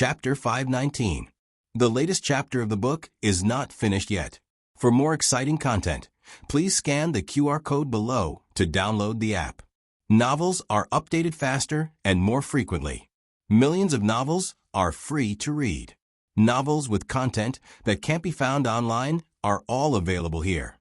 Chapter 519. The latest chapter of the book is not finished yet. For more exciting content, please scan the QR code below to download the app. Novels are updated faster and more frequently. Millions of novels are free to read. Novels with content that can't be found online are all available here.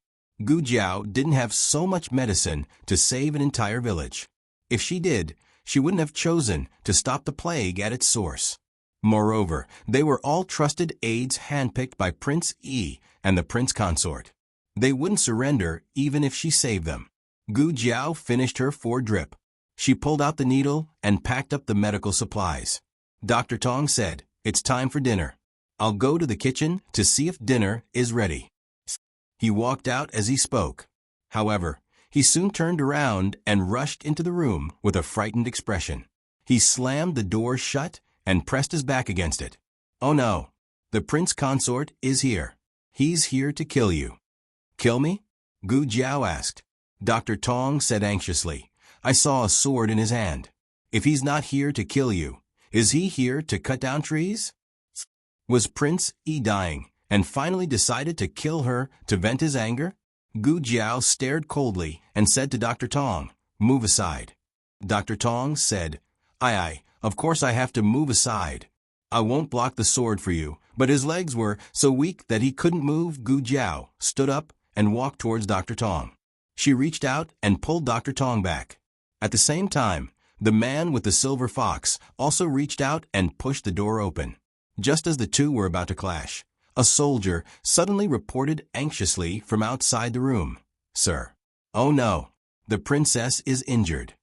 Gu Jiao didn't have so much medicine to save an entire village. If she did, she wouldn't have chosen to stop the plague at its source. Moreover, they were all trusted aides handpicked by Prince Yi and the prince consort. They wouldn't surrender even if she saved them. Gu Jiao finished her 4-drip. She pulled out the needle and packed up the medical supplies. Dr. Tong said, "It's time for dinner. I'll go to the kitchen to see if dinner is ready." He walked out as he spoke. However, he soon turned around and rushed into the room with a frightened expression. He slammed the door shut and pressed his back against it. "Oh no, the prince consort is here. He's here to kill you." "Kill me?" Gu Jiao asked. Dr. Tong said anxiously, "I saw a sword in his hand. If he's not here to kill you, is he here to cut down trees?" Was Prince Yi dying and finally decided to kill her to vent his anger? Gu Jiao stared coldly and said to Dr. Tong, "Move aside." Dr. Tong said, Aye, of course I have to move aside. I won't block the sword for you." But his legs were so weak that he couldn't move. Gu Jiao stood up and walked towards Dr. Tong. She reached out and pulled Dr. Tong back. At the same time, the man with the silver fox also reached out and pushed the door open. Just as the two were about to clash, a soldier suddenly reported anxiously from outside the room, "Sir." "Oh no, the princess is injured."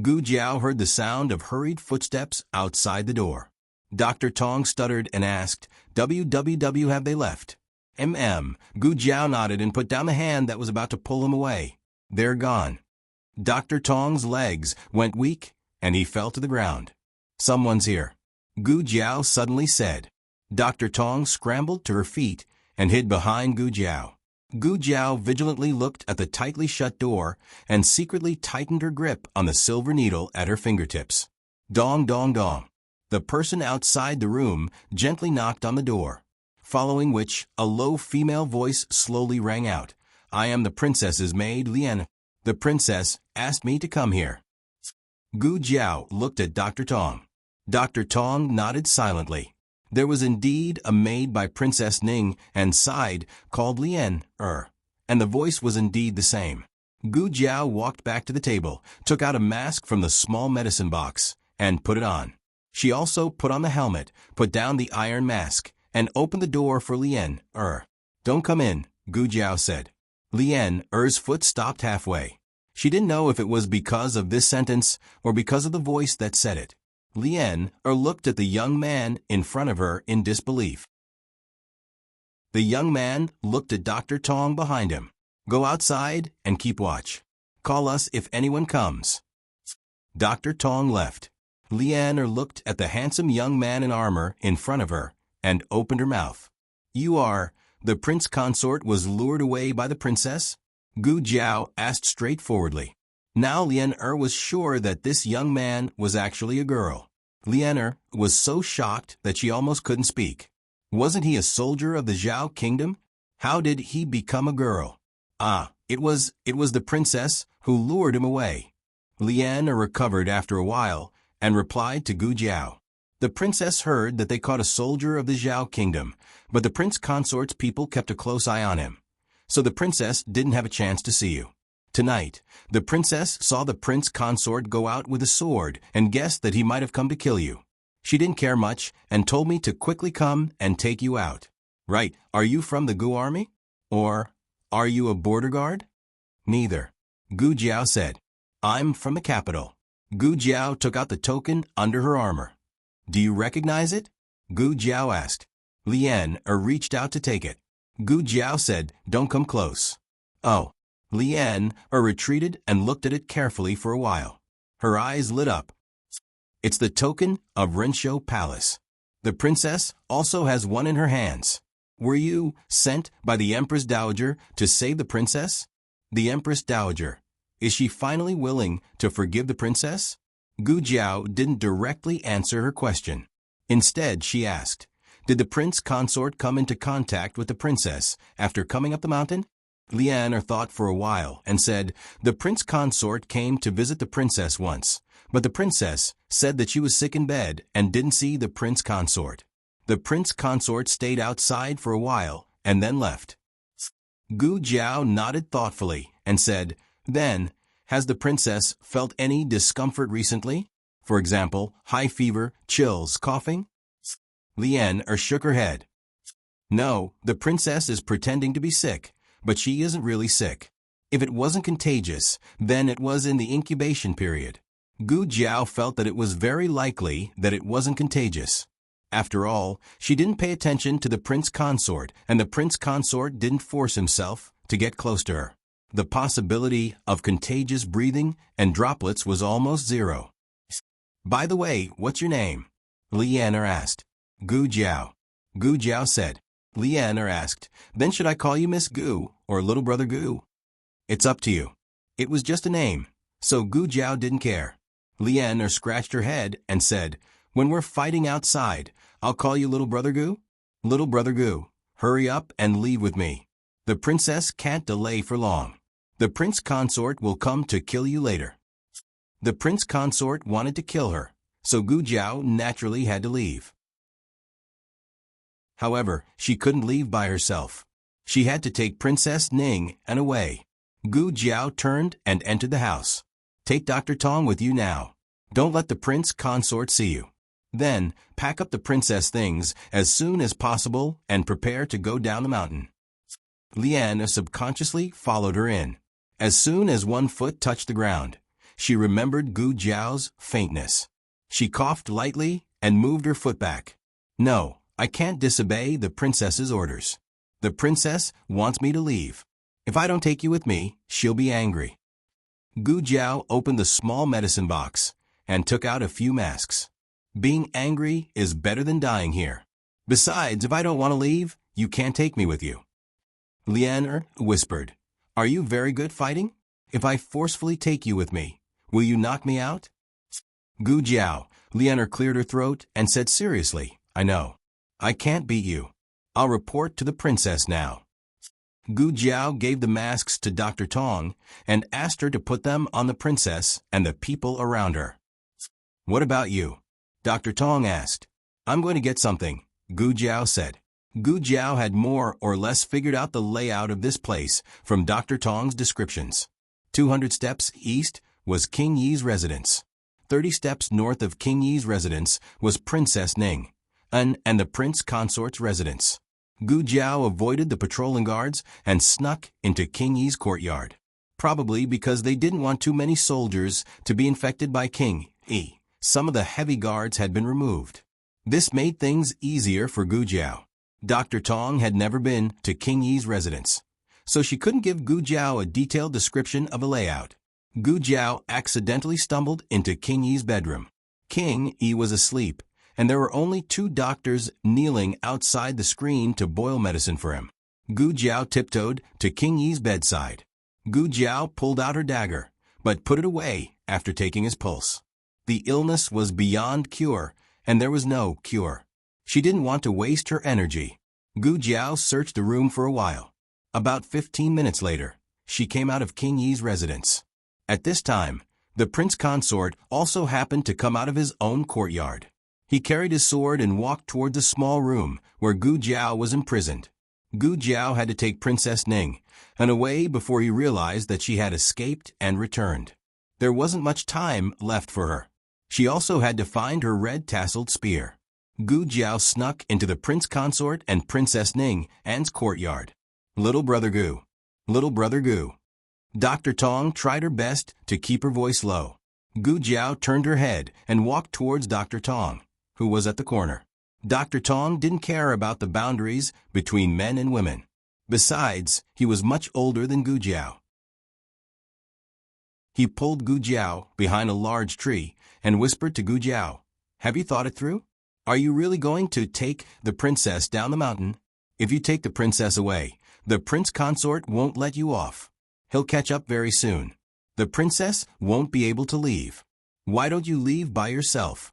Gu Jiao heard the sound of hurried footsteps outside the door. Dr. Tong stuttered and asked, "WWW, have they left?" Gu Jiao nodded and put down the hand that was about to pull him away. "They're gone." Dr. Tong's legs went weak and he fell to the ground. "Someone's here," Gu Jiao suddenly said. Dr. Tong scrambled to her feet and hid behind Gu Jiao. Gu Jiao vigilantly looked at the tightly shut door and secretly tightened her grip on the silver needle at her fingertips. Dong dong dong. The person outside the room gently knocked on the door, following which a low female voice slowly rang out, "I am the princess's maid, Lian. The princess asked me to come here." Gu Jiao looked at Dr. Tong. Dr. Tong nodded silently. There was indeed a maid by Princess Ning and sighed, called Lian, and the voice was indeed the same. Gu Jiao walked back to the table, took out a mask from the small medicine box, and put it on. She also put on the helmet, put down the iron mask, and opened the door for Lian. "Don't come in," Gu Jiao said. Lian's foot stopped halfway. She didn't know if it was because of this sentence or because of the voice that said it. Lian looked at the young man in front of her in disbelief. The young man looked at Dr. Tong behind him. "Go outside and keep watch. Call us if anyone comes." Dr. Tong left. Lian looked at the handsome young man in armor in front of her and opened her mouth. "You are..." The prince consort was lured away by the princess? Gu Jiao asked straightforwardly. Now Lian was sure that this young man was actually a girl. Lian was so shocked that she almost couldn't speak. Wasn't he a soldier of the Zhao kingdom? How did he become a girl? It was the princess who lured him away. Lian recovered after a while and replied to Gu Jiao. The princess heard that they caught a soldier of the Zhao kingdom, but the prince consort's people kept a close eye on him. So the princess didn't have a chance to see you. Tonight, the princess saw the prince consort go out with a sword and guessed that he might have come to kill you. She didn't care much and told me to quickly come and take you out. Right, are you from the Gu army? Or are you a border guard? Neither. Gu Jiao said. I'm from the capital. Gu Jiao took out the token under her armor. Do you recognize it? Gu Jiao asked. Lian reached out to take it. Gu Jiao said, don't come close. Oh. Lian retreated and looked at it carefully for a while. Her eyes lit up. It's the token of Renshou Palace. The princess also has one in her hands. Were you sent by the Empress Dowager to save the princess? The Empress Dowager. Is she finally willing to forgive the princess? Gu Jiao didn't directly answer her question. Instead, she asked, "Did the prince consort come into contact with the princess after coming up the mountain?" Leander thought for a while and said, "The prince consort came to visit the princess once, but the princess said that she was sick in bed and didn't see the prince consort. The prince consort stayed outside for a while and then left." Gu Jiao nodded thoughtfully and said, "Then, has the princess felt any discomfort recently? For example, high fever, chills, coughing?" Leander shook her head. "No, the princess is pretending to be sick, but she isn't really sick. If it wasn't contagious, then it was in the incubation period." Gu Jiao felt that it was very likely that it wasn't contagious. After all, she didn't pay attention to the prince consort, and the prince consort didn't force himself to get close to her. The possibility of contagious breathing and droplets was almost zero. "By the way, what's your name?" Leander asked. "Gu Jiao." Gu Jiao said. Leander asked, "Then should I call you Miss Gu or Little Brother Gu?" "It's up to you." It was just a name, so Gu Jiao didn't care. Leander scratched her head and said, "When we're fighting outside, I'll call you Little Brother Gu." "Little Brother Gu, hurry up and leave with me. The princess can't delay for long. The prince consort will come to kill you later." The prince consort wanted to kill her, so Gu Jiao naturally had to leave. However, she couldn't leave by herself. She had to take Princess Ning and away. Gu Jiao turned and entered the house. "Take Dr. Tong with you now. Don't let the prince consort see you. Then, pack up the princess things as soon as possible and prepare to go down the mountain." Leander subconsciously followed her in. As soon as one foot touched the ground, she remembered Gu Jiao's faintness. She coughed lightly and moved her foot back. "No, I can't disobey the princess's orders. The princess wants me to leave. If I don't take you with me, she'll be angry." Gu Jiao opened the small medicine box and took out a few masks. "Being angry is better than dying here. Besides, if I don't want to leave, you can't take me with you." Leander whispered, "Are you very good fighting? If I forcefully take you with me, will you knock me out?" "Gu Jiao," Leander cleared her throat and said seriously, "I know. I can't beat you. I'll report to the princess now." Gu Jiao gave the masks to Dr. Tong and asked her to put them on the princess and the people around her. "What about you?" Dr. Tong asked. "I'm going to get something," Gu Jiao said. Gu Jiao had more or less figured out the layout of this place from Dr. Tong's descriptions. 200 steps east was King Yi's residence. 30 steps north of King Yi's residence was Princess Ning, and the prince consort's residence. Gu Jiao avoided the patrolling guards and snuck into King Yi's courtyard, probably because they didn't want too many soldiers to be infected by King Yi. Some of the heavy guards had been removed. This made things easier for Gu Jiao. Dr. Tong had never been to King Yi's residence, so she couldn't give Gu Jiao a detailed description of a layout. Gu Jiao accidentally stumbled into King Yi's bedroom. King Yi was asleep, and there were only 2 doctors kneeling outside the screen to boil medicine for him. Gu Jiao tiptoed to King Yi's bedside. Gu Jiao pulled out her dagger, but put it away after taking his pulse. The illness was beyond cure, and there was no cure. She didn't want to waste her energy. Gu Jiao searched the room for a while. About 15 minutes later, she came out of King Yi's residence. At this time, the prince consort also happened to come out of his own courtyard. He carried his sword and walked toward the small room where Gu Jiao was imprisoned. Gu Jiao had to take Princess Ning away before he realized that she had escaped and returned. There wasn't much time left for her. She also had to find her red-tasseled spear. Gu Jiao snuck into the prince consort and Princess Ning's courtyard. "Little Brother Gu. Little Brother Gu." Dr. Tong tried her best to keep her voice low. Gu Jiao turned her head and walked towards Dr. Tong, who was at the corner. Dr. Tong didn't care about the boundaries between men and women. Besides, he was much older than Gu Jiao. He pulled Gu Jiao behind a large tree and whispered to Gu Jiao, "Have you thought it through? Are you really going to take the princess down the mountain? If you take the princess away, the prince consort won't let you off. He'll catch up very soon. The princess won't be able to leave. Why don't you leave by yourself?"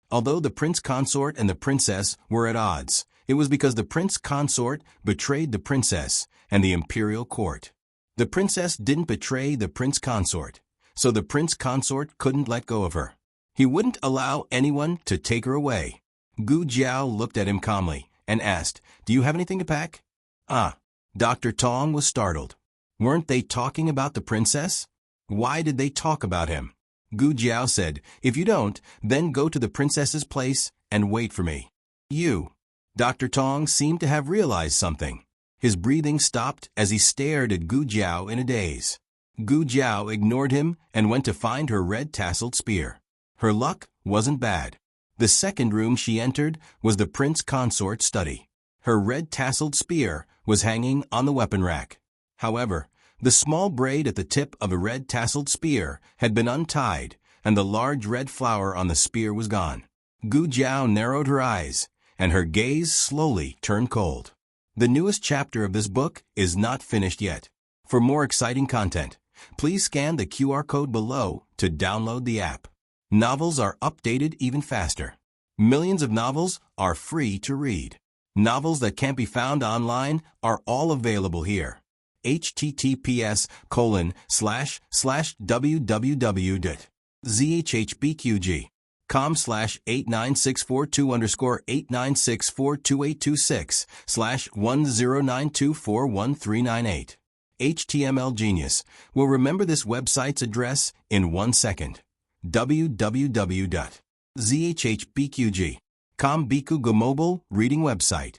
Although the prince consort and the princess were at odds, it was because the prince consort betrayed the princess and the imperial court. The princess didn't betray the prince consort, so the prince consort couldn't let go of her. He wouldn't allow anyone to take her away. Gu Jiao looked at him calmly and asked, "Do you have anything to pack?" "Ah." Dr. Tong was startled. Weren't they talking about the princess? Why did they talk about him? Gu Jiao said, "If you don't, then go to the princess's place and wait for me." "You." Dr. Tong seemed to have realized something. His breathing stopped as he stared at Gu Jiao in a daze. Gu Jiao ignored him and went to find her red-tasseled spear. Her luck wasn't bad. The second room she entered was the prince consort's study. Her red-tasseled spear was hanging on the weapon rack. However, the small braid at the tip of a red-tasseled spear had been untied, and the large red flower on the spear was gone. Gu Jiao narrowed her eyes, and her gaze slowly turned cold. The newest chapter of this book is not finished yet. For more exciting content, please scan the QR code below to download the app. Novels are updated even faster. Millions of novels are free to read. Novels that can't be found online are all available here. https://www.zhbqg.com/8964/_89642126/1092413998. HTML Genius will remember this website's address in 1 second. www.zhbqg.com Bikugo mobile reading website.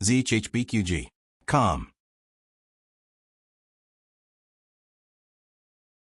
zhbqg.com.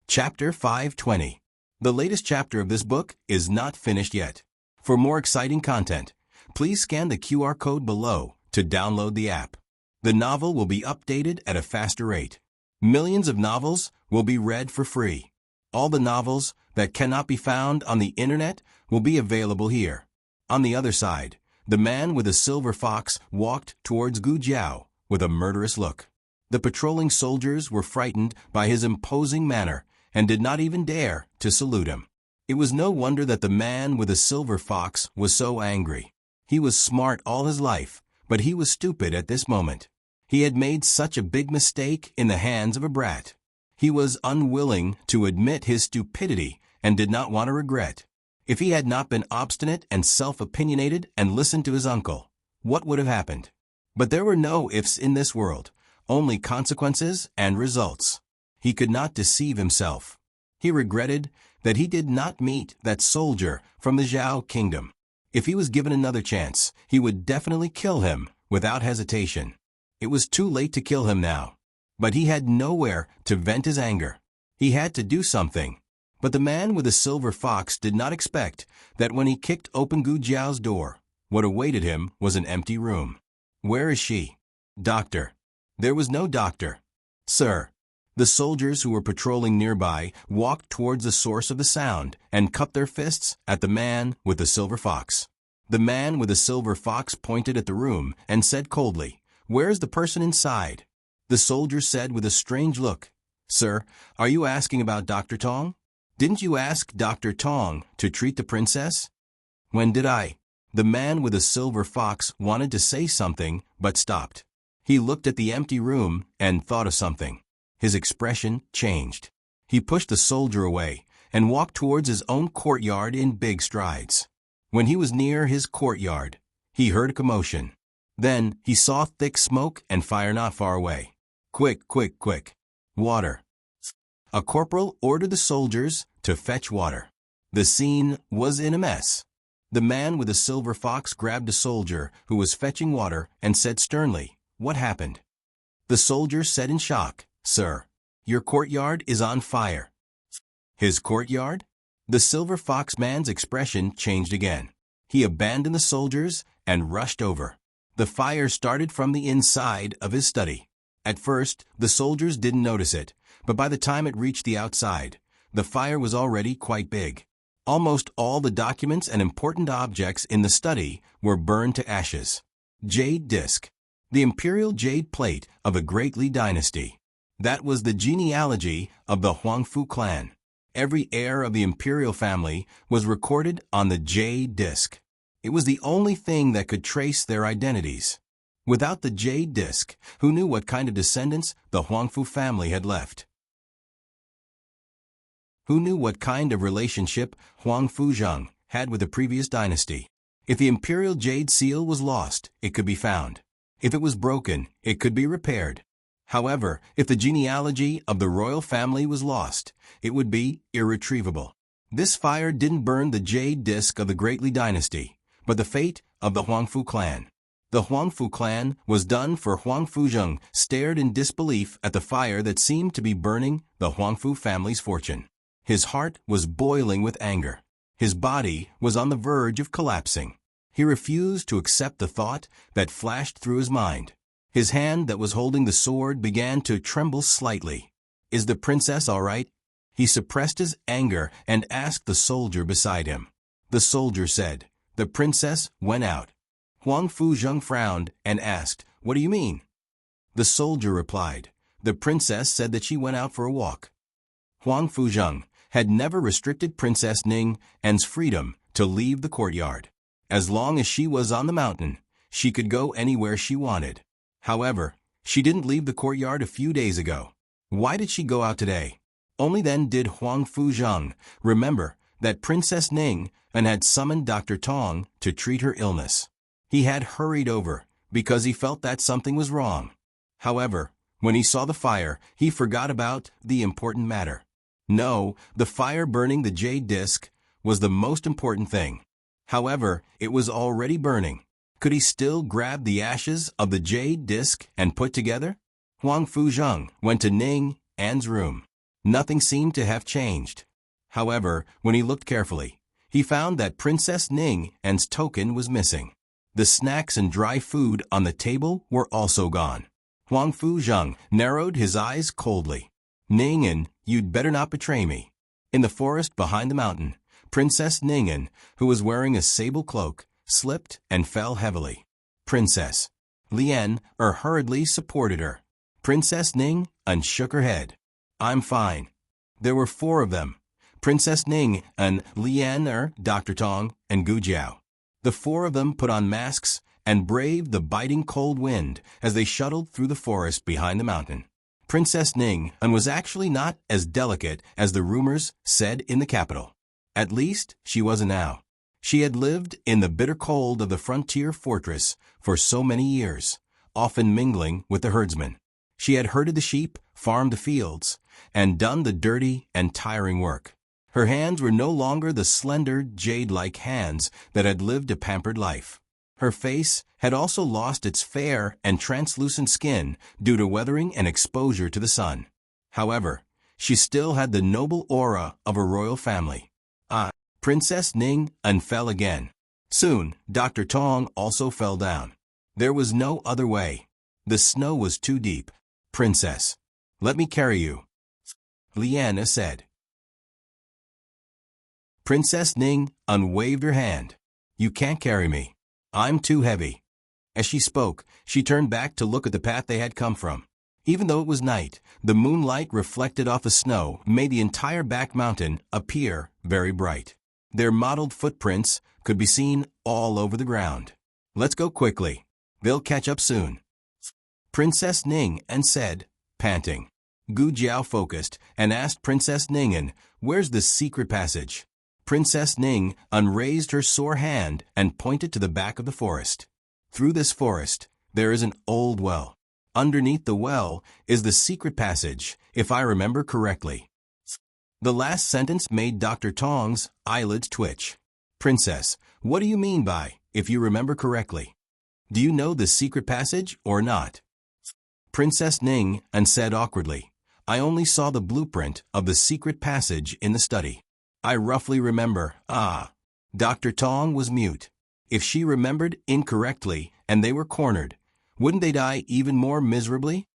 Chapter 520. The latest chapter of this book is not finished yet. For more exciting content, please scan the QR code below to download the app. The novel will be updated at a faster rate. Millions of novels will be read for free. All the novels that cannot be found on the internet will be available here. On the other side, the man with a silver fox walked towards Gu Jiao with a murderous look. The patrolling soldiers were frightened by his imposing manner and did not even dare to salute him. It was no wonder that the man with a silver fox was so angry. He was smart all his life, but he was stupid at this moment. He had made such a big mistake in the hands of a brat. He was unwilling to admit his stupidity and did not want to regret. If he had not been obstinate and self-opinionated and listened to his uncle, what would have happened? But there were no ifs in this world, only consequences and results. He could not deceive himself. He regretted that he did not meet that soldier from the Zhao kingdom. If he was given another chance, he would definitely kill him without hesitation. It was too late to kill him now. But he had nowhere to vent his anger. He had to do something. But the man with the silver fox did not expect that when he kicked open Gu Jiao's door, what awaited him was an empty room. "Where is she?" "Doctor." There was no doctor. "Sir." The soldiers who were patrolling nearby walked towards the source of the sound and cupped their fists at the man with the silver fox. The man with the silver fox pointed at the room and said coldly, "Where is the person inside?" The soldier said with a strange look, "Sir, are you asking about Dr. Tong? Didn't you ask Dr. Tong to treat the princess?" "When did I?" The man with the silver fox wanted to say something but stopped. He looked at the empty room and thought of something. His expression changed. He pushed the soldier away and walked towards his own courtyard in big strides. When he was near his courtyard, he heard a commotion. Then he saw thick smoke and fire not far away. "Quick, quick, quick! Water!" A corporal ordered the soldiers to fetch water. The scene was in a mess. The man with the silver fox grabbed a soldier who was fetching water and said sternly, "What happened?" The soldier said in shock, "Sir, your courtyard is on fire." His courtyard? The silver fox man's expression changed again. He abandoned the soldiers and rushed over. The fire started from the inside of his study. At first, the soldiers didn't notice it, but by the time it reached the outside, the fire was already quite big. Almost all the documents and important objects in the study were burned to ashes. Jade disc. The imperial jade plate of a great Li dynasty. That was the genealogy of the Huangfu clan. Every heir of the imperial family was recorded on the jade disc. It was the only thing that could trace their identities. Without the jade disc, who knew what kind of descendants the Huangfu family had left? Who knew what kind of relationship Huang Fuzheng had with the previous dynasty? If the imperial jade seal was lost, it could be found. If it was broken, it could be repaired. However, if the genealogy of the royal family was lost, it would be irretrievable. This fire didn't burn the jade disc of the Great Li dynasty, but the fate of the Huangfu clan. The Huangfu clan was done, for Huang Fuzheng stared in disbelief at the fire that seemed to be burning the Huangfu family's fortune. His heart was boiling with anger. His body was on the verge of collapsing. He refused to accept the thought that flashed through his mind. His hand that was holding the sword began to tremble slightly. "Is the princess all right?" He suppressed his anger and asked the soldier beside him. The soldier said, "The princess went out." Huang Fuzheng frowned and asked, "What do you mean?" The soldier replied, "The princess said that she went out for a walk." Huang Fuzheng had never restricted Princess Ning An's freedom to leave the courtyard. As long as she was on the mountain, she could go anywhere she wanted. However, she didn't leave the courtyard a few days ago. Why did she go out today? Only then did Huang Fuzheng remember that Princess Ning An had summoned Dr. Tong to treat her illness. He had hurried over because he felt that something was wrong. However, when he saw the fire, he forgot about the important matter. No, the fire burning the jade disc was the most important thing. However, it was already burning. Could he still grab the ashes of the jade disc and put together? Huang Fuzheng went to Ning An's room. Nothing seemed to have changed. However, when he looked carefully, he found that Princess Ning An's token was missing. The snacks and dry food on the table were also gone. Huang Fuzheng narrowed his eyes coldly. "Ning An, you'd better not betray me." In the forest behind the mountain, Princess Ning An, who was wearing a sable cloak, slipped and fell heavily. Princess Lian hurriedly supported her. Princess Ning An shook her head. "I'm fine." There were 4 of them: Princess Ning An, Lian Dr. Tong, and Gu Jiao. The 4 of them put on masks and braved the biting cold wind as they shuttled through the forest behind the mountain. Princess Ning An was actually not as delicate as the rumors said in the capital. At least, she wasn't now. She had lived in the bitter cold of the frontier fortress for so many years, often mingling with the herdsmen. She had herded the sheep, farmed the fields, and done the dirty and tiring work. Her hands were no longer the slender, jade-like hands that had lived a pampered life. Her face had also lost its fair and translucent skin due to weathering and exposure to the sun. However, she still had the noble aura of a royal family. Princess Ning An fell again. Soon, Dr. Tong also fell down. There was no other way. The snow was too deep. "Princess, let me carry you," Liana said. Princess Ning An waved her hand. "You can't carry me. I'm too heavy." As she spoke, she turned back to look at the path they had come from. Even though it was night, the moonlight reflected off the snow made the entire back mountain appear very bright. Their mottled footprints could be seen all over the ground. "Let's go quickly. They'll catch up soon," Princess Ning An said, panting. Gu Jiao focused and asked Princess Ning An, "Where's the secret passage?" Princess Ning An raised her sore hand and pointed to the back of the forest. "Through this forest, there is an old well. Underneath the well is the secret passage, if I remember correctly." The last sentence made Dr. Tong's eyelids twitch. "Princess, what do you mean by, if you remember correctly? Do you know the secret passage or not?" Princess Ning An said awkwardly, "I only saw the blueprint of the secret passage in the study. I roughly remember." Dr. Tong was mute. If she remembered incorrectly and they were cornered, wouldn't they die even more miserably?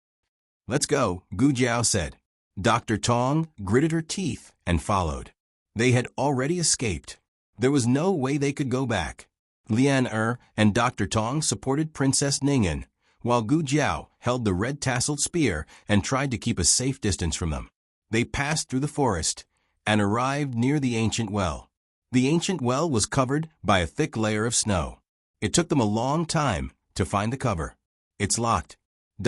"Let's go," Gu Jiao said. Dr. Tong gritted her teeth and followed. They had already escaped. There was no way they could go back. Lian and Dr. Tong supported Princess Ning An, while Gu Jiao held the red-tasseled spear and tried to keep a safe distance from them. They passed through the forest. and arrived near the ancient well. The ancient well was covered by a thick layer of snow. It took them a long time to find the cover. "It's locked,"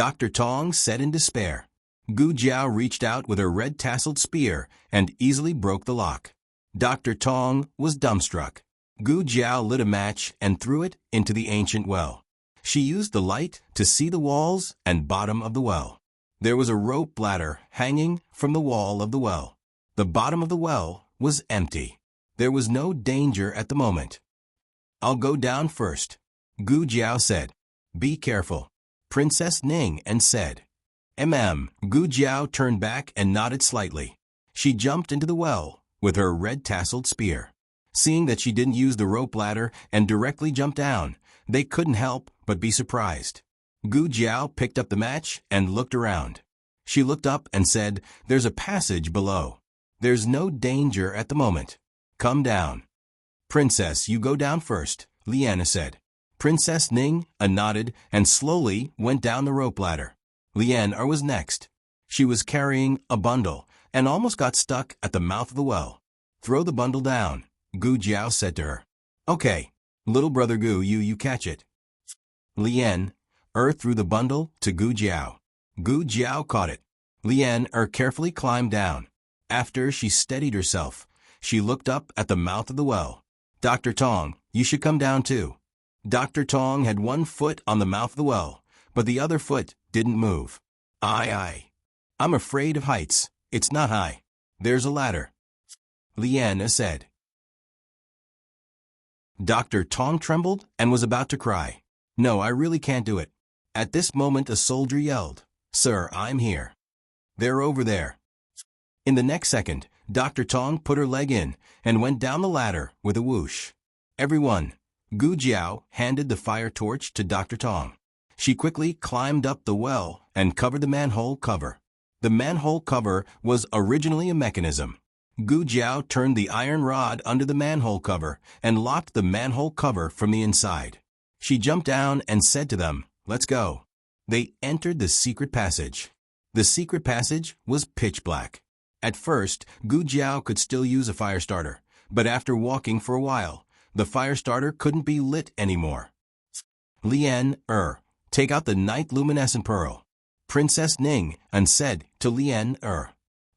Dr. Tong said in despair. Gu Jiao reached out with her red-tasseled spear and easily broke the lock. Dr. Tong was dumbstruck. Gu Jiao lit a match and threw it into the ancient well. She used the light to see the walls and bottom of the well. There was a rope ladder hanging from the wall of the well. The bottom of the well was empty. There was no danger at the moment. "I'll go down first," Gu Jiao said. "Be careful," Princess Ning and said. Gu Jiao turned back and nodded slightly. She jumped into the well with her red-tasseled spear. Seeing that she didn't use the rope ladder and directly jumped down, they couldn't help but be surprised. Gu Jiao picked up the match and looked around. She looked up and said, "There's a passage below. There's no danger at the moment. Come down." "Princess, you go down first," Liana said. Princess Ning nodded and slowly went down the rope ladder. Liana was next. She was carrying a bundle and almost got stuck at the mouth of the well. "Throw the bundle down," Gu Jiao said to her. "Okay, little brother Gu, you catch it." Lian threw the bundle to Gu Jiao. Gu Jiao caught it. Lian carefully climbed down. After she steadied herself, she looked up at the mouth of the well. "Dr. Tong, you should come down too." Dr. Tong had one foot on the mouth of the well, but the other foot didn't move. I'm afraid of heights. It's not high. There's a ladder," Liana said. Dr. Tong trembled and was about to cry. "No, I really can't do it." At this moment a soldier yelled, "Sir, I'm here." "They're over there." In the next second, Dr. Tong put her leg in and went down the ladder with a whoosh. "Everyone," Gu Jiao handed the fire torch to Dr. Tong. She quickly climbed up the well and covered the manhole cover. The manhole cover was originally a mechanism. Gu Jiao turned the iron rod under the manhole cover and locked the manhole cover from the inside. She jumped down and said to them, "Let's go." They entered the secret passage. The secret passage was pitch black. At first, Gu Jiao could still use a fire starter, but after walking for a while, the fire starter couldn't be lit anymore. "Lian, take out the night luminescent pearl," Princess Ning said to Lian.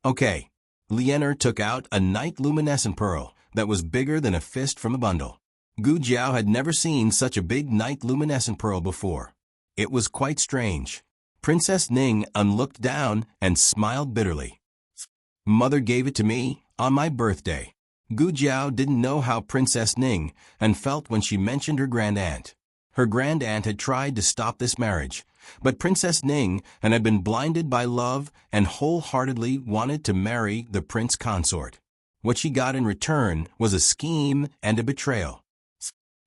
"Okay." Lian took out a night luminescent pearl that was bigger than a fist from a bundle. Gu Jiao had never seen such a big night luminescent pearl before. It was quite strange. Princess Ning looked down and smiled bitterly. "Mother gave it to me on my birthday." Gu Jiao didn't know how Princess Ning felt when she mentioned her grand-aunt. Her grand-aunt had tried to stop this marriage, but Princess Ning had been blinded by love and wholeheartedly wanted to marry the prince consort. What she got in return was a scheme and a betrayal.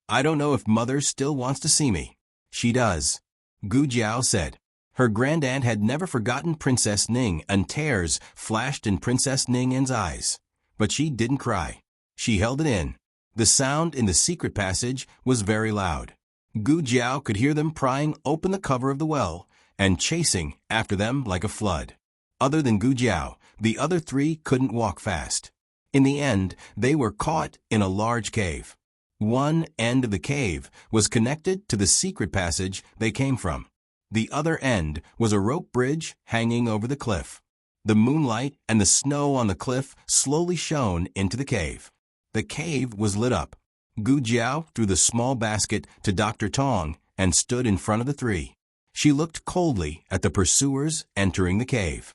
"I don't know if Mother still wants to see me." "She does," Gu Jiao said. Her grand-aunt had never forgotten Princess Ning, and tears flashed in Princess Ning's eyes. But she didn't cry. She held it in. The sound in the secret passage was very loud. Gu Jiao could hear them prying open the cover of the well and chasing after them like a flood. Other than Gu Jiao, the other three couldn't walk fast. In the end, they were caught in a large cave. One end of the cave was connected to the secret passage they came from. The other end was a rope bridge hanging over the cliff. The moonlight and the snow on the cliff slowly shone into the cave. The cave was lit up. Gu Jiao threw the small basket to Dr. Tong and stood in front of the three. She looked coldly at the pursuers entering the cave.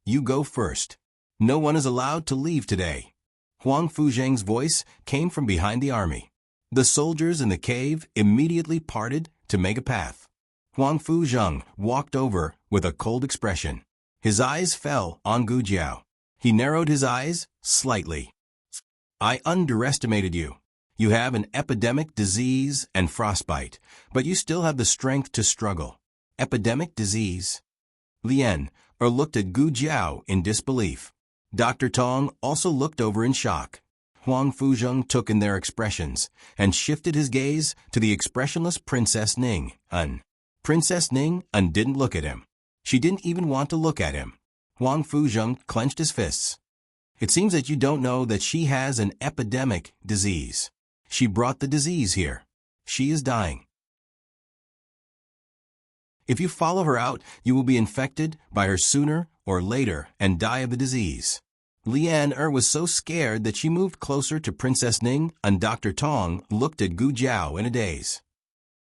"You go first. No one is allowed to leave today." Huang Fuzheng's voice came from behind the army. The soldiers in the cave immediately parted to make a path. Huang Fuzheng walked over with a cold expression. His eyes fell on Gu Jiao. He narrowed his eyes slightly. "I underestimated you. You have an epidemic disease and frostbite, but you still have the strength to struggle." "Epidemic disease?" Lian looked at Gu Jiao in disbelief. Dr. Tong also looked over in shock. Huang Fuzheng took in their expressions and shifted his gaze to the expressionless Princess Ning. Princess Ning didn't look at him. She didn't even want to look at him. Huang Fuzheng clenched his fists. It seems that you don't know that she has an epidemic disease. She brought the disease here. She is dying. If you follow her out, you will be infected by her sooner or later and die of the disease. Lian was so scared that she moved closer to Princess Ning, and Dr. Tong looked at Gu Jiao in a daze.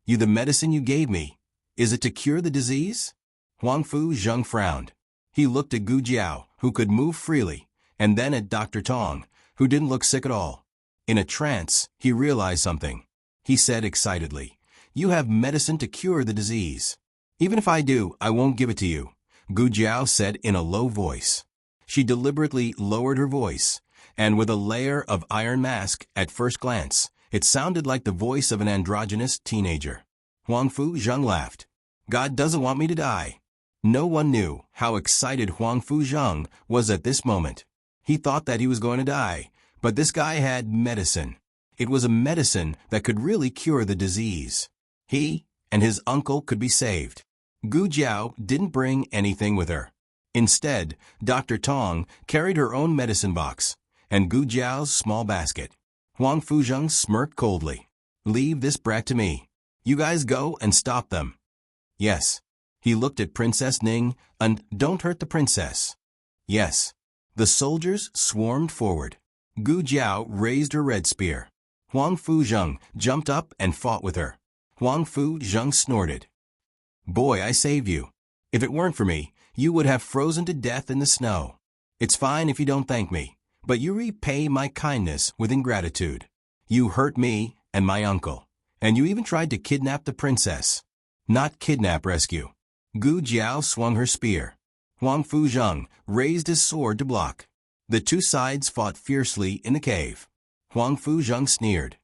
The medicine you gave me, is it to cure the disease? Huang Fu Zheng frowned. He looked at Gu Jiao, who could move freely, and then at Dr. Tong, who didn't look sick at all. In a trance, he realized something. He said excitedly, "You have medicine to cure the disease." "Even if I do, I won't give it to you," Gu Jiao said in a low voice. She deliberately lowered her voice, and with a layer of iron mask, at first glance, it sounded like the voice of an androgynous teenager. Huang Fu Zheng laughed. "God doesn't want me to die." No one knew how excited Huang Fu Zheng was at this moment. He thought that he was going to die, but this guy had medicine. It was a medicine that could really cure the disease. He and his uncle could be saved. Gu Jiao didn't bring anything with her. Instead, Dr. Tong carried her own medicine box, and Gu Jiao's small basket. Huang Fu Zheng smirked coldly. "Leave this brat to me. You guys go and stop them." "Yes." He looked at Princess Ning, "And don't hurt the princess." "Yes." The soldiers swarmed forward. Gu Jiao raised her red spear. Huang Fu Zheng jumped up and fought with her. Huang Fu Zheng snorted. "Boy, I saved you. If it weren't for me, you would have frozen to death in the snow. It's fine if you don't thank me, but you repay my kindness with ingratitude. You hurt me and my uncle, and you even tried to kidnap the princess." "Not kidnap, rescue." Gu Jiao swung her spear. Huang Fu Zheng raised his sword to block. The two sides fought fiercely in the cave. Huang Fu Zheng sneered.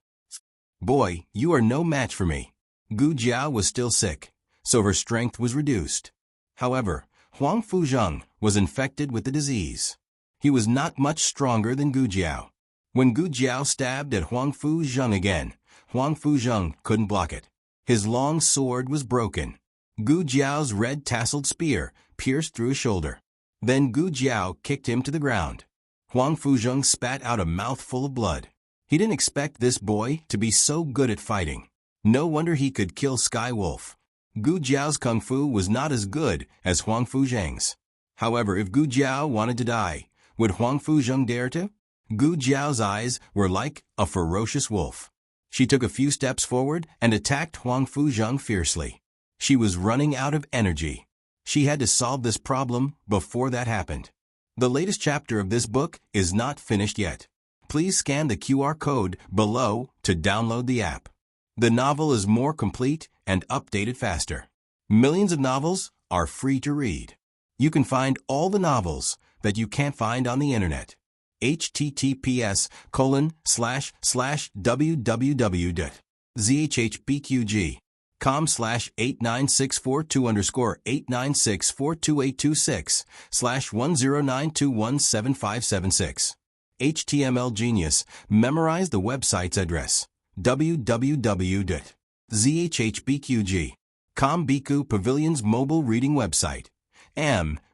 "Boy, you are no match for me." Gu Jiao was still sick, so her strength was reduced. However, Huang Fu Zheng was infected with the disease. He was not much stronger than Gu Jiao. When Gu Jiao stabbed at Huang Fu Zheng again, Huang Fu Zheng couldn't block it. His long sword was broken. Gu Jiao's red tasseled spear pierced through his shoulder. Then Gu Jiao kicked him to the ground. Huang Fu Zheng spat out a mouthful of blood. He didn't expect this boy to be so good at fighting. No wonder he could kill Sky Wolf. Gu Jiao's kung fu was not as good as Huang Fu Zheng's. However, if Gu Jiao wanted to die, would Huang Fu Zheng dare to? Gu Jiao's eyes were like a ferocious wolf. She took a few steps forward and attacked Huang Fu Zheng fiercely. She was running out of energy. She had to solve this problem before that happened. The latest chapter of this book is not finished yet. Please scan the QR code below to download the app. The novel is more complete and updated faster. Millions of novels are free to read. You can find all the novels that you can't find on the internet. https://www.zhpqg.com/8964-_89642_109217576. HTML Genius memorize the website's address. www.zhpqg.com Biku Pavilion's mobile reading website.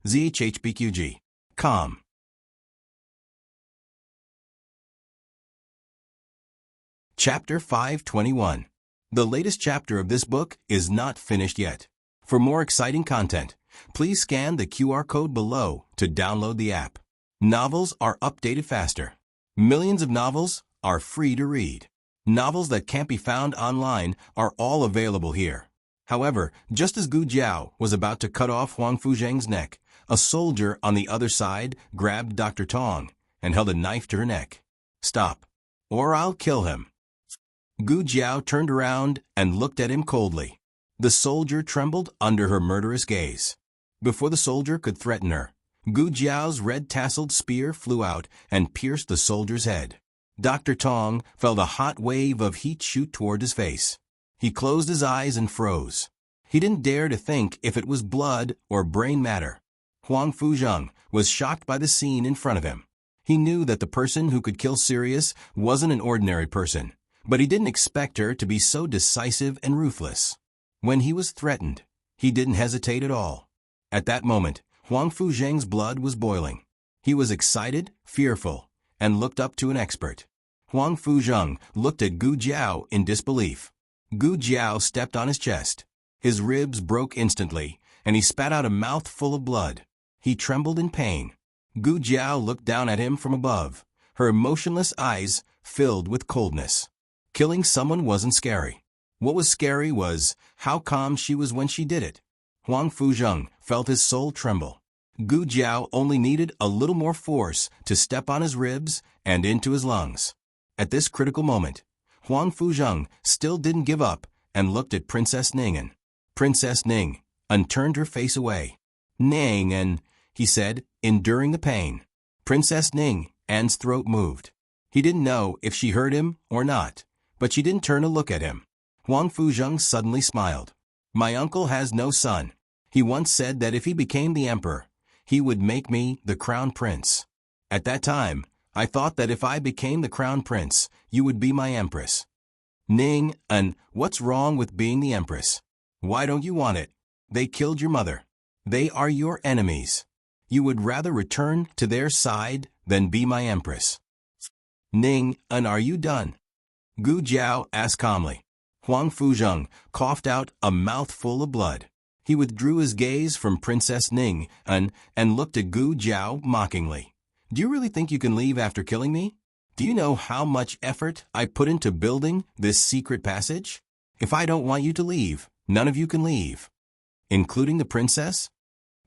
zhpqg.com. Chapter 521. The latest chapter of this book is not finished yet. For more exciting content, please scan the QR code below to download the app. Novels are updated faster. Millions of novels are free to read. Novels that can't be found online are all available here. However, just as Gu Jiao was about to cut off Huang Fu Zheng's neck, a soldier on the other side grabbed Dr. Tong and held a knife to her neck. "Stop, or I'll kill him." Gu Jiao turned around and looked at him coldly. The soldier trembled under her murderous gaze. Before the soldier could threaten her, Gu Jiao's red-tasseled spear flew out and pierced the soldier's head. Dr. Tong felt a hot wave of heat shoot toward his face. He closed his eyes and froze. He didn't dare to think if it was blood or brain matter. Huang Fu Zheng was shocked by the scene in front of him. He knew that the person who could kill Sirius wasn't an ordinary person, but he didn't expect her to be so decisive and ruthless. When he was threatened, he didn't hesitate at all. At that moment, Huang Fu Zheng's blood was boiling. He was excited, fearful, and looked up to an expert. Huang Fuzheng looked at Gu Jiao in disbelief. Gu Jiao stepped on his chest. His ribs broke instantly, and he spat out a mouthful of blood. He trembled in pain. Gu Jiao looked down at him from above, her emotionless eyes filled with coldness. Killing someone wasn't scary. What was scary was how calm she was when she did it. Huang Fuzheng felt his soul tremble. Gu Jiao only needed a little more force to step on his ribs and into his lungs. At this critical moment, Huang Fuzheng still didn't give up and looked at Princess Ning. Princess Ning turned her face away. Ning, he said, enduring the pain. Princess Ning's throat moved. He didn't know if she heard him or not, but she didn't turn to look at him. Huang Fuzheng suddenly smiled. My uncle has no son. He once said that if he became the emperor, he would make me the crown prince. At that time, I thought that if I became the crown prince, you would be my empress. Ning, what's wrong with being the empress? Why don't you want it? They killed your mother. They are your enemies. You would rather return to their side than be my empress. Ning, are you done? Gu Jiao asked calmly. Huang Fuzheng coughed out a mouthful of blood. He withdrew his gaze from Princess Ning and looked at Gu Jiao mockingly. Do you really think you can leave after killing me? Do you know how much effort I put into building this secret passage? If I don't want you to leave, none of you can leave. Including the princess?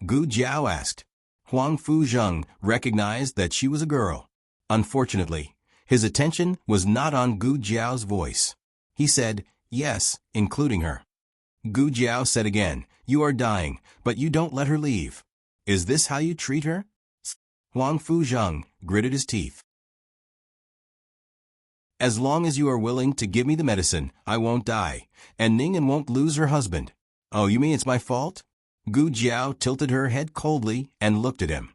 Gu Jiao asked. Huang Fuzheng recognized that she was a girl. Unfortunately, his attention was not on Gu Jiao's voice. He said, yes, including her. Gu Jiao said again, you are dying, but you don't let her leave. Is this how you treat her? Huang Fuzheng gritted his teeth. As long as you are willing to give me the medicine, I won't die, and Ning won't lose her husband. Oh, you mean it's my fault? Gu Jiao tilted her head coldly and looked at him.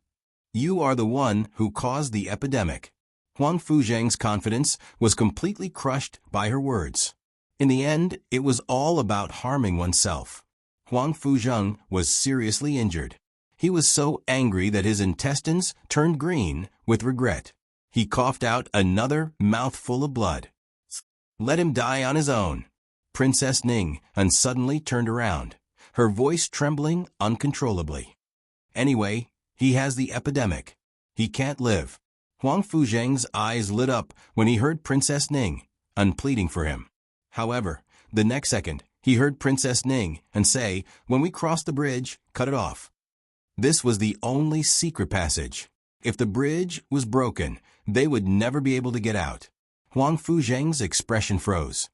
You are the one who caused the epidemic. Huang Fuzheng's confidence was completely crushed by her words. In the end, it was all about harming oneself. Huang Fuzheng was seriously injured. He was so angry that his intestines turned green with regret. He coughed out another mouthful of blood. Let him die on his own. Princess Ning suddenly turned around, her voice trembling uncontrollably. Anyway, he has the epidemic. He can't live. Huang Fuzheng's eyes lit up when he heard Princess Ning pleading for him. However, the next second, he heard Princess Ning say, when we cross the bridge, cut it off. This was the only secret passage. If the bridge was broken, they would never be able to get out. Huang Fuzheng's expression froze.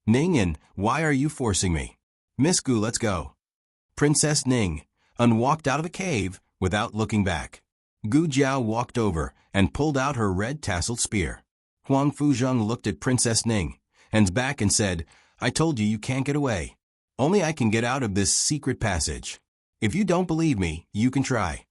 Ning, why are you forcing me? Miss Gu, let's go. Princess Ning walked out of the cave without looking back. Gu Jiao walked over and pulled out her red tasseled spear. Huang Fuzheng looked at Princess Ning's back and said, I told you can't get away. Only I can get out of this secret passage. If you don't believe me, you can try.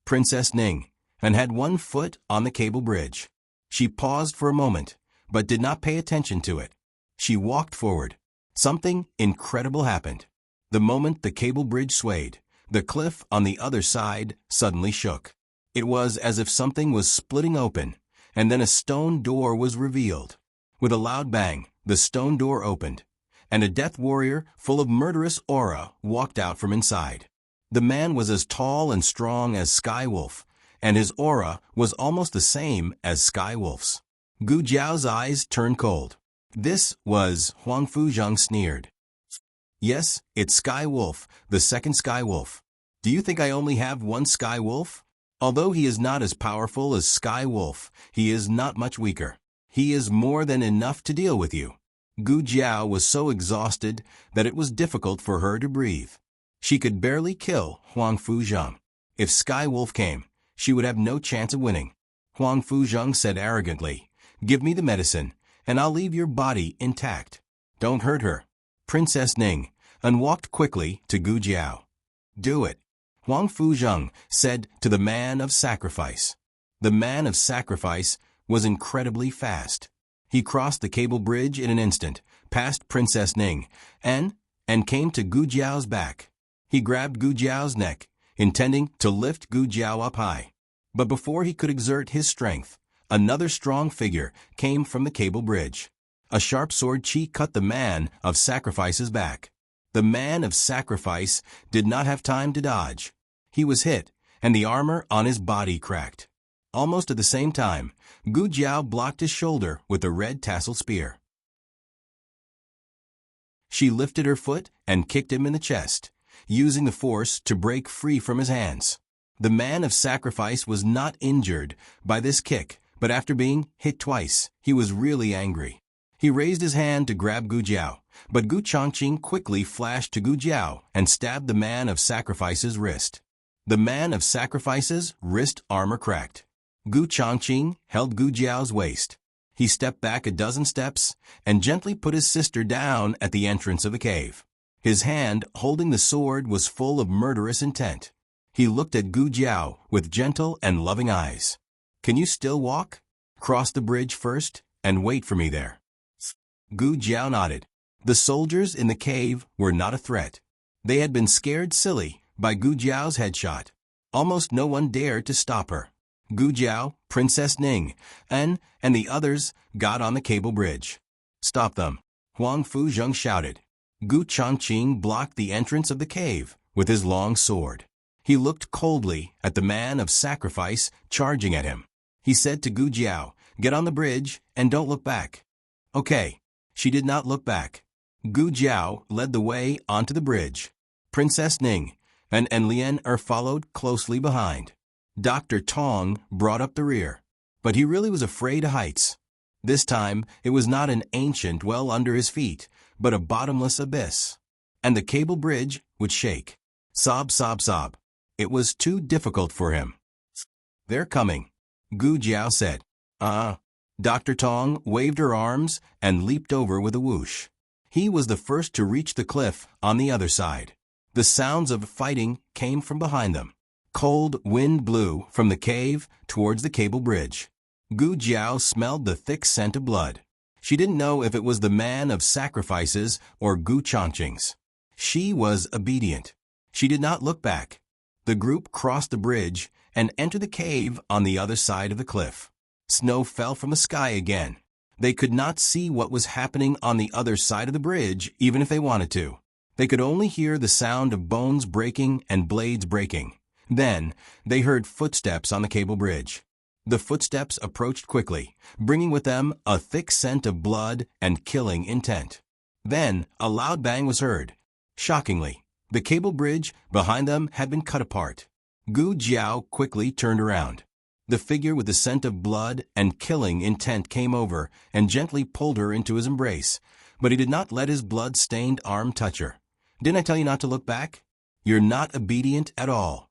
Princess Ning had one foot on the cable bridge. She paused for a moment, but did not pay attention to it. She walked forward. Something incredible happened. The moment the cable bridge swayed, the cliff on the other side suddenly shook. It was as if something was splitting open, and then a stone door was revealed. With a loud bang, the stone door opened, and a death warrior full of murderous aura walked out from inside. The man was as tall and strong as Skywolf, and his aura was almost the same as Skywolf's. Gu Jiao's eyes turned cold. This was Huang Fuzheng sneered. Yes, it's Skywolf, the second Skywolf. Do you think I only have one Skywolf? Although he is not as powerful as Skywolf, he is not much weaker. He is more than enough to deal with you. Gu Jiao was so exhausted that it was difficult for her to breathe. She could barely kill Huang Fuzheng. If Skywolf came, she would have no chance of winning. Huang Fuzheng said arrogantly, give me the medicine, and I'll leave your body intact. Don't hurt her. Princess Ning walked quickly to Gu Jiao. Do it. Huang Fuzheng said to the man of sacrifice. The man of sacrifice was incredibly fast. He crossed the cable bridge in an instant, past Princess Ning, and came to Gu Jiao's back. He grabbed Gu Jiao's neck, intending to lift Gu Jiao up high. But before he could exert his strength, another strong figure came from the cable bridge. A sharp sword chi cut the man of sacrifice's back. The man of sacrifice did not have time to dodge. He was hit, and the armor on his body cracked. Almost at the same time, Gu Jiao blocked his shoulder with a red tassel spear. She lifted her foot and kicked him in the chest, using the force to break free from his hands. The man of sacrifice was not injured by this kick, but after being hit twice, he was really angry. He raised his hand to grab Gu Jiao, but Gu Chongqing quickly flashed to Gu Jiao and stabbed the man of sacrifice's wrist. The man of sacrifice's wrist armor cracked. Gu Chongqing held Gu Jiao's waist. He stepped back a dozen steps and gently put his sister down at the entrance of the cave. His hand holding the sword was full of murderous intent. He looked at Gu Jiao with gentle and loving eyes. "Can you still walk? Cross the bridge first and wait for me there." Gu Jiao nodded. The soldiers in the cave were not a threat. They had been scared silly by Gu Jiao's headshot. Almost no one dared to stop her. Gu Jiao, Princess Ning, and the others got on the cable bridge. "Stop them," Huang Fuzheng shouted. Gu Chongqing blocked the entrance of the cave with his long sword. He looked coldly at the man of sacrifice charging at him. He said to Gu Jiao, "Get on the bridge and don't look back." "Okay." She did not look back. Gu Jiao led the way onto the bridge. Princess Ning and Lian followed closely behind. Dr. Tong brought up the rear, but he really was afraid of heights. This time, it was not an ancient well under his feet, but a bottomless abyss. And the cable bridge would shake. Sob, sob, sob. It was too difficult for him. "They're coming," Gu Jiao said. Dr. Tong waved her arms and leaped over with a whoosh. He was the first to reach the cliff on the other side. The sounds of fighting came from behind them. Cold wind blew from the cave towards the cable bridge. Gu Jiao smelled the thick scent of blood. She didn't know if it was the man of sacrifices or Gu Chongqing's. She was obedient. She did not look back. The group crossed the bridge and entered the cave on the other side of the cliff. Snow fell from the sky again. They could not see what was happening on the other side of the bridge, even if they wanted to. They could only hear the sound of bones breaking and blades breaking. Then, they heard footsteps on the cable bridge. The footsteps approached quickly, bringing with them a thick scent of blood and killing intent. Then, a loud bang was heard. Shockingly, the cable bridge behind them had been cut apart. Gu Jiao quickly turned around. The figure with the scent of blood and killing intent came over and gently pulled her into his embrace, but he did not let his blood-stained arm touch her. "Didn't I tell you not to look back? You're not obedient at all."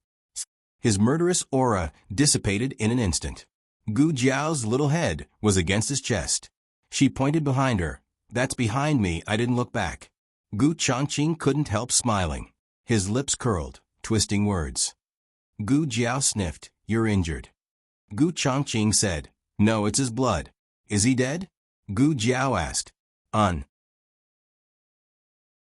His murderous aura dissipated in an instant. Gu Jiao's little head was against his chest. She pointed behind her. "That's behind me, I didn't look back." Gu Chongqing couldn't help smiling. His lips curled, twisting words. Gu Jiao sniffed. "You're injured." Gu Chongqing said, "No, it's his blood." "Is he dead?" Gu Jiao asked.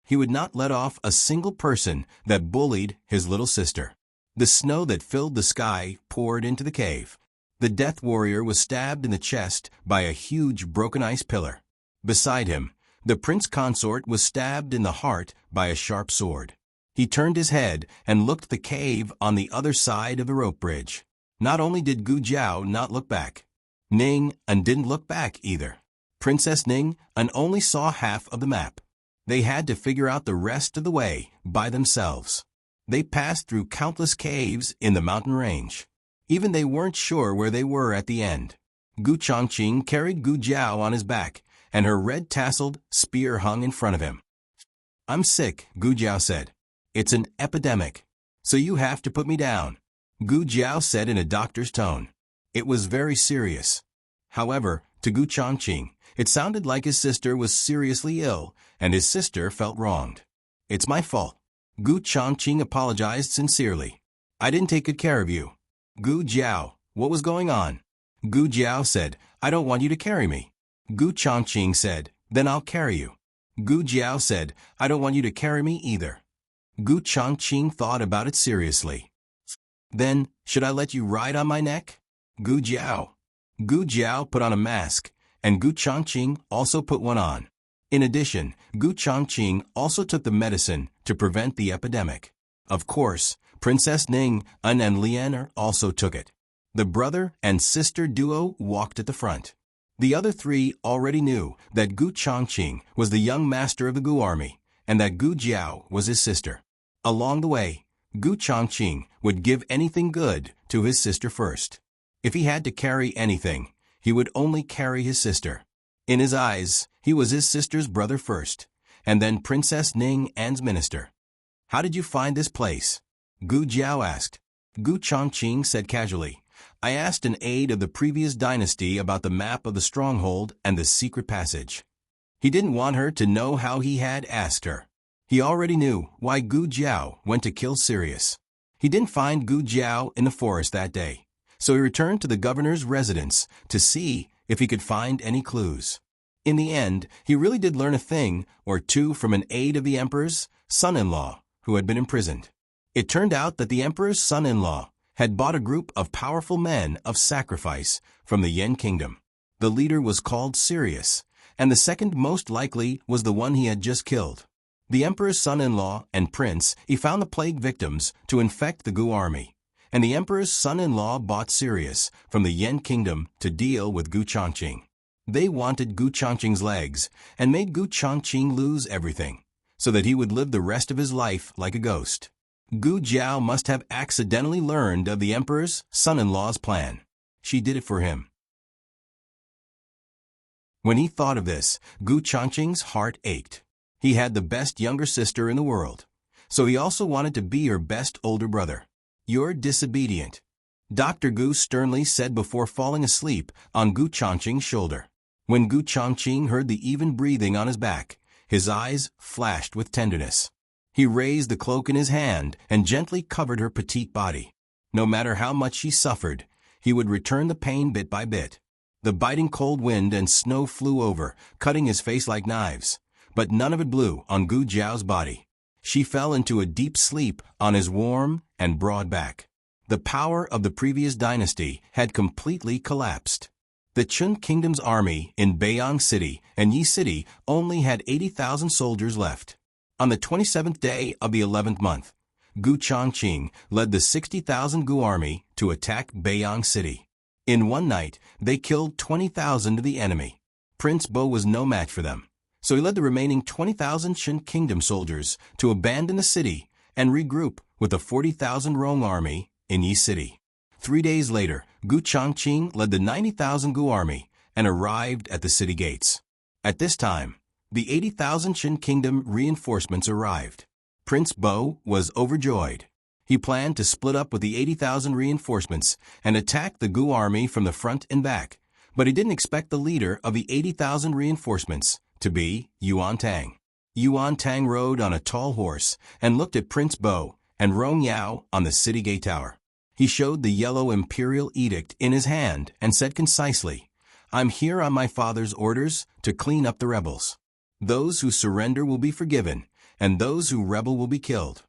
He would not let off a single person that bullied his little sister. The snow that filled the sky poured into the cave. The death warrior was stabbed in the chest by a huge broken ice pillar. Beside him, the prince consort was stabbed in the heart by a sharp sword. He turned his head and looked at the cave on the other side of the rope bridge. Not only did Gu Jiao not look back, Ning didn't look back either. Princess Ning only saw half of the map. They had to figure out the rest of the way by themselves. They passed through countless caves in the mountain range. Even they weren't sure where they were at the end. Gu Chongqing carried Gu Jiao on his back, and her red-tasseled spear hung in front of him. "I'm sick," Gu Jiao said. "It's an epidemic, so you have to put me down," Gu Jiao said in a doctor's tone. It was very serious. However, to Gu Chongqing, it sounded like his sister was seriously ill, and his sister felt wronged. "It's my fault." Gu Chongqing apologized sincerely. "I didn't take good care of you." Gu Jiao, what was going on? Gu Jiao said, "I don't want you to carry me." Gu Chongqing said, "Then I'll carry you." Gu Jiao said, "I don't want you to carry me either." Gu Chongqing thought about it seriously. Then, should I let you ride on my neck? Gu Jiao. Gu Jiao put on a mask, and Gu Chongqing also put one on. In addition, Gu Chongqing also took the medicine to prevent the epidemic. Of course, Princess Ning, An and Lianer also took it. The brother and sister duo walked at the front. The other three already knew that Gu Chongqing was the young master of the Gu army, and that Gu Jiao was his sister. Along the way, Gu Chongqing would give anything good to his sister first. If he had to carry anything, he would only carry his sister. In his eyes, he was his sister's brother first, and then Princess Ning An's minister. How did you find this place? Gu Jiao asked. Gu Chongqing said casually, I asked an aide of the previous dynasty about the map of the stronghold and the secret passage. He didn't want her to know how he had asked her. He already knew why Gu Jiao went to kill Sirius. He didn't find Gu Jiao in the forest that day, so he returned to the governor's residence to see if he could find any clues. In the end, he really did learn a thing or two from an aide of the emperor's son-in-law who had been imprisoned. It turned out that the emperor's son-in-law had bought a group of powerful men of sacrifice from the Yen kingdom. The leader was called Sirius, and the second most likely was the one he had just killed. The emperor's son-in-law and prince, he found the plague victims to infect the Gu army, and the emperor's son-in-law bought Sirius from the Yen kingdom to deal with Gu Chongqing. They wanted Gu Chongqing's legs and made Gu Chongqing lose everything, so that he would live the rest of his life like a ghost. Gu Jiao must have accidentally learned of the emperor's son-in-law's plan. She did it for him. When he thought of this, Gu Chongqing's heart ached. He had the best younger sister in the world, so he also wanted to be her best older brother. You're disobedient, Dr. Gu sternly said before falling asleep on Gu Chongqing's shoulder. When Gu Chongqing heard the even breathing on his back, his eyes flashed with tenderness. He raised the cloak in his hand and gently covered her petite body. No matter how much she suffered, he would return the pain bit by bit. The biting cold wind and snow flew over, cutting his face like knives, but none of it blew on Gu Jiao's body. She fell into a deep sleep on his warm and broad back. The power of the previous dynasty had completely collapsed. The Chun Kingdom's army in Beiyang City and Yi City only had 80,000 soldiers left. On the 27th day of the 11th month, Gu Chongqing led the 60,000 Gu army to attack Beiyang City. In one night, they killed 20,000 of the enemy. Prince Bo was no match for them, so he led the remaining 20,000 Chun Kingdom soldiers to abandon the city and regroup with the 40,000 Rong army in Yi City. 3 days later, Gu Chongqing led the 90,000 Gu army and arrived at the city gates. At this time, the 80,000 Chun Kingdom reinforcements arrived. Prince Bo was overjoyed. He planned to split up with the 80,000 reinforcements and attack the Gu army from the front and back, but he didn't expect the leader of the 80,000 reinforcements to be Yuan Tang. Yuan Tang rode on a tall horse and looked at Prince Bo and Rong Yao on the city gate tower. He showed the yellow imperial edict in his hand and said concisely, "I'm here on my father's orders to clean up the rebels. Those who surrender will be forgiven, and those who rebel will be killed."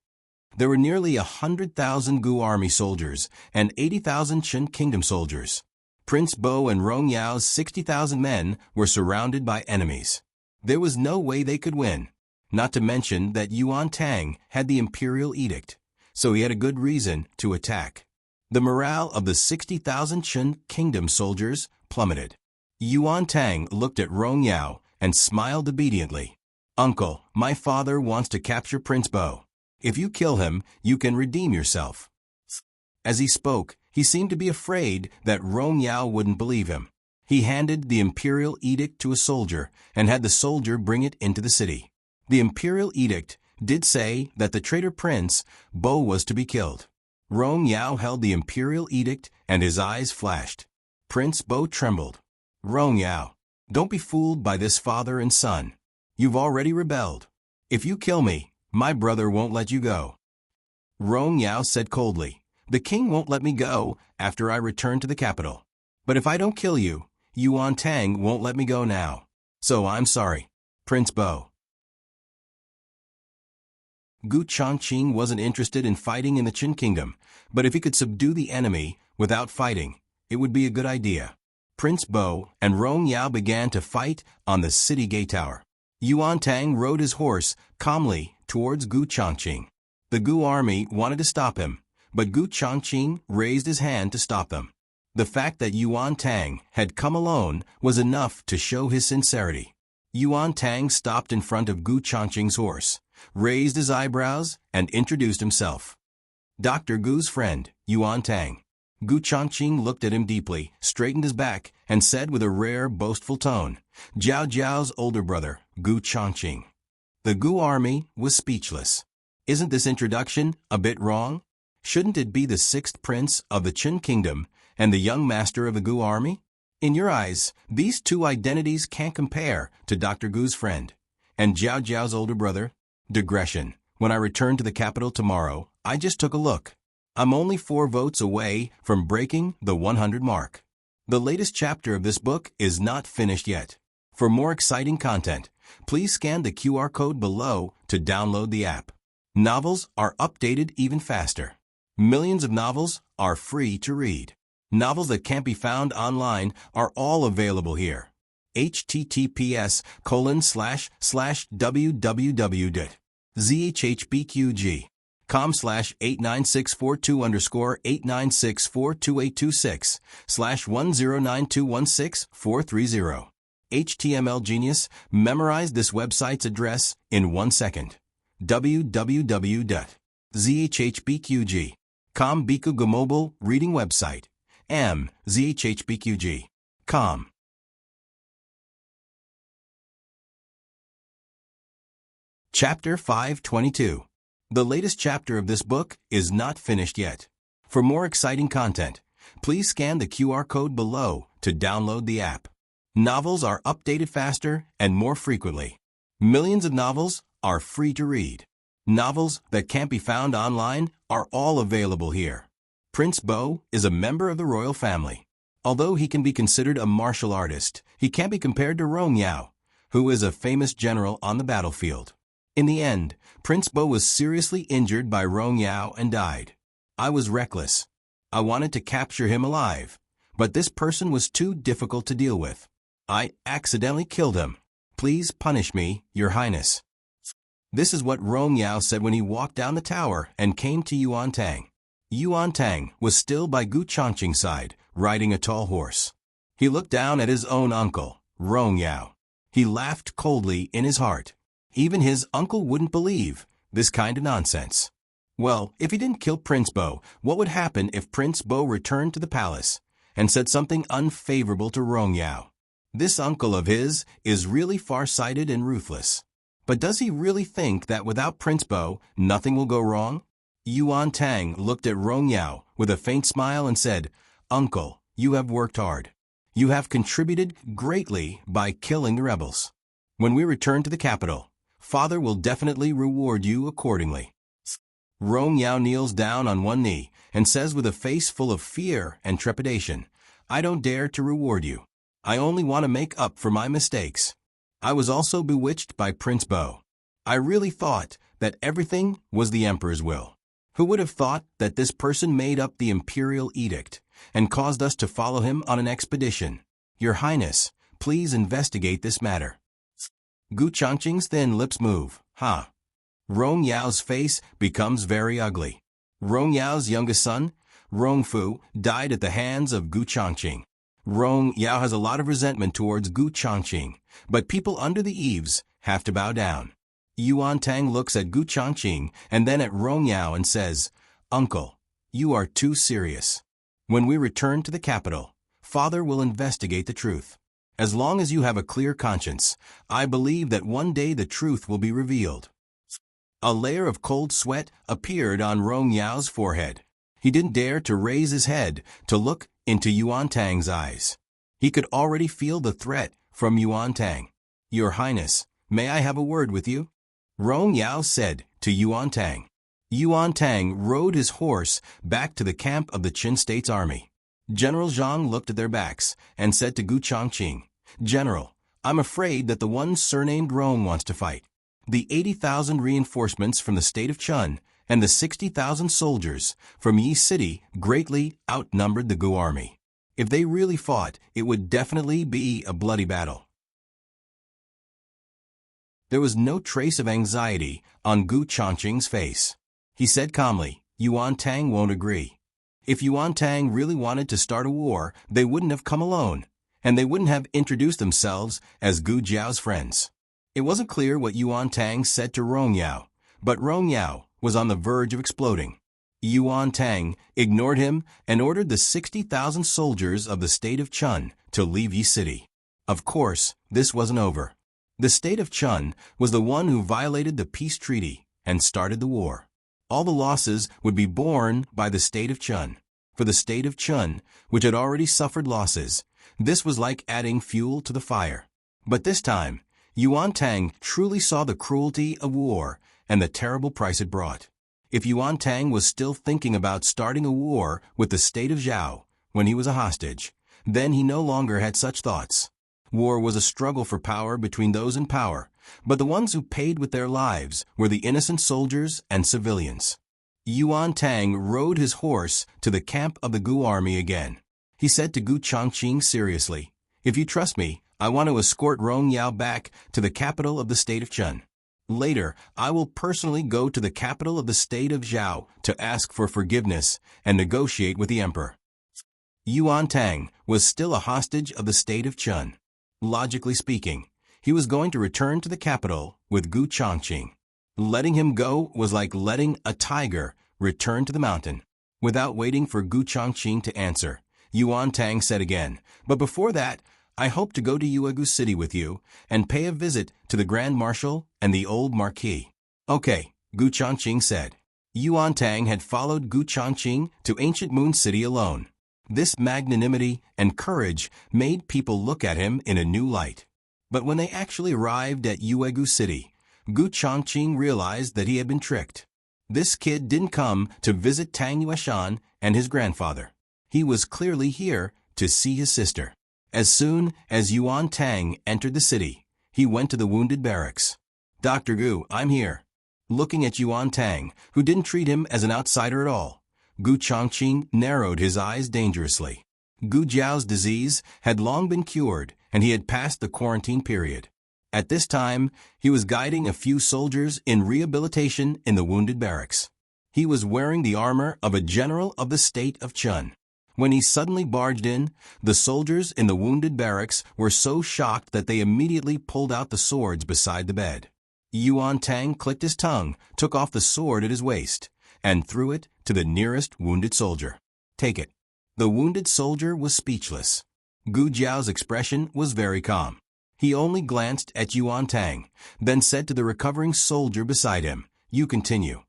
There were nearly 100,000 Gu army soldiers and 80,000 Chun Kingdom soldiers. Prince Bo and Rong Yao's 60,000 men were surrounded by enemies. There was no way they could win, not to mention that Yuan Tang had the imperial edict, so he had a good reason to attack. The morale of the 60,000 Chun Kingdom soldiers plummeted. Yuan Tang looked at Rong Yao and smiled obediently. "Uncle, my father wants to capture Prince Bo. If you kill him, you can redeem yourself." As he spoke, he seemed to be afraid that Rong Yao wouldn't believe him. He handed the imperial edict to a soldier and had the soldier bring it into the city. The imperial edict did say that the traitor prince, Bo, was to be killed. Rong Yao held the imperial edict and his eyes flashed. Prince Bo trembled. "Rong Yao, don't be fooled by this father and son. You've already rebelled. If you kill me, my brother won't let you go." Rong Yao said coldly, "The king won't let me go after I return to the capital. But if I don't kill you, Yuan Tang won't let me go now. So I'm sorry, Prince Bo." Gu Chongqing wasn't interested in fighting in the Qin kingdom, but if he could subdue the enemy without fighting, it would be a good idea. Prince Bo and Rong Yao began to fight on the city gate tower. Yuan Tang rode his horse calmly towards Gu Chongqing. The Gu army wanted to stop him, but Gu Chongqing raised his hand to stop them. The fact that Yuan Tang had come alone was enough to show his sincerity. Yuan Tang stopped in front of Gu Chongqing's horse, raised his eyebrows, and introduced himself. Dr. Gu's friend, Yuan Tang. Gu Chongqing looked at him deeply, straightened his back, and said with a rare, boastful tone, "Jiao Jiao's older brother, Gu Chongqing." The Gu army was speechless. Isn't this introduction a bit wrong? Shouldn't it be the sixth prince of the Qin kingdom and the young master of the Gu army? In your eyes, these two identities can't compare to Dr. Gu's friend and Jiao Jiao's older brother. Digression. When I return to the capital tomorrow, I just took a look. I'm only 4 votes away from breaking the 100 mark. The latest chapter of this book is not finished yet. For more exciting content, please scan the QR code below to download the app. Novels are updated even faster. Millions of novels are free to read. Novels that can't be found online are all available here. https://www.zhpqg.com/89642_896/109216/430. HTML Genius memorized this website's address in 1 second. www.zhpqg.com Bikuga mobile reading website. zhpqg.com. Chapter 522. The latest chapter of this book is not finished yet. For more exciting content, please scan the QR code below to download the app. Novels are updated faster and more frequently. Millions of novels are free to read. Novels that can't be found online are all available here. Prince Bo is a member of the royal family. Although he can be considered a martial artist, he can't be compared to Rong Yao, who is a famous general on the battlefield. In the end, Prince Bo was seriously injured by Rong Yao and died. I was reckless. I wanted to capture him alive, but this person was too difficult to deal with. I accidentally killed him. Please punish me, Your Highness. This is what Rong Yao said when he walked down the tower and came to Yuan Tang. Yuan Tang was still by Gu Chongqing's side, riding a tall horse. He looked down at his own uncle, Rong Yao. He laughed coldly in his heart. Even his uncle wouldn't believe this kind of nonsense. Well, if he didn't kill Prince Bo, what would happen if Prince Bo returned to the palace and said something unfavorable to Rong Yao? This uncle of his is really far-sighted and ruthless. But does he really think that without Prince Bo, nothing will go wrong? Yuan Tang looked at Rong Yao with a faint smile and said, "Uncle, you have worked hard. You have contributed greatly by killing the rebels. When we return to the capital, Father will definitely reward you accordingly." Rong Yao kneels down on one knee and says with a face full of fear and trepidation, "I don't dare to reward you. I only want to make up for my mistakes. I was also bewitched by Prince Bo. I really thought that everything was the Emperor's will. Who would have thought that this person made up the imperial edict and caused us to follow him on an expedition? Your Highness, please investigate this matter." Gu Chongqing's thin lips move. Rong Yao's face becomes very ugly. Rong Yao's youngest son, Rong Fu, died at the hands of Gu Chongqing. Rong Yao has a lot of resentment towards Gu Chongqing, but people under the eaves have to bow down. Yuan Tang looks at Gu Chongqing and then at Rong Yao and says, "Uncle, you are too serious. When we return to the capital, Father will investigate the truth. As long as you have a clear conscience, I believe that one day the truth will be revealed." A layer of cold sweat appeared on Rong Yao's forehead. He didn't dare to raise his head to look into Yuan Tang's eyes. He could already feel the threat from Yuan Tang. "Your Highness, may I have a word with you?" Rong Yao said to Yuan Tang. Yuan Tang rode his horse back to the camp of the Qin State's army. General Zhang looked at their backs and said to Gu Chongqing, "General, I'm afraid that the one surnamed Rong wants to fight. The 80,000 reinforcements from the state of Chun and the 60,000 soldiers from Yi City greatly outnumbered the Gu army. If they really fought, it would definitely be a bloody battle. There was no trace of anxiety on Gu Chongqing's face. He said calmly, Yuan Tang won't agree. If Yuan Tang really wanted to start a war, they wouldn't have come alone, and they wouldn't have introduced themselves as Gu Jiao's friends. It wasn't clear what Yuan Tang said to Rong Yao, but Rong Yao was on the verge of exploding. Yuan Tang ignored him and ordered the 60,000 soldiers of the state of Chun to leave Yi City. Of course, this wasn't over. The state of Chun was the one who violated the peace treaty and started the war. All the losses would be borne by the state of Chun. For the state of Chun, which had already suffered losses, this was like adding fuel to the fire. But this time, Yuan Tang truly saw the cruelty of war and the terrible price it brought. If Yuan Tang was still thinking about starting a war with the state of Zhao when he was a hostage, then he no longer had such thoughts. War was a struggle for power between those in power, but the ones who paid with their lives were the innocent soldiers and civilians. Yuan Tang rode his horse to the camp of the Gu army again. He said to Gu Chongqing seriously, If you trust me, I want to escort Rong Yao back to the capital of the state of Chun. Later, I will personally go to the capital of the state of Zhao to ask for forgiveness and negotiate with the emperor. Yuan Tang was still a hostage of the state of Chun. Logically speaking, he was going to return to the capital with Gu Chongqing. Letting him go was like letting a tiger return to the mountain. Without waiting for Gu Chongqing to answer, Yuan Tang said again, But before that, I hope to go to Yuegu City with you and pay a visit to the Grand Marshal and the old Marquis. Okay, Gu Chongqing said. Yuan Tang had followed Gu Chongqing to ancient Moon City alone. This magnanimity and courage made people look at him in a new light. But when they actually arrived at Yuegu City, Gu Chongqing realized that he had been tricked. This kid didn't come to visit Tang Yueshan and his grandfather. He was clearly here to see his sister. As soon as Yuan Tang entered the city, he went to the wounded barracks. Dr. Gu, I'm here. Looking at Yuan Tang, who didn't treat him as an outsider at all, Gu Chongqing narrowed his eyes dangerously. Gu Jiao's disease had long been cured, and he had passed the quarantine period. At this time, he was guiding a few soldiers in rehabilitation in the wounded barracks. He was wearing the armor of a general of the state of Chun. When he suddenly barged in, the soldiers in the wounded barracks were so shocked that they immediately pulled out the swords beside the bed. Yuan Tang clicked his tongue, took off the sword at his waist, and threw it to the nearest wounded soldier. Take it. The wounded soldier was speechless. Gu Jiao's expression was very calm. He only glanced at Yuan Tang, then said to the recovering soldier beside him, You continue.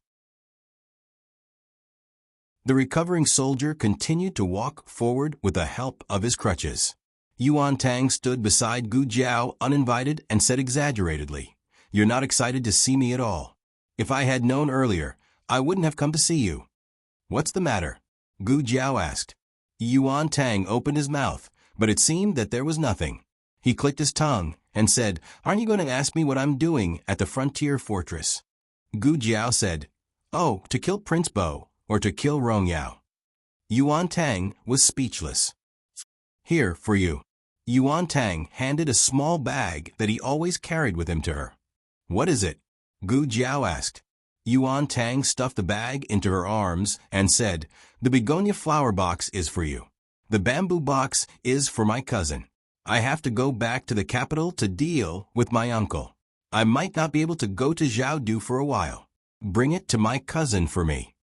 The recovering soldier continued to walk forward with the help of his crutches. Yuan Tang stood beside Gu Jiao uninvited and said exaggeratedly, You're not excited to see me at all. If I had known earlier, I wouldn't have come to see you. What's the matter? Gu Jiao asked. Yuan Tang opened his mouth, but it seemed that there was nothing. He clicked his tongue and said, Aren't you going to ask me what I'm doing at the frontier fortress? Gu Jiao said, Oh, to kill Prince Bo, or to kill Rong Yao. Yuan Tang was speechless. Here, for you. Yuan Tang handed a small bag that he always carried with him to her. What is it? Gu Jiao asked. Yuan Tang stuffed the bag into her arms and said, The begonia flower box is for you. The bamboo box is for my cousin. I have to go back to the capital to deal with my uncle. I might not be able to go to Zhaodu for a while. Bring it to my cousin for me.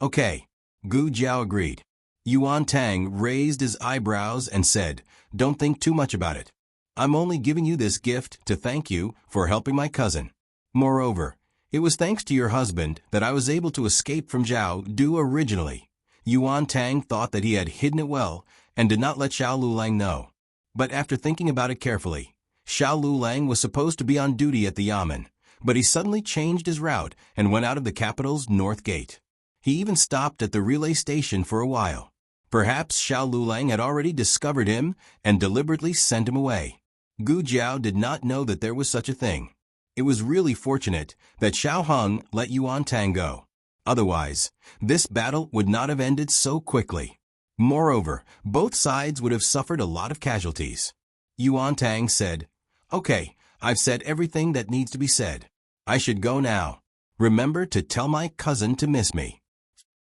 Okay, Gu Jiao agreed. Yuan Tang raised his eyebrows and said, Don't think too much about it. I'm only giving you this gift to thank you for helping my cousin. Moreover, it was thanks to your husband that I was able to escape from Zhaodu originally. Yuan Tang thought that he had hidden it well and did not let Xiao Lulang know. But after thinking about it carefully, Xiao Lulang was supposed to be on duty at the Yamen, but he suddenly changed his route and went out of the capital's north gate. He even stopped at the relay station for a while. Perhaps Xiao Lulang had already discovered him and deliberately sent him away. Gu Jiao did not know that there was such a thing. It was really fortunate that Xiao Hong let Yuan Tang go. Otherwise, this battle would not have ended so quickly. Moreover, both sides would have suffered a lot of casualties. Yuan Tang said, "Okay, I've said everything that needs to be said. I should go now. Remember to tell my cousin to miss me."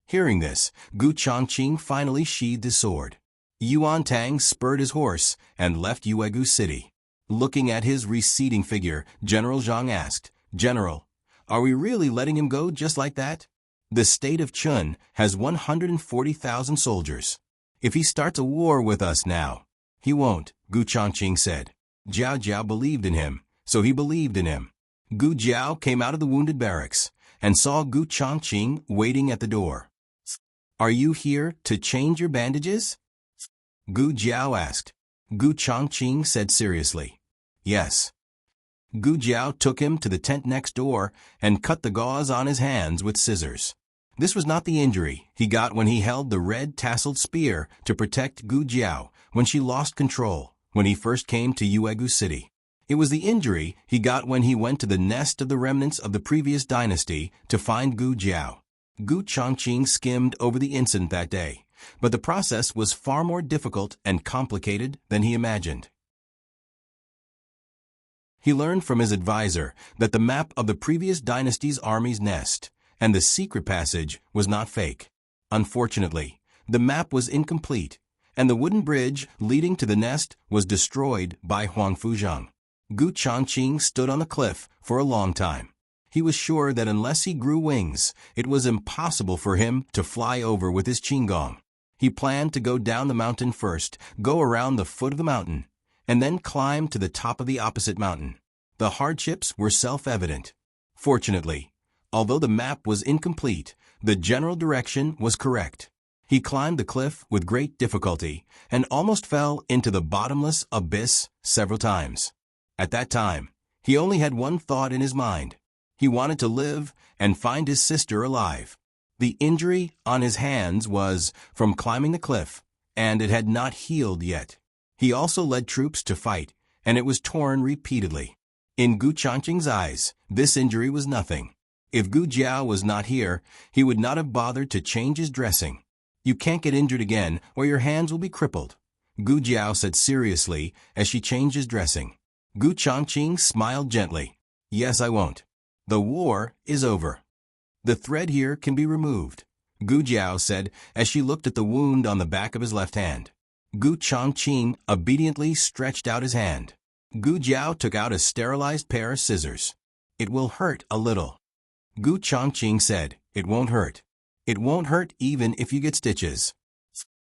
Hearing this, Gu Chongqing finally sheathed his sword. Yuan Tang spurred his horse and left Yuegu City. Looking at his receding figure, General Zhang asked, "General, are we really letting him go just like that? The state of Chun has 140,000 soldiers. If he starts a war with us now—" "He won't," Gu Chongqing said. Jiao Jiao believed in him, so he believed in him. Gu Jiao came out of the wounded barracks and saw Gu Chongqing waiting at the door. "Are you here to change your bandages?" Gu Jiao asked. Gu Chongqing said seriously, "Yes." Gu Jiao took him to the tent next door and cut the gauze on his hands with scissors. This was not the injury he got when he held the red tasseled spear to protect Gu Jiao when she lost control when he first came to Yuegu City. It was the injury he got when he went to the nest of the remnants of the previous dynasty to find Gu Jiao. Gu Chongqing skimmed over the incident that day, but the process was far more difficult and complicated than he imagined. He learned from his advisor that the map of the previous dynasty's army's nest and the secret passage was not fake. Unfortunately, the map was incomplete, and the wooden bridge leading to the nest was destroyed by Huang Fuzhang. Gu Chongqing stood on the cliff for a long time. He was sure that unless he grew wings, it was impossible for him to fly over with his qinggong. He planned to go down the mountain first, go around the foot of the mountain, and then climb to the top of the opposite mountain. The hardships were self-evident. Fortunately, although the map was incomplete, the general direction was correct. He climbed the cliff with great difficulty and almost fell into the bottomless abyss several times. At that time, he only had one thought in his mind. He wanted to live and find his sister alive. The injury on his hands was from climbing the cliff, and it had not healed yet. He also led troops to fight, and it was torn repeatedly. In Gu Chongqing's eyes, this injury was nothing. If Gu Jiao was not here, he would not have bothered to change his dressing. "You can't get injured again, or your hands will be crippled," Gu Jiao said seriously as she changed his dressing. Gu Chongqing smiled gently. "Yes, I won't. The war is over. The thread here can be removed," Gu Jiao said as she looked at the wound on the back of his left hand. Gu Chongqing obediently stretched out his hand. Gu Jiao took out a sterilized pair of scissors. "It will hurt a little." Gu Chongqing said, "It won't hurt. It won't hurt even if you get stitches."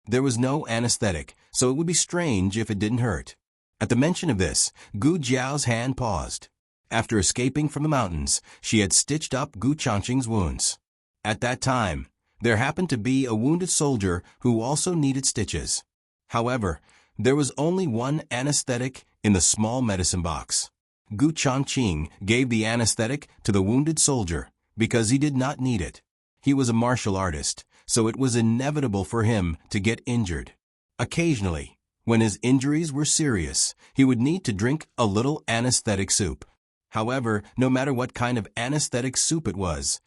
There was no anesthetic, so it would be strange if it didn't hurt. At the mention of this, Gu Jiao's hand paused. After escaping from the mountains, she had stitched up Gu Chongqing's wounds. At that time, there happened to be a wounded soldier who also needed stitches. However, there was only one anesthetic in the small medicine box. Gu Chongqing gave the anesthetic to the wounded soldier because he did not need it. He was a martial artist, so it was inevitable for him to get injured. Occasionally, when his injuries were serious, he would need to drink a little anesthetic soup. However, no matter what kind of anesthetic soup it was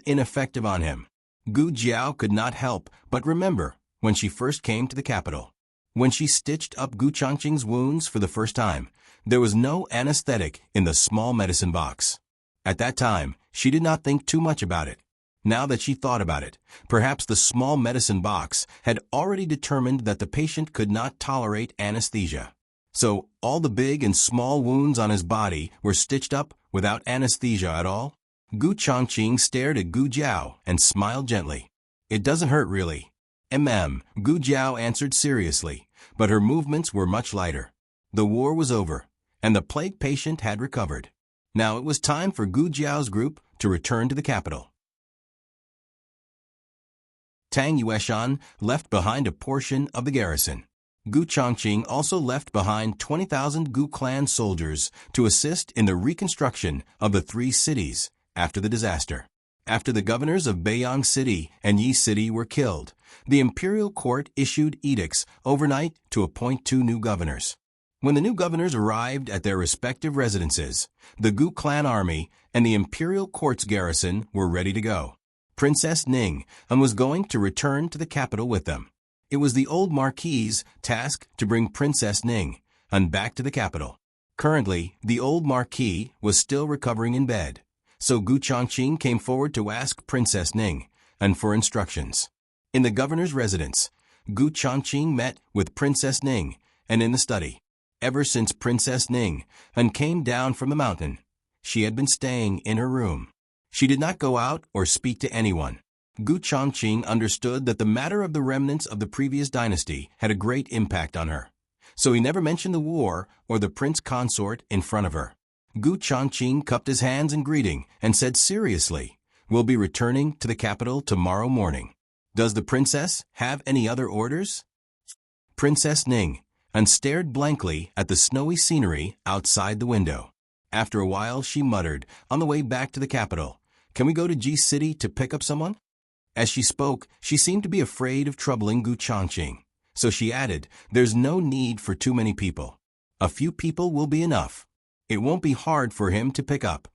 ineffective on him. Gu Jiao could not help but remember when she first came to the capital. When she stitched up Gu Chongqing's wounds for the first time, there was no anesthetic in the small medicine box. At that time, she did not think too much about it. Now that she thought about it, perhaps the small medicine box had already determined that the patient could not tolerate anesthesia. So all the big and small wounds on his body were stitched up without anesthesia at all? Gu Chongqing stared at Gu Jiao and smiled gently. "It doesn't hurt really." Gu Jiao answered seriously, but her movements were much lighter. The war was over, and the plague patient had recovered. Now it was time for Gu Jiao's group to return to the capital. Tang Yueshan left behind a portion of the garrison. Gu Chongqing also left behind 20,000 Gu clan soldiers to assist in the reconstruction of the 3 cities after the disaster. After the governors of Beiyang City and Yi City were killed, the imperial court issued edicts overnight to appoint 2 new governors. When the new governors arrived at their respective residences, the Gu clan army and the imperial court's garrison were ready to go. Princess Ning was going to return to the capital with them. It was the old marquis's task to bring Princess Ning back to the capital. Currently, the old marquis was still recovering in bed, so Gu Chongqing came forward to ask Princess Ning for instructions. In the governor's residence, Gu Chongqing met with Princess Ning in the study. Ever since Princess Ning came down from the mountain, she had been staying in her room. She did not go out or speak to anyone. Gu Chongqing understood that the matter of the remnants of the previous dynasty had a great impact on her, so he never mentioned the war or the prince consort in front of her. Gu Chongqing cupped his hands in greeting and said seriously, "We'll be returning to the capital tomorrow morning. Does the princess have any other orders?" Princess Ning stared blankly at the snowy scenery outside the window. After a while, she muttered, on the way back to the capital, "Can we go to Ji City to pick up someone?" As she spoke, she seemed to be afraid of troubling Gu Chongqing, so she added, "There's no need for too many people. A few people will be enough. It won't be hard for him to pick up."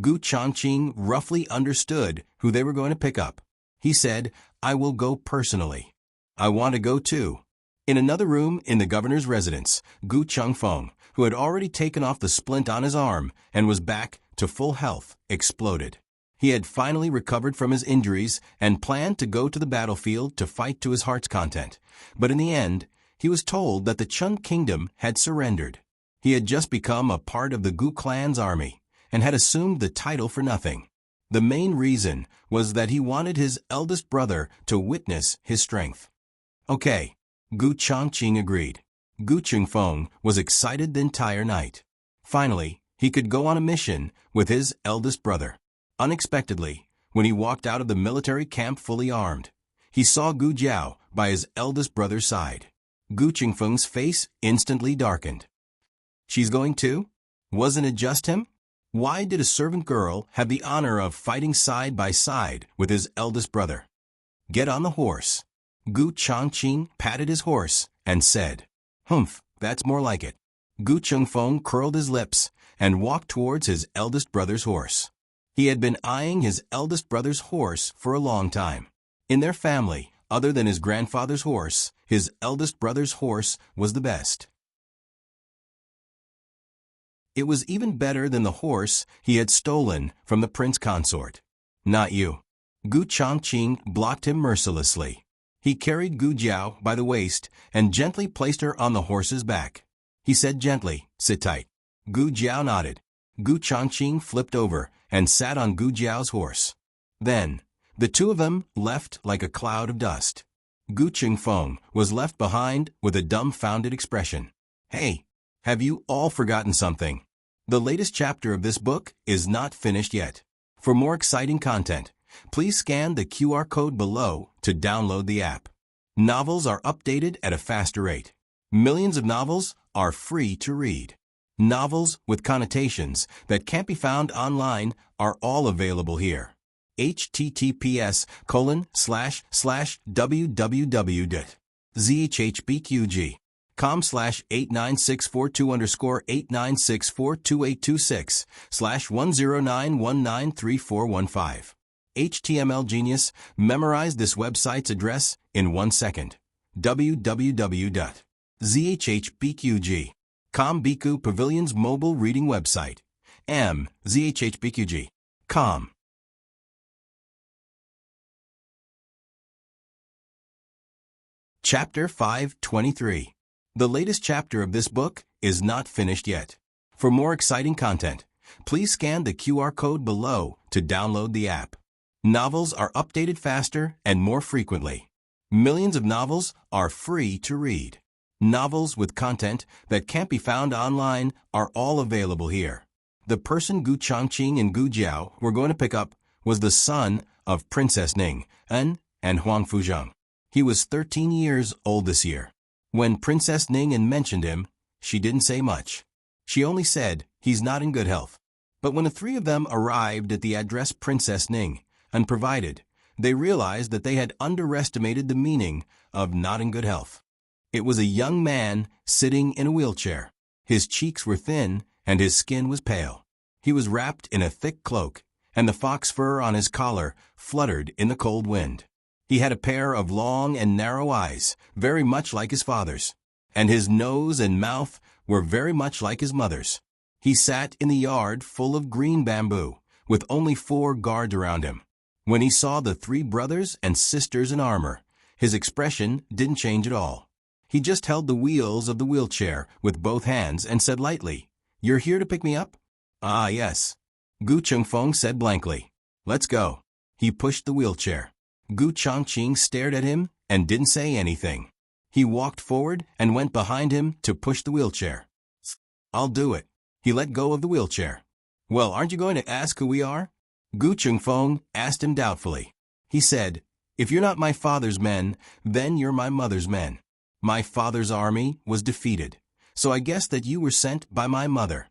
Gu Chongqing roughly understood who they were going to pick up. He said, "I will go personally." "I want to go too." In another room in the governor's residence, Gu Chengfeng, who had already taken off the splint on his arm and was back to full health, exploded. He had finally recovered from his injuries and planned to go to the battlefield to fight to his heart's content. But in the end, he was told that the Chun kingdom had surrendered. He had just become a part of the Gu clan's army and had assumed the title for nothing. The main reason was that he wanted his eldest brother to witness his strength. "Okay," Gu Chongqing agreed. Gu Chengfeng was excited the entire night. Finally, he could go on a mission with his eldest brother. Unexpectedly, when he walked out of the military camp fully armed, he saw Gu Jiao by his eldest brother's side. Gu Chengfeng's face instantly darkened. "She's going too? Wasn't it just him? Why did a servant girl have the honor of fighting side by side with his eldest brother? Get on the horse." Gu Chongqing patted his horse and said, "Humph, that's more like it." Gu Chengfeng curled his lips and walked towards his eldest brother's horse. He had been eyeing his eldest brother's horse for a long time. In their family, other than his grandfather's horse, his eldest brother's horse was the best. It was even better than the horse he had stolen from the prince consort. "Not you." Gu Chongqing blocked him mercilessly. He carried Gu Jiao by the waist and gently placed her on the horse's back. He said gently, "Sit tight." Gu Jiao nodded. Gu Chongqing flipped over and sat on Gu Jiao's horse. Then, the two of them left like a cloud of dust. Gu Chengfeng was left behind with a dumbfounded expression. "Hey, have you all forgotten something?" The latest chapter of this book is not finished yet. For more exciting content, please scan the QR code below to download the app. Novels are updated at a faster rate. Millions of novels are free to read. Novels with connotations that can't be found online are all available here. https://www.zhhbqg.com/8964/_89264226/1091934415. HTML Genius memorized this website's address in 1 second. www.zhhbqg.com Biku Pavilion's mobile reading website. zhhbqg.com. Chapter 523. The latest chapter of this book is not finished yet. For more exciting content, please scan the QR code below to download the app. Novels are updated faster and more frequently. Millions of novels are free to read. Novels with content that can't be found online are all available here. The person Gu Chongqing and Gu Jiao were going to pick up was the son of Princess Ning and Huang Fuzheng. He was 13 years old this year. When Princess Ning mentioned him, she didn't say much. She only said, "He's not in good health." But when the three of them arrived at the address Princess Ning provided, they realized that they had underestimated the meaning of not in good health. It was a young man sitting in a wheelchair. His cheeks were thin, and his skin was pale. He was wrapped in a thick cloak, and the fox fur on his collar fluttered in the cold wind. He had a pair of long and narrow eyes, very much like his father's, and his nose and mouth were very much like his mother's. He sat in the yard full of green bamboo, with only 4 guards around him. When he saw the 3 brothers and sisters in armor, his expression didn't change at all. He just held the wheels of the wheelchair with both hands and said lightly, "You're here to pick me up?" "Ah, yes," Gu Chengfeng said blankly. "Let's go." He pushed the wheelchair. Gu Chongqing stared at him and didn't say anything. He walked forward and went behind him to push the wheelchair. "I'll do it." He let go of the wheelchair. "Well, aren't you going to ask who we are?" Gu Chengfeng asked him doubtfully. He said, "If you're not my father's men, then you're my mother's men. My father's army was defeated, so I guess that you were sent by my mother."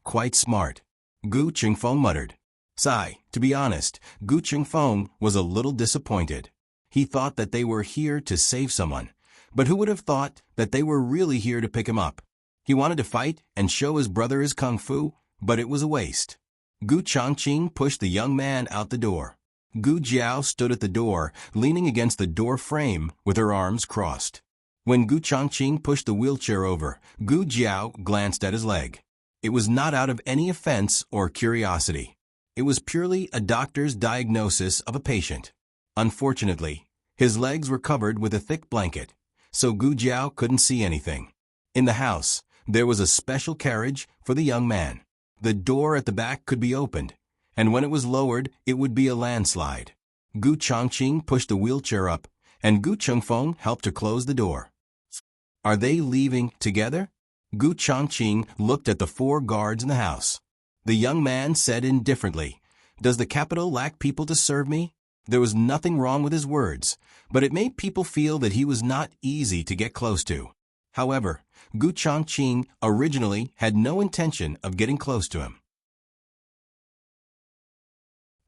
"Quite smart," Gu Chengfeng muttered. Sigh, to be honest, Gu Chengfeng was a little disappointed. He thought that they were here to save someone, but who would have thought that they were really here to pick him up? He wanted to fight and show his brother his kung fu, but it was a waste. Gu Chongqing pushed the young man out the door. Gu Jiao stood at the door, leaning against the door frame with her arms crossed. When Gu Chongqing pushed the wheelchair over, Gu Jiao glanced at his leg. It was not out of any offense or curiosity. It was purely a doctor's diagnosis of a patient. Unfortunately, his legs were covered with a thick blanket, so Gu Jiao couldn't see anything. In the house, there was a special carriage for the young man. The door at the back could be opened, and when it was lowered, it would be a landslide. Gu Chongqing pushed the wheelchair up, and Gu Chengfeng helped to close the door. "Are they leaving together?" Gu Chongqing looked at the 4 guards in the house. The young man said indifferently, "Does the capital lack people to serve me?" There was nothing wrong with his words, but it made people feel that he was not easy to get close to. However, Gu Chongqing originally had no intention of getting close to him.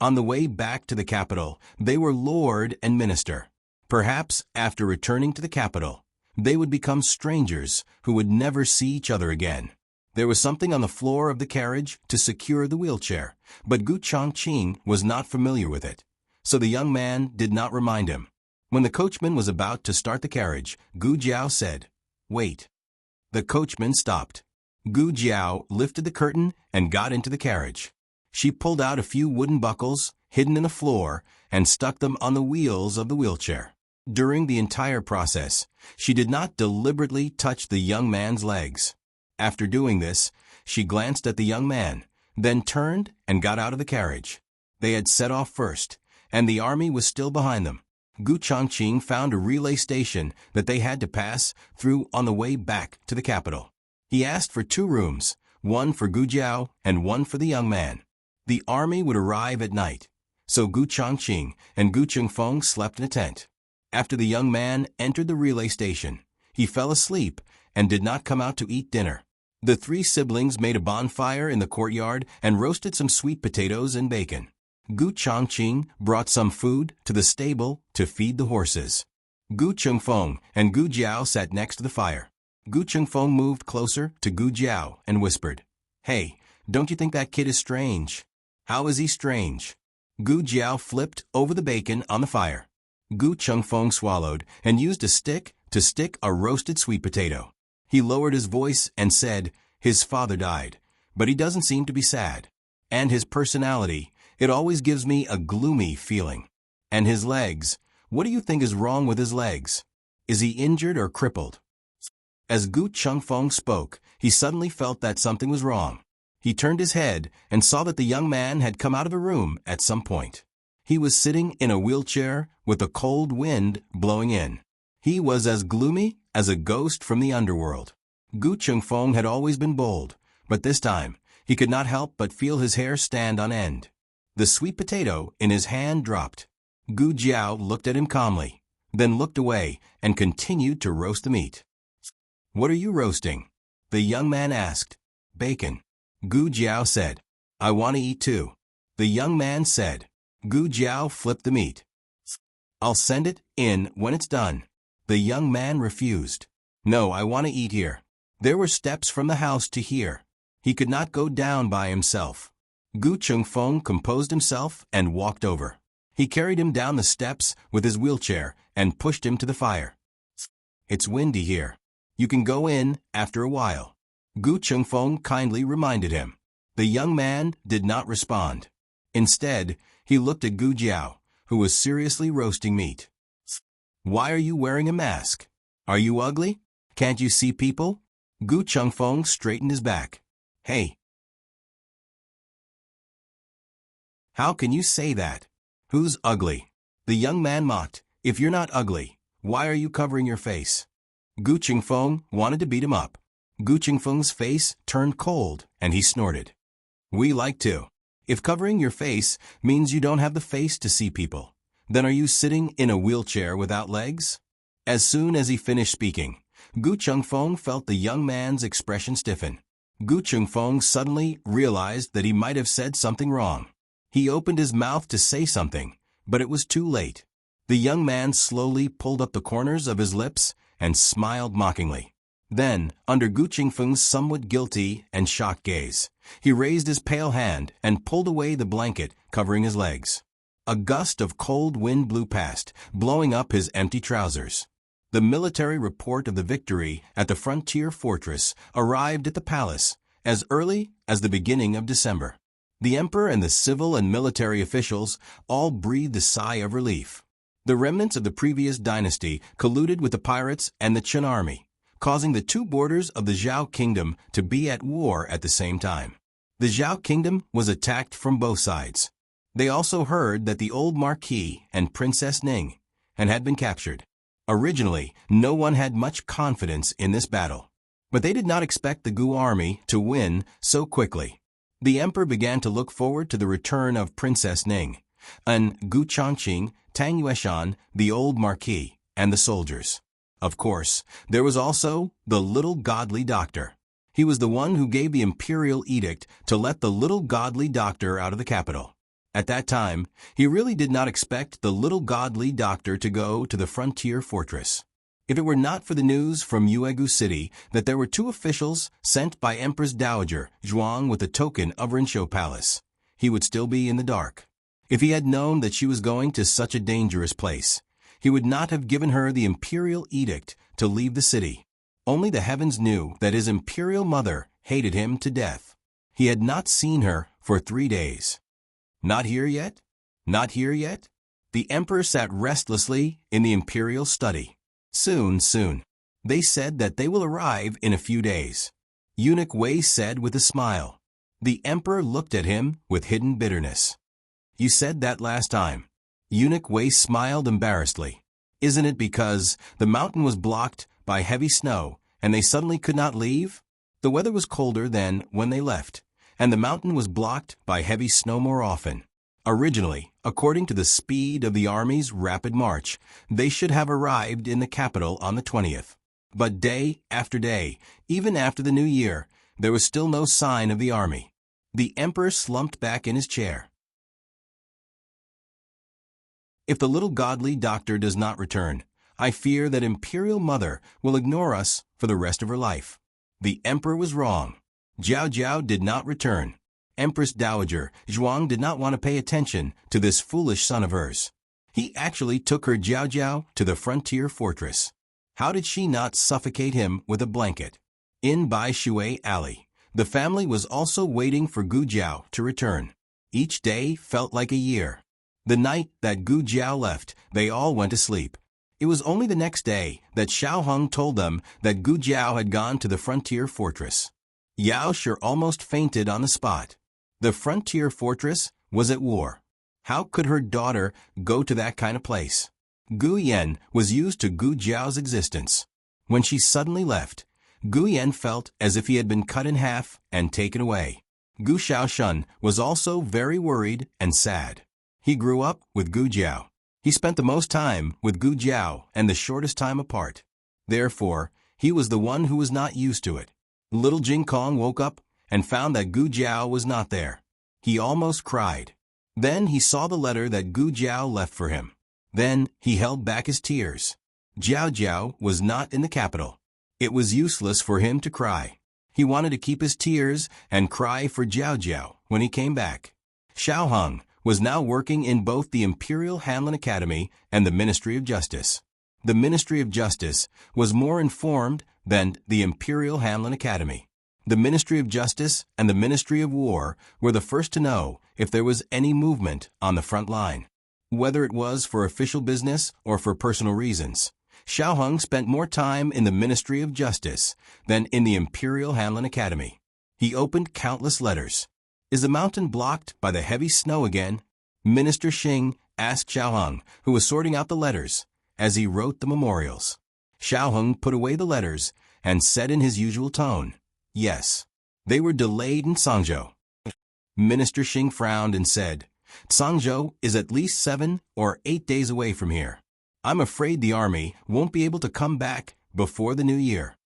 On the way back to the capital, they were lord and minister. Perhaps after returning to the capital, they would become strangers who would never see each other again. There was something on the floor of the carriage to secure the wheelchair, but Gu Chongqing was not familiar with it, so the young man did not remind him. When the coachman was about to start the carriage, Gu Jiao said, "Wait." The coachman stopped. Gu Jiao lifted the curtain and got into the carriage. She pulled out a few wooden buckles hidden in the floor and stuck them on the wheels of the wheelchair. During the entire process, she did not deliberately touch the young man's legs. After doing this, she glanced at the young man, then turned and got out of the carriage. They had set off first, and the army was still behind them. Gu Chongqing found a relay station that they had to pass through on the way back to the capital. He asked for 2 rooms, one for Gu Jiao and one for the young man. The army would arrive at night, so Gu Chongqing and Gu Chengfeng slept in a tent. After the young man entered the relay station, he fell asleep and did not come out to eat dinner. The 3 siblings made a bonfire in the courtyard and roasted some sweet potatoes and bacon. Gu Chongqing brought some food to the stable to feed the horses. Gu Chengfeng and Gu Jiao sat next to the fire. Gu Chengfeng moved closer to Gu Jiao and whispered, "Hey, don't you think that kid is strange?" "How is he strange?" Gu Jiao flipped over the bacon on the fire. Gu Chengfeng swallowed and used a stick to stick a roasted sweet potato. He lowered his voice and said, "His father died, but he doesn't seem to be sad. And his personality, it always gives me a gloomy feeling. And his legs, what do you think is wrong with his legs? Is he injured or crippled?" As Gu Chengfeng spoke, he suddenly felt that something was wrong. He turned his head and saw that the young man had come out of a room at some point. He was sitting in a wheelchair with a cold wind blowing in. He was as gloomy as a ghost from the underworld. Gu Chengfeng had always been bold, but this time he could not help but feel his hair stand on end. The sweet potato in his hand dropped. Gu Jiao looked at him calmly, then looked away and continued to roast the meat. "What are you roasting?" the young man asked. "Bacon." Gu Jiao said, "I want to eat too." The young man said. Gu Jiao flipped the meat. "I'll send it in when it's done." The young man refused. No, I want to eat here. There were steps from the house to here. He could not go down by himself. Gu Chengfeng composed himself and walked over. He carried him down the steps with his wheelchair and pushed him to the fire. It's windy here. You can go in after a while. Gu Chengfeng kindly reminded him. The young man did not respond. Instead, he looked at Gu Jiao, who was seriously roasting meat. Why are you wearing a mask? Are you ugly? Can't you see people? Gu Chengfeng straightened his back. Hey. How can you say that? Who's ugly? The young man mocked. If you're not ugly, why are you covering your face? Gu Chengfeng wanted to beat him up. Gu Chengfeng's face turned cold, and he snorted. We like to. If covering your face means you don't have the face to see people, then are you sitting in a wheelchair without legs? As soon as he finished speaking, Gu Chengfeng felt the young man's expression stiffen. Gu Chengfeng suddenly realized that he might have said something wrong. He opened his mouth to say something, but it was too late. The young man slowly pulled up the corners of his lips and smiled mockingly. Then, under Gu Chengfeng's somewhat guilty and shocked gaze, he raised his pale hand and pulled away the blanket covering his legs. A gust of cold wind blew past, blowing up his empty trousers. The military report of the victory at the frontier fortress arrived at the palace as early as the beginning of December. The emperor and the civil and military officials all breathed a sigh of relief. The remnants of the previous dynasty colluded with the pirates and the Qin army, causing the two borders of the Zhao kingdom to be at war at the same time. The Zhao kingdom was attacked from both sides. They also heard that the old Marquis and Princess Ning had been captured. Originally, no one had much confidence in this battle, but they did not expect the Gu army to win so quickly. The emperor began to look forward to the return of Princess Ning, and Gu Changqing, Tang Yueshan, the old Marquis, and the soldiers. Of course, there was also the little godly doctor. He was the one who gave the imperial edict to let the little godly doctor out of the capital. At that time, he really did not expect the little godly doctor to go to the frontier fortress. If it were not for the news from Yuegu City that there were two officials sent by Empress Dowager Zhuang with a token of Rinshou Palace, he would still be in the dark. If he had known that she was going to such a dangerous place, he would not have given her the imperial edict to leave the city. Only the heavens knew that his imperial mother hated him to death. He had not seen her for 3 days. Not here yet? Not here yet? The emperor sat restlessly in the imperial study. Soon, soon. They said that they will arrive in a few days. Eunuch Wei said with a smile. The emperor looked at him with hidden bitterness. You said that last time. Eunuch Wei smiled embarrassedly. Isn't it because the mountain was blocked by heavy snow and they suddenly could not leave? The weather was colder than when they left, and the mountain was blocked by heavy snow more often. Originally, according to the speed of the army's rapid march, they should have arrived in the capital on the 20th. But day after day, even after the new year, there was still no sign of the army. The emperor slumped back in his chair. If the little godly doctor does not return, I fear that Imperial Mother will ignore us for the rest of her life. The emperor was wrong. Jiao Jiao did not return. Empress Dowager Zhuang did not want to pay attention to this foolish son of hers. He actually took her Jiao Jiao to the frontier fortress. How did she not suffocate him with a blanket? In Bai Shui Alley, the family was also waiting for Gu Jiao to return. Each day felt like a year. The night that Gu Jiao left, they all went to sleep. It was only the next day that Xiao Heng told them that Gu Jiao had gone to the frontier fortress. Yao Shi almost fainted on the spot. The frontier fortress was at war. How could her daughter go to that kind of place? Gu Yan was used to Gu Jiao's existence. When she suddenly left, Gu Yan felt as if he had been cut in half and taken away. Gu Xiaoshun was also very worried and sad. He grew up with Gu Jiao. He spent the most time with Gu Jiao and the shortest time apart. Therefore, he was the one who was not used to it. Little Jing Kong woke up and found that Gu Jiao was not there. He almost cried. Then he saw the letter that Gu Jiao left for him. Then he held back his tears. Jiao Jiao was not in the capital. It was useless for him to cry. He wanted to keep his tears and cry for Jiao Jiao when he came back. Xiao Hong was now working in both the Imperial Hanlin Academy and the Ministry of Justice. The Ministry of Justice was more informed than the Imperial Hanlin Academy. The Ministry of Justice and the Ministry of War were the first to know if there was any movement on the front line. Whether it was for official business or for personal reasons, Xiao Hong spent more time in the Ministry of Justice than in the Imperial Hanlin Academy. He opened countless letters. Is the mountain blocked by the heavy snow again? Minister Xing asked Xiao Hong, who was sorting out the letters, as he wrote the memorials. Xiao Hong put away the letters and said in his usual tone, "Yes, they were delayed in Sangzhou." Minister Xing frowned and said, "Sangzhou is at least 7 or 8 days away from here. I'm afraid the army won't be able to come back before the new year."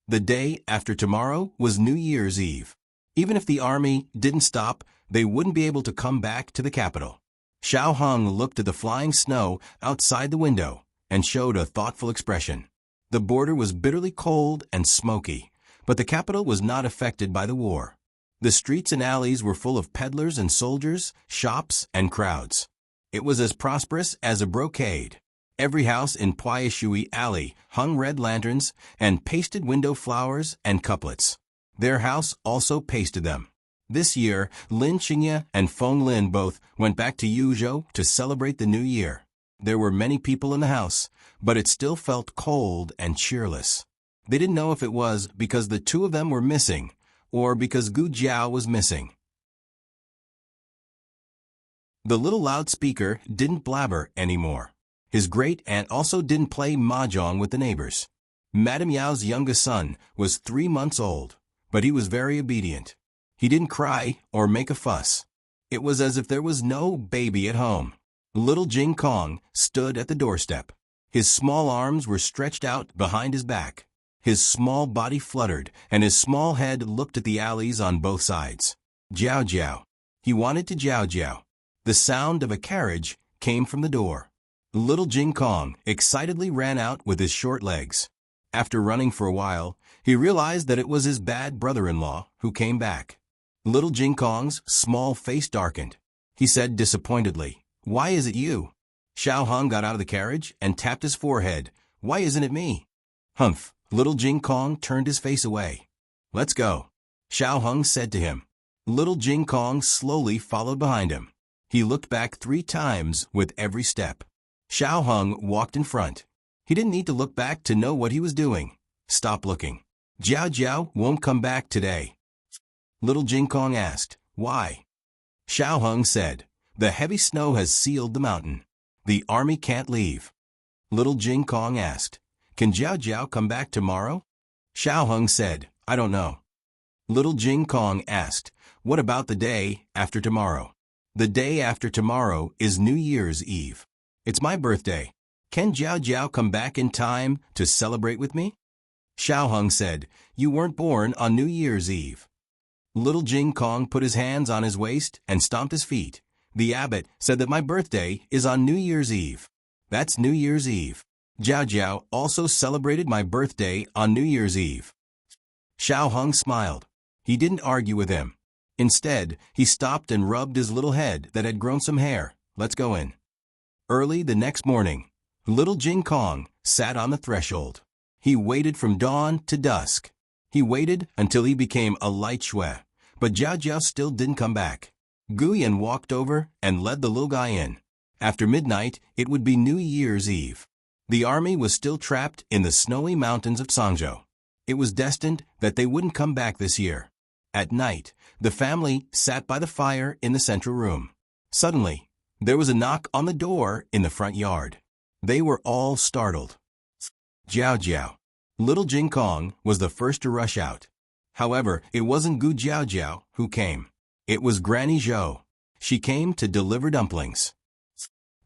The day after tomorrow was New Year's Eve. Even if the army didn't stop, they wouldn't be able to come back to the capital. Xiao Hong looked at the flying snow outside the window and showed a thoughtful expression. The border was bitterly cold and smoky, but the capital was not affected by the war. The streets and alleys were full of peddlers and soldiers, shops and crowds. It was as prosperous as a brocade. Every house in Puaishui Alley hung red lanterns and pasted window flowers and couplets. Their house also pasted them. This year, Lin Qingye and Feng Lin both went back to Yuzhou to celebrate the new year. There were many people in the house, but it still felt cold and cheerless. They didn't know if it was because the two of them were missing or because Gu Jiao was missing. The little loudspeaker didn't blabber anymore. His great-aunt also didn't play mahjong with the neighbors. Madame Yao's youngest son was 3 months old, but he was very obedient. He didn't cry or make a fuss. It was as if there was no baby at home. Little Jing Kong stood at the doorstep. His small arms were stretched out behind his back. His small body fluttered, and his small head looked at the alleys on both sides. Jiao Jiao. He wanted to Jiao Jiao. The sound of a carriage came from the door. Little Jing Kong excitedly ran out with his short legs. After running for a while, he realized that it was his bad brother-in-law who came back. Little Jing Kong's small face darkened. He said disappointedly, "Why is it you?" Xiao Hong got out of the carriage and tapped his forehead. "Why isn't it me?" "Humph." Little Jing Kong turned his face away. "Let's go," Xiao Hong said to him. Little Jing Kong slowly followed behind him. He looked back 3 times with every step. Xiao Hong walked in front. He didn't need to look back to know what he was doing. Stop looking. Jiao Jiao won't come back today. Little Jing Kong asked, "Why?" Xiao Hong said, "The heavy snow has sealed the mountain. The army can't leave." Little Jing Kong asked, "Can Jiao Jiao come back tomorrow?" Xiao Hong said, "I don't know." Little Jing Kong asked, "What about the day after tomorrow?" "The day after tomorrow is New Year's Eve. It's my birthday. Can Jiao Jiao come back in time to celebrate with me?" Xiao Hong said, "You weren't born on New Year's Eve." Little Jing Kong put his hands on his waist and stomped his feet. "The abbot said that my birthday is on New Year's Eve. That's New Year's Eve. Jiao Jiao also celebrated my birthday on New Year's Eve." Xiao Hong smiled. He didn't argue with him. Instead, he stopped and rubbed his little head that had grown some hair. "Let's go in." Early the next morning, Little Jing Kong sat on the threshold. He waited from dawn to dusk. He waited until he became a light shui, but Jiao Jiao still didn't come back. Guyan walked over and led the little guy in. After midnight, it would be New Year's Eve. The army was still trapped in the snowy mountains of Sangzhou. It was destined that they wouldn't come back this year. At night, the family sat by the fire in the central room. Suddenly, there was a knock on the door in the front yard. They were all startled. Jiao Jiao. Little Jing Kong was the first to rush out. However, it wasn't Gu Jiao Jiao who came. It was Granny Zhou. She came to deliver dumplings.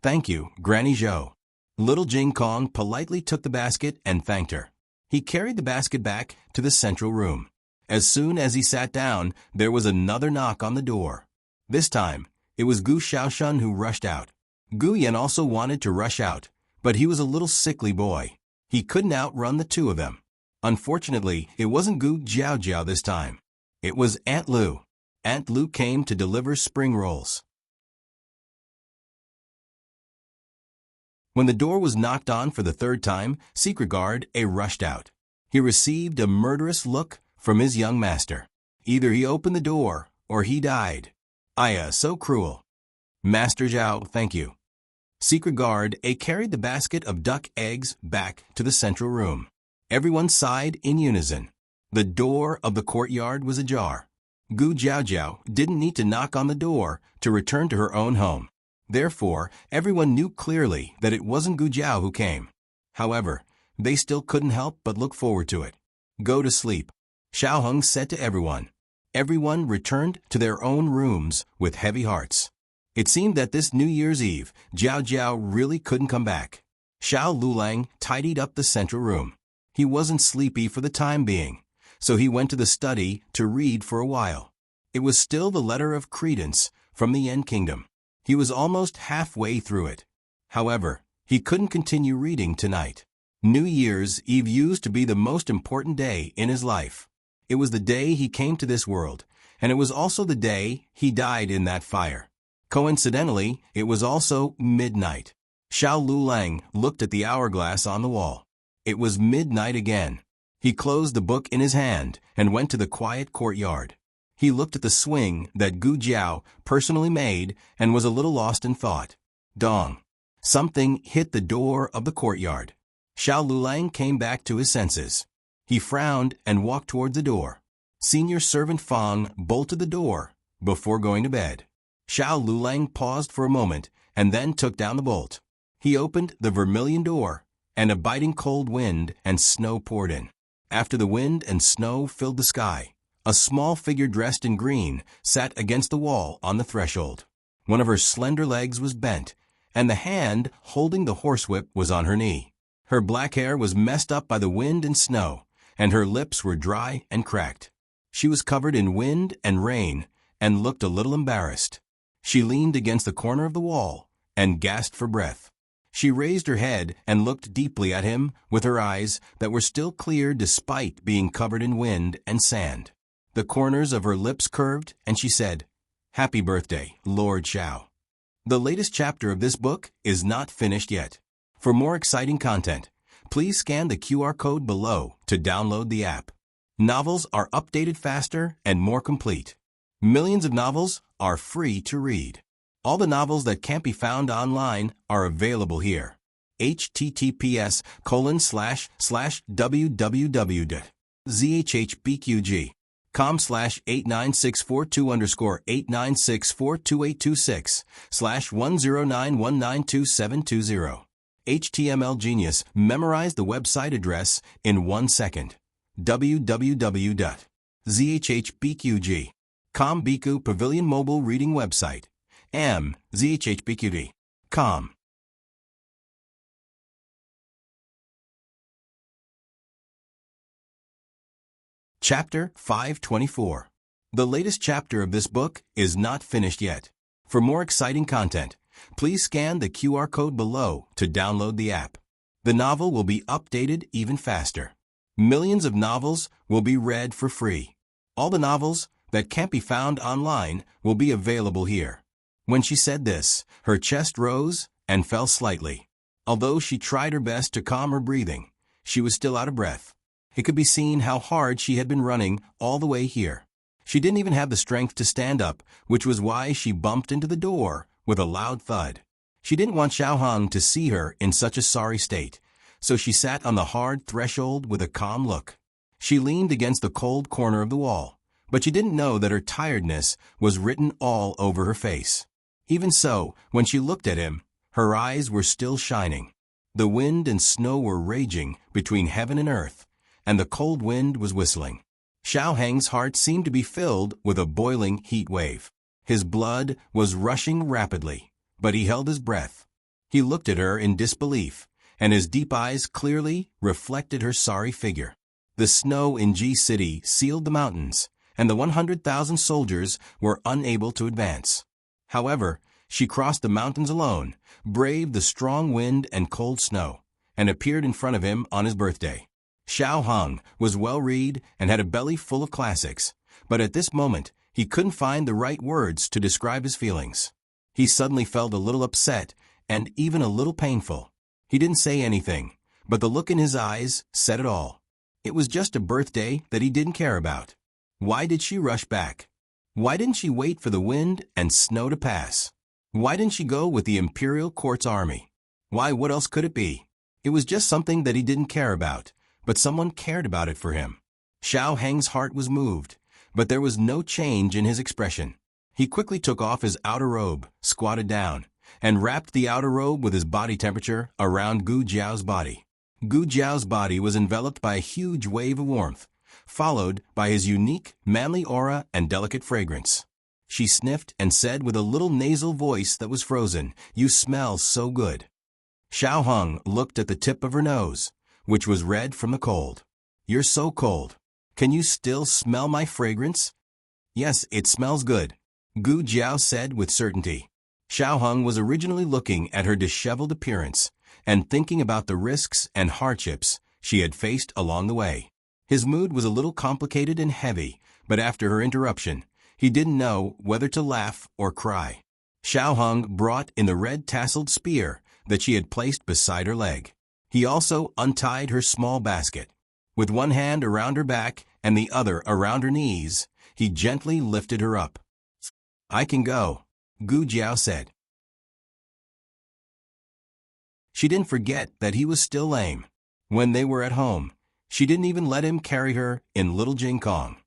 "Thank you, Granny Zhou." Little Jing Kong politely took the basket and thanked her. He carried the basket back to the central room. As soon as he sat down, there was another knock on the door. This time, it was Gu Xiaoshun who rushed out. Gu Yan also wanted to rush out, but he was a little sickly boy. He couldn't outrun the two of them. Unfortunately, it wasn't Gu Jiao Jiao this time. It was Aunt Lu. Aunt Lu came to deliver spring rolls. When the door was knocked on for the third time, Secret Guard A rushed out. He received a murderous look from his young master. Either he opened the door, or he died. Aya, so cruel. Master Zhao, thank you. Secret Guard A carried the basket of duck eggs back to the central room. Everyone sighed in unison. The door of the courtyard was ajar. Gu Jiaojiao didn't need to knock on the door to return to her own home. Therefore, everyone knew clearly that it wasn't Gu Jiao who came. However, they still couldn't help but look forward to it. Go to sleep, Xiao Heng said to everyone. Everyone returned to their own rooms with heavy hearts. It seemed that this New Year's Eve, Jiao Jiao really couldn't come back. Xiao Lulang tidied up the central room. He wasn't sleepy for the time being, so he went to the study to read for a while. It was still the letter of credence from the Yen Kingdom. He was almost halfway through it. However, he couldn't continue reading tonight. New Year's Eve used to be the most important day in his life. It was the day he came to this world, and it was also the day he died in that fire. Coincidentally, it was also midnight. Xiao Lulang looked at the hourglass on the wall. It was midnight again. He closed the book in his hand and went to the quiet courtyard. He looked at the swing that Gu Jiao personally made and was a little lost in thought. Dong. Something hit the door of the courtyard. Xiao Lulang came back to his senses. He frowned and walked towards the door. Senior servant Fang bolted the door before going to bed. Xiao Lulang paused for a moment and then took down the bolt. He opened the vermilion door, and a biting cold wind and snow poured in. After the wind and snow filled the sky, a small figure dressed in green sat against the wall on the threshold. One of her slender legs was bent, and the hand holding the horsewhip was on her knee. Her black hair was messed up by the wind and snow, and her lips were dry and cracked. She was covered in wind and rain and looked a little embarrassed. She leaned against the corner of the wall and gasped for breath. She raised her head and looked deeply at him with her eyes that were still clear despite being covered in wind and sand. The corners of her lips curved, and she said, "Happy birthday, Lord Xiao." The latest chapter of this book is not finished yet. For more exciting content, please scan the QR code below to download the app. Novels are updated faster and more complete. Millions of novels are free to read. All the novels that can't be found online are available here. https://www.zhbqg.com/89642826/1091922720. HTML Genius memorized the website address in 1 second. www.zhbqg.com Biku Pavilion Mobile Reading Website. zhbqd.com. Chapter 524. The latest chapter of this book is not finished yet. For more exciting content, please scan the QR code below to download the app. The novel will be updated even faster. Millions of novels will be read for free. All the novels that can't be found online will be available here. When she said this, her chest rose and fell slightly. Although she tried her best to calm her breathing, she was still out of breath. It could be seen how hard she had been running all the way here. She didn't even have the strength to stand up, which was why she bumped into the door with a loud thud. She didn't want Xiao Hang to see her in such a sorry state, so she sat on the hard threshold with a calm look. She leaned against the cold corner of the wall, but she didn't know that her tiredness was written all over her face. Even so, when she looked at him, her eyes were still shining. The wind and snow were raging between heaven and earth, and the cold wind was whistling. Xiao Heng's heart seemed to be filled with a boiling heat wave. His blood was rushing rapidly, but he held his breath. He looked at her in disbelief, and his deep eyes clearly reflected her sorry figure. The snow in Ji City sealed the mountains, and the 100,000 soldiers were unable to advance. However, she crossed the mountains alone, braved the strong wind and cold snow, and appeared in front of him on his birthday. Xiao Hung was well-read and had a belly full of classics, but at this moment, he couldn't find the right words to describe his feelings. He suddenly felt a little upset and even a little painful. He didn't say anything, but the look in his eyes said it all. It was just a birthday that he didn't care about. Why did she rush back? Why didn't she wait for the wind and snow to pass? Why didn't she go with the imperial court's army? Why, what else could it be? It was just something that he didn't care about, but someone cared about it for him. Xiao Heng's heart was moved, but there was no change in his expression. He quickly took off his outer robe, squatted down, and wrapped the outer robe with his body temperature around Gu Jiao's body. Gu Jiao's body was enveloped by a huge wave of warmth, followed by his unique, manly aura and delicate fragrance. She sniffed and said with a little nasal voice that was frozen, "You smell so good." Xiao Hung looked at the tip of her nose, which was red from the cold. "You're so cold. Can you still smell my fragrance?" "Yes, it smells good," Gu Jiao said with certainty. Xiao Hung was originally looking at her disheveled appearance and thinking about the risks and hardships she had faced along the way. His mood was a little complicated and heavy, but after her interruption, he didn't know whether to laugh or cry. Xiao Hung brought in the red tasseled spear that she had placed beside her leg. He also untied her small basket. With one hand around her back and the other around her knees, he gently lifted her up. "I can go," Gu Jiao said. She didn't forget that he was still lame. When they were at home, she didn't even let him carry her in little Jing Kong.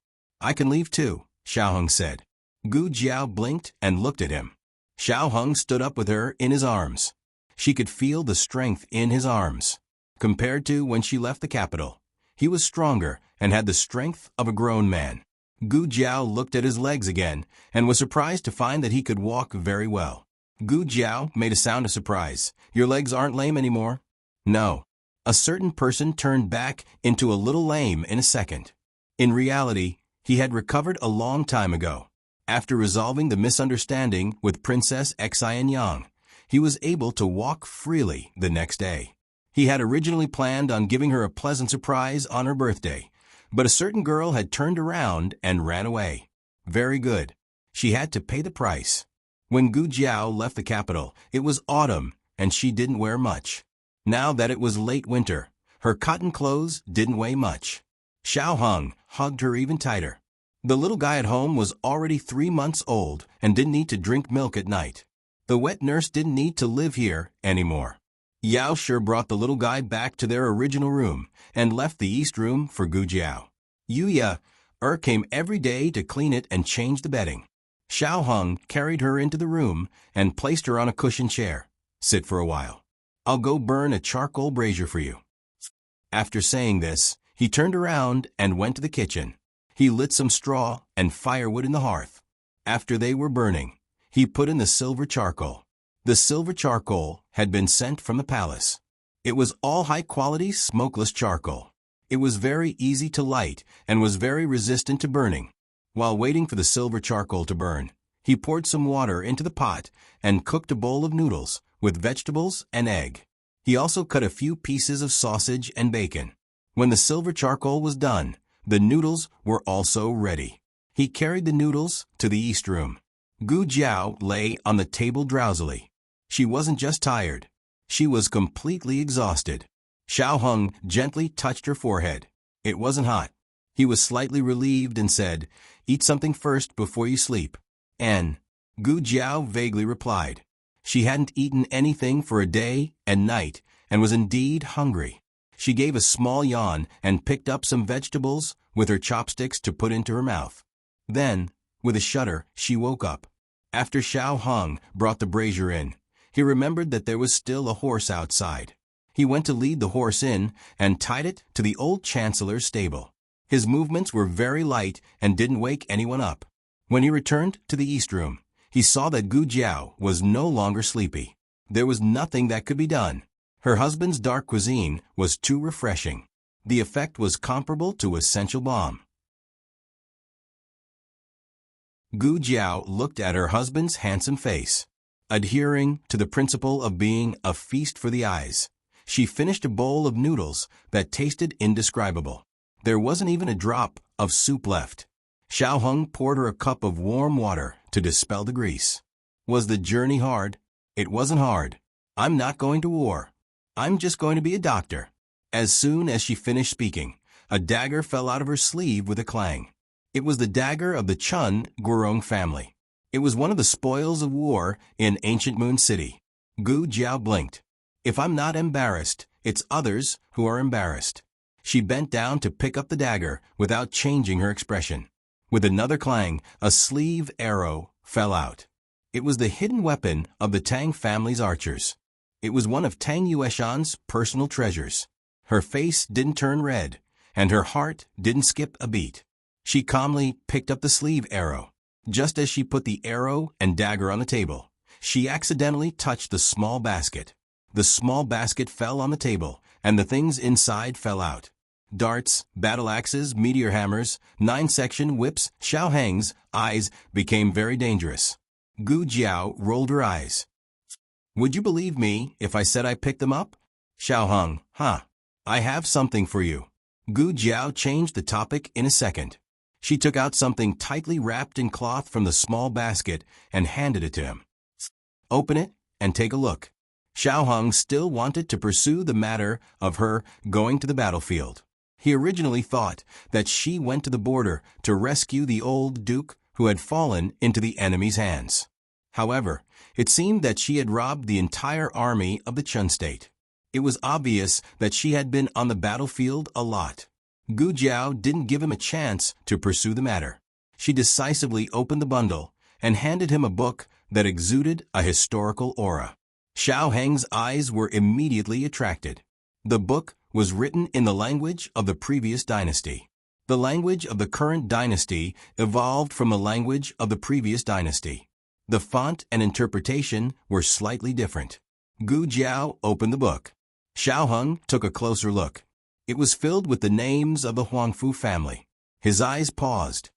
"I can leave too," Xiao Hung said. Gu Jiao blinked and looked at him. Xiao Hung stood up with her in his arms. She could feel the strength in his arms. Compared to when she left the capital, he was stronger and had the strength of a grown man. Gu Jiao looked at his legs again and was surprised to find that he could walk very well. Gu Jiao made a sound of surprise. "Your legs aren't lame anymore?" "No." A certain person turned back into a little lame in a second. In reality, he had recovered a long time ago. After resolving the misunderstanding with Princess Xian Yang, he was able to walk freely the next day. He had originally planned on giving her a pleasant surprise on her birthday, but a certain girl had turned around and ran away. Very good. She had to pay the price. When Gu Jiao left the capital, it was autumn, and she didn't wear much. Now that it was late winter, her cotton clothes didn't weigh much. Xiao Hung hugged her even tighter. The little guy at home was already 3 months old and didn't need to drink milk at night. The wet nurse didn't need to live here anymore. Yao Shi brought the little guy back to their original room and left the east room for Gu Jiao. Yuya came every day to clean it and change the bedding. Xiao Hung carried her into the room and placed her on a cushioned chair. "Sit for a while. I'll go burn a charcoal brazier for you." After saying this, he turned around and went to the kitchen. He lit some straw and firewood in the hearth. After they were burning, he put in the silver charcoal. The silver charcoal had been sent from the palace. It was all high-quality, smokeless charcoal. It was very easy to light and was very resistant to burning. While waiting for the silver charcoal to burn, he poured some water into the pot and cooked a bowl of noodles with vegetables and egg. He also cut a few pieces of sausage and bacon. When the silver charcoal was done, the noodles were also ready. He carried the noodles to the east room. Gu Jiao lay on the table drowsily. She wasn't just tired. She was completely exhausted. Xiao Hung gently touched her forehead. It wasn't hot. He was slightly relieved and said, "Eat something first before you sleep." "And?" Gu Jiao vaguely replied. She hadn't eaten anything for a day and night and was indeed hungry. She gave a small yawn and picked up some vegetables with her chopsticks to put into her mouth. Then, with a shudder, she woke up. After Xiao Hung brought the brazier in, he remembered that there was still a horse outside. He went to lead the horse in and tied it to the old chancellor's stable. His movements were very light and didn't wake anyone up. When he returned to the east room, he saw that Gu Jiao was no longer sleepy. There was nothing that could be done. Her husband's dark cuisine was too refreshing. The effect was comparable to essential balm. Gu Jiao looked at her husband's handsome face. Adhering to the principle of being a feast for the eyes, She finished a bowl of noodles that tasted indescribable. There wasn't even a drop of soup left. Xiao Hung poured her a cup of warm water to dispel the grease. Was the journey hard? It wasn't hard. I'm not going to war. I'm just going to be a doctor. As soon as she finished speaking, a dagger fell out of her sleeve with a clang. It was the dagger of the Chun Gurong family. It was one of the spoils of war in ancient Moon City. Gu Jiao blinked. If I'm not embarrassed, it's others who are embarrassed. She bent down to pick up the dagger without changing her expression. With another clang, a sleeve arrow fell out. It was the hidden weapon of the Tang family's archers. It was one of Tang Yueshan's personal treasures. Her face didn't turn red, and her heart didn't skip a beat. She calmly picked up the sleeve arrow. Just as she put the arrow and dagger on the table, she accidentally touched the small basket. The small basket fell on the table, and the things inside fell out. Darts, battle axes, meteor hammers, 9-section whips. Xiao Hang's eyes became very dangerous. Gu Jiao rolled her eyes. Would you believe me if I said I picked them up? Xiao Hung, huh? I have something for you. Gu Jiao changed the topic in a second. She took out something tightly wrapped in cloth from the small basket and handed it to him. Open it and take a look. Xiao Hung still wanted to pursue the matter of her going to the battlefield. He originally thought that she went to the border to rescue the old duke who had fallen into the enemy's hands. However, it seemed that she had robbed the entire army of the Chun state. It was obvious that she had been on the battlefield a lot. Gu Jiao didn't give him a chance to pursue the matter. She decisively opened the bundle and handed him a book that exuded a historical aura. Xiao Hang's eyes were immediately attracted. The book was written in the language of the previous dynasty. The language of the current dynasty evolved from the language of the previous dynasty. The font and interpretation were slightly different. Gu Jiao opened the book. Xiao Hung took a closer look. It was filled with the names of the Huangfu family. His eyes paused.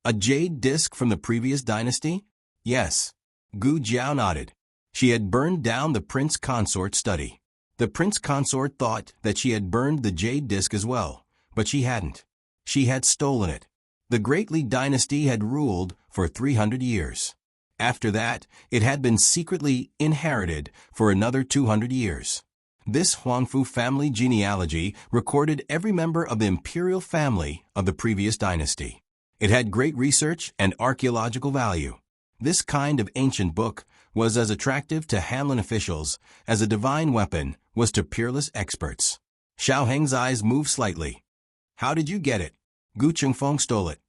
A jade disc from the previous dynasty? Yes. Gu Jiao nodded. She had burned down the prince consort study. The prince consort thought that she had burned the jade disc as well, but she hadn't. She had stolen it. The Great Li dynasty had ruled for 300 years. After that, it had been secretly inherited for another 200 years. This Huangfu family genealogy recorded every member of the imperial family of the previous dynasty. It had great research and archaeological value. This kind of ancient book was as attractive to Hanlin officials as a divine weapon was to peerless experts. Xiao Heng's eyes moved slightly. How did you get it? Gu Chengfeng stole it.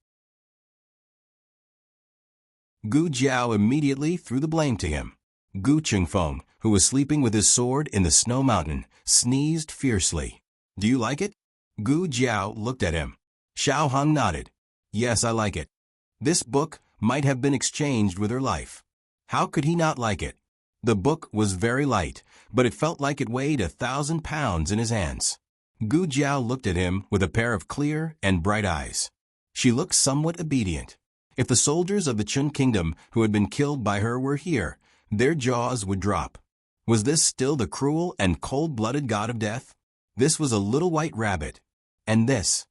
Gu Jiao immediately threw the blame to him. Gu Chengfeng, who was sleeping with his sword in the snow mountain, sneezed fiercely. Do you like it? Gu Jiao looked at him. Xiao Hung nodded. Yes, I like it. This book might have been exchanged with her life. How could he not like it? The book was very light, but it felt like it weighed 1,000 pounds in his hands. Gu Jiao looked at him with a pair of clear and bright eyes. She looked somewhat obedient. If the soldiers of the Chun kingdom who had been killed by her were here, their jaws would drop. Was this still the cruel and cold-blooded god of death? This was a little white rabbit. And this.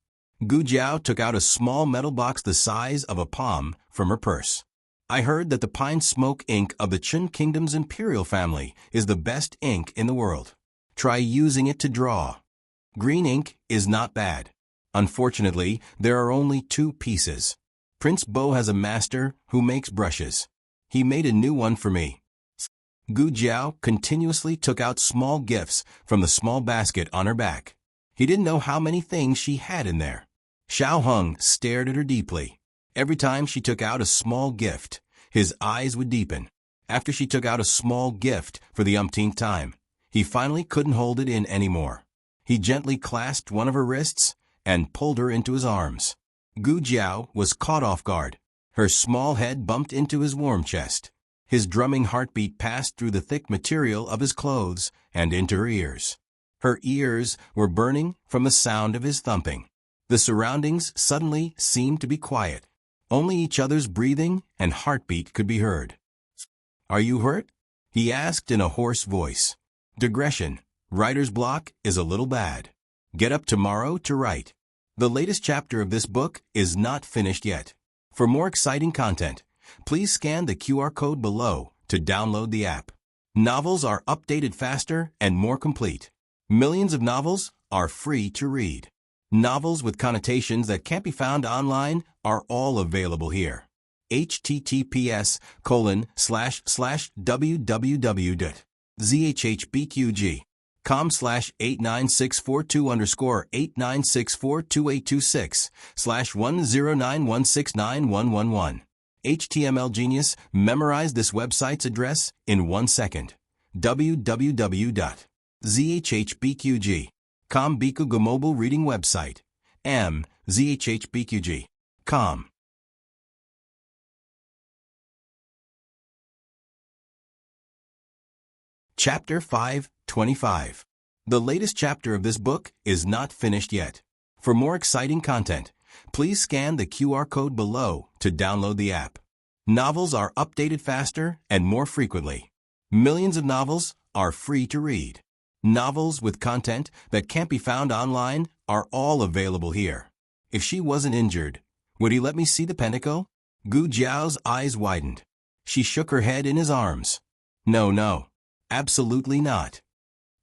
Gu Jiao took out a small metal box the size of a palm from her purse. I heard that the pine smoke ink of the Chun kingdom's imperial family is the best ink in the world. Try using it to draw. Green ink is not bad. Unfortunately, there are only 2 pieces. Prince Bo has a master who makes brushes. He made a new one for me. Gu Jiao continuously took out small gifts from the small basket on her back. He didn't know how many things she had in there. Xiao Hung stared at her deeply. Every time she took out a small gift, his eyes would deepen. After she took out a small gift for the umpteenth time, he finally couldn't hold it in anymore. He gently clasped one of her wrists and pulled her into his arms. Gu Jiao was caught off guard. Her small head bumped into his warm chest. His drumming heartbeat passed through the thick material of his clothes and into her ears. Her ears were burning from the sound of his thumping. The surroundings suddenly seemed to be quiet. Only each other's breathing and heartbeat could be heard. Are you hurt? He asked in a hoarse voice. Digression. Writer's block is a little bad. Get up tomorrow to write. The latest chapter of this book is not finished yet. For more exciting content, please scan the QR code below to download the app. Novels are updated faster and more complete. Millions of novels are free to read. Novels with connotations that can't be found online are all available here. https://www.zhbqg.com/89642_896426/109169111. HTML Genius memorized this website's address in 1 second. www.zhbqg.com Bikuga mobile reading website. zhbqg.com. Chapter 5:25. The latest chapter of this book is not finished yet. For more exciting content, please scan the QR code below to download the app. Novels are updated faster and more frequently. Millions of novels are free to read. Novels with content that can't be found online are all available here. If she wasn't injured, would he let me see the pentacle? Gu Jiao's eyes widened. She shook her head in his arms. No, absolutely not.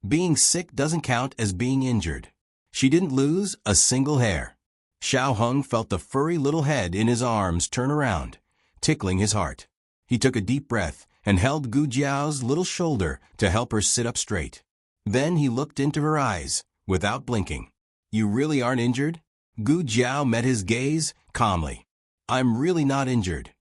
Being sick doesn't count as being injured. She didn't lose a single hair. Xiao Hung felt the furry little head in his arms turn around, tickling his heart. He took a deep breath and held Gu Jiao's little shoulder to help her sit up straight. Then he looked into her eyes, without blinking. You really aren't injured? Gu Jiao met his gaze calmly. I'm really not injured.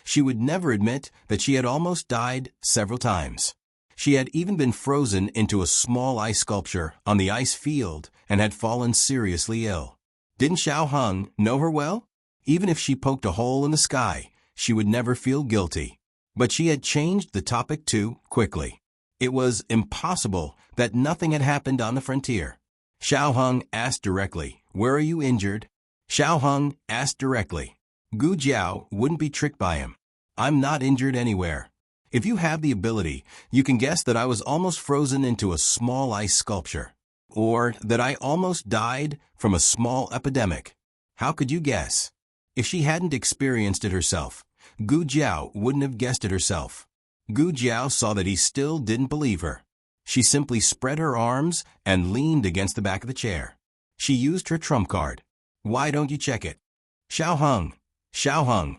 She would never admit that she had almost died several times. She had even been frozen into a small ice sculpture on the ice field and had fallen seriously ill. Didn't Xiao Hung know her well? Even if she poked a hole in the sky, she would never feel guilty. But she had changed the topic too quickly. It was impossible that nothing had happened on the frontier. Xiao Hung asked directly, "Where are you injured?" Xiao Hung asked directly. Gu Jiao wouldn't be tricked by him. I'm not injured anywhere. If you have the ability, you can guess that I was almost frozen into a small ice sculpture. Or that I almost died from a small epidemic. How could you guess? If she hadn't experienced it herself, Gu Jiao wouldn't have guessed it herself. Gu Jiao saw that he still didn't believe her. She simply spread her arms and leaned against the back of the chair. She used her trump card. Why don't you check it? Xiao Hung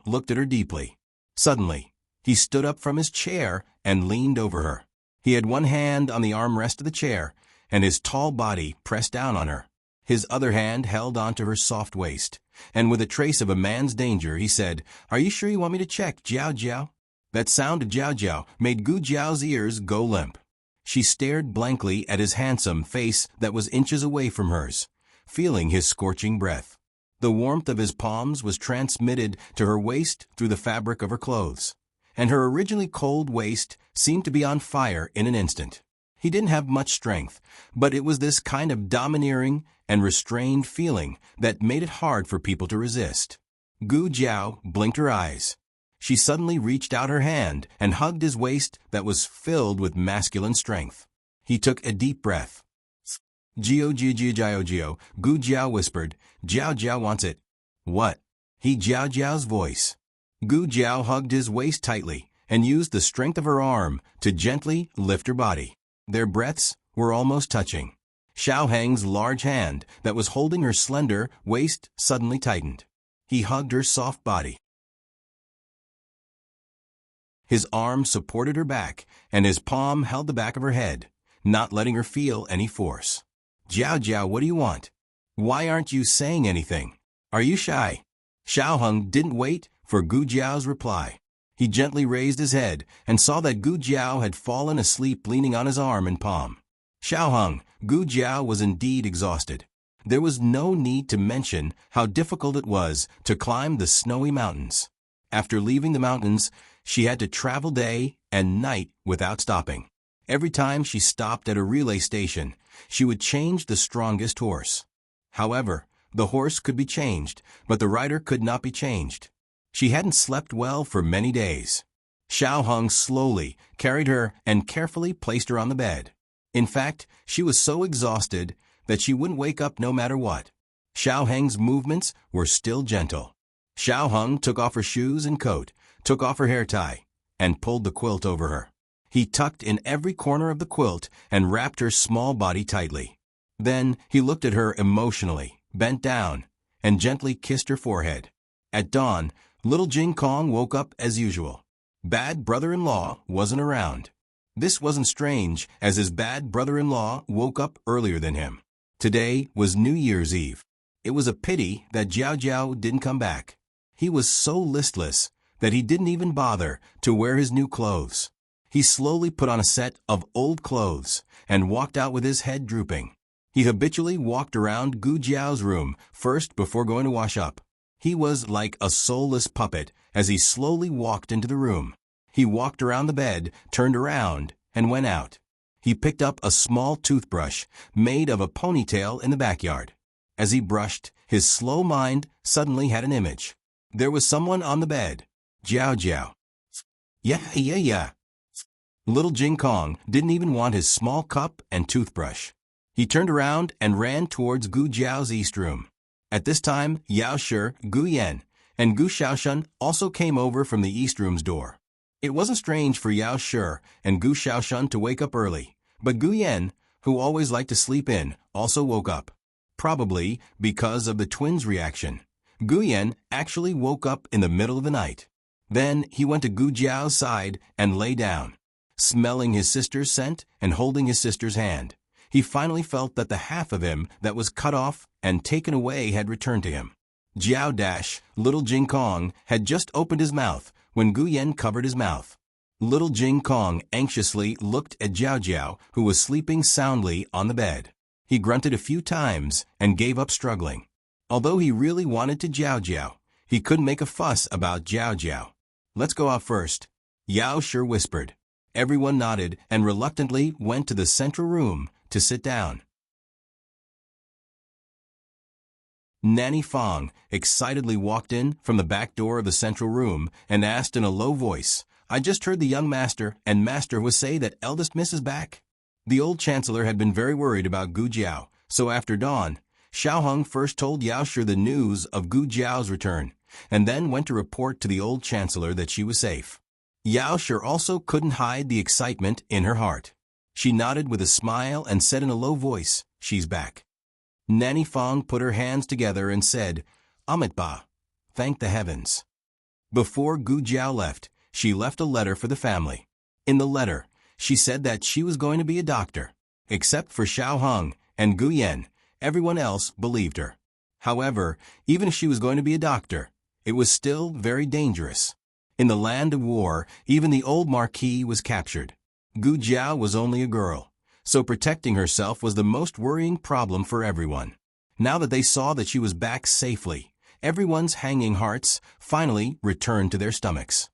looked at her deeply. Suddenly, he stood up from his chair and leaned over her. He had one hand on the armrest of the chair, and his tall body pressed down on her. His other hand held onto her soft waist, and with a trace of a man's danger, he said, "Are you sure you want me to check, Jiao Jiao?" That sound of Jiao Jiao made Gu Jiao's ears go limp. She stared blankly at his handsome face that was inches away from hers, feeling his scorching breath. The warmth of his palms was transmitted to her waist through the fabric of her clothes, and her originally cold waist seemed to be on fire in an instant. He didn't have much strength, but it was this kind of domineering and restrained feeling that made it hard for people to resist. Gu Jiao blinked her eyes. She suddenly reached out her hand and hugged his waist that was filled with masculine strength. He took a deep breath. Gu Jiao whispered, "Jiao Jiao wants it." What? He Jiao Jiao's voice. Gu Jiao hugged his waist tightly and used the strength of her arm to gently lift her body. Their breaths were almost touching. Xiao Hang's large hand that was holding her slender waist suddenly tightened. He hugged her soft body. His arm supported her back, and his palm held the back of her head, not letting her feel any force. "Jiao Jiao, what do you want? Why aren't you saying anything? Are you shy?" Xiao Hung didn't wait for Gu Jiao's reply. He gently raised his head and saw that Gu Jiao had fallen asleep leaning on his arm and palm. Xiao Hung, Gu Jiao was indeed exhausted. There was no need to mention how difficult it was to climb the snowy mountains. After leaving the mountains, she had to travel day and night without stopping. Every time she stopped at a relay station, she would change the strongest horse. However, the horse could be changed, but the rider could not be changed. She hadn't slept well for many days. Xiao Hung slowly carried her and carefully placed her on the bed. In fact, she was so exhausted that she wouldn't wake up no matter what. Xiao Heng's movements were still gentle. Xiao Heng took off her shoes and coat, took off her hair tie, and pulled the quilt over her. He tucked in every corner of the quilt and wrapped her small body tightly. Then he looked at her emotionally, bent down, and gently kissed her forehead. At dawn, little Jing Kong woke up as usual. Bad brother-in-law wasn't around. This wasn't strange, as his bad brother-in-law woke up earlier than him. Today was New Year's Eve. It was a pity that Jiao Jiao didn't come back. He was so listless that he didn't even bother to wear his new clothes. He slowly put on a set of old clothes and walked out with his head drooping. He habitually walked around Gu Jiao's room first before going to wash up. He was like a soulless puppet as he slowly walked into the room. He walked around the bed, turned around, and went out. He picked up a small toothbrush made of a ponytail in the backyard. As he brushed, his slow mind suddenly had an image. There was someone on the bed. Jiao Jiao. Yeah. Little Jing Kong didn't even want his small cup and toothbrush. He turned around and ran towards Gu Jiao's east room. At this time, Yao Shi, Gu Yan, and Gu Xiaoshan also came over from the east room's door. It wasn't strange for Yao Shi and Gu Xiaoshan to wake up early, but Gu Yan, who always liked to sleep in, also woke up. Probably because of the twins' reaction. Gu Yan actually woke up in the middle of the night. Then he went to Gu Jiao's side and lay down. Smelling his sister's scent and holding his sister's hand, he finally felt that the half of him that was cut off and taken away had returned to him. Jiao Dash, little Jing Kong, had just opened his mouth when Gu Yan covered his mouth. Little Jing Kong anxiously looked at Jiao Jiao, who was sleeping soundly on the bed. He grunted a few times and gave up struggling. Although he really wanted to Jiao Jiao, he couldn't make a fuss about Jiao Jiao. Let's go out first, Yao Shi whispered. Everyone nodded and reluctantly went to the central room to sit down. Nanny Fong excitedly walked in from the back door of the central room and asked in a low voice, "I just heard the young master and master was say that eldest miss is back." The old chancellor had been very worried about Gu Jiao, so after dawn, Xiao Heng first told Yao Shi the news of Gu Jiao's return, and then went to report to the old chancellor that she was safe. Yao Shi also couldn't hide the excitement in her heart. She nodded with a smile and said in a low voice, "She's back." Nanny Fong put her hands together and said, "Amitabha, thank the heavens." Before Gu Jiao left, she left a letter for the family. In the letter, she said that she was going to be a doctor. Except for Xiao Heng and Gu Yan, everyone else believed her. However, even if she was going to be a doctor, it was still very dangerous. In the land of war, even the old marquis was captured. Gu Jiao was only a girl, so protecting herself was the most worrying problem for everyone. Now that they saw that she was back safely, everyone's hanging hearts finally returned to their stomachs.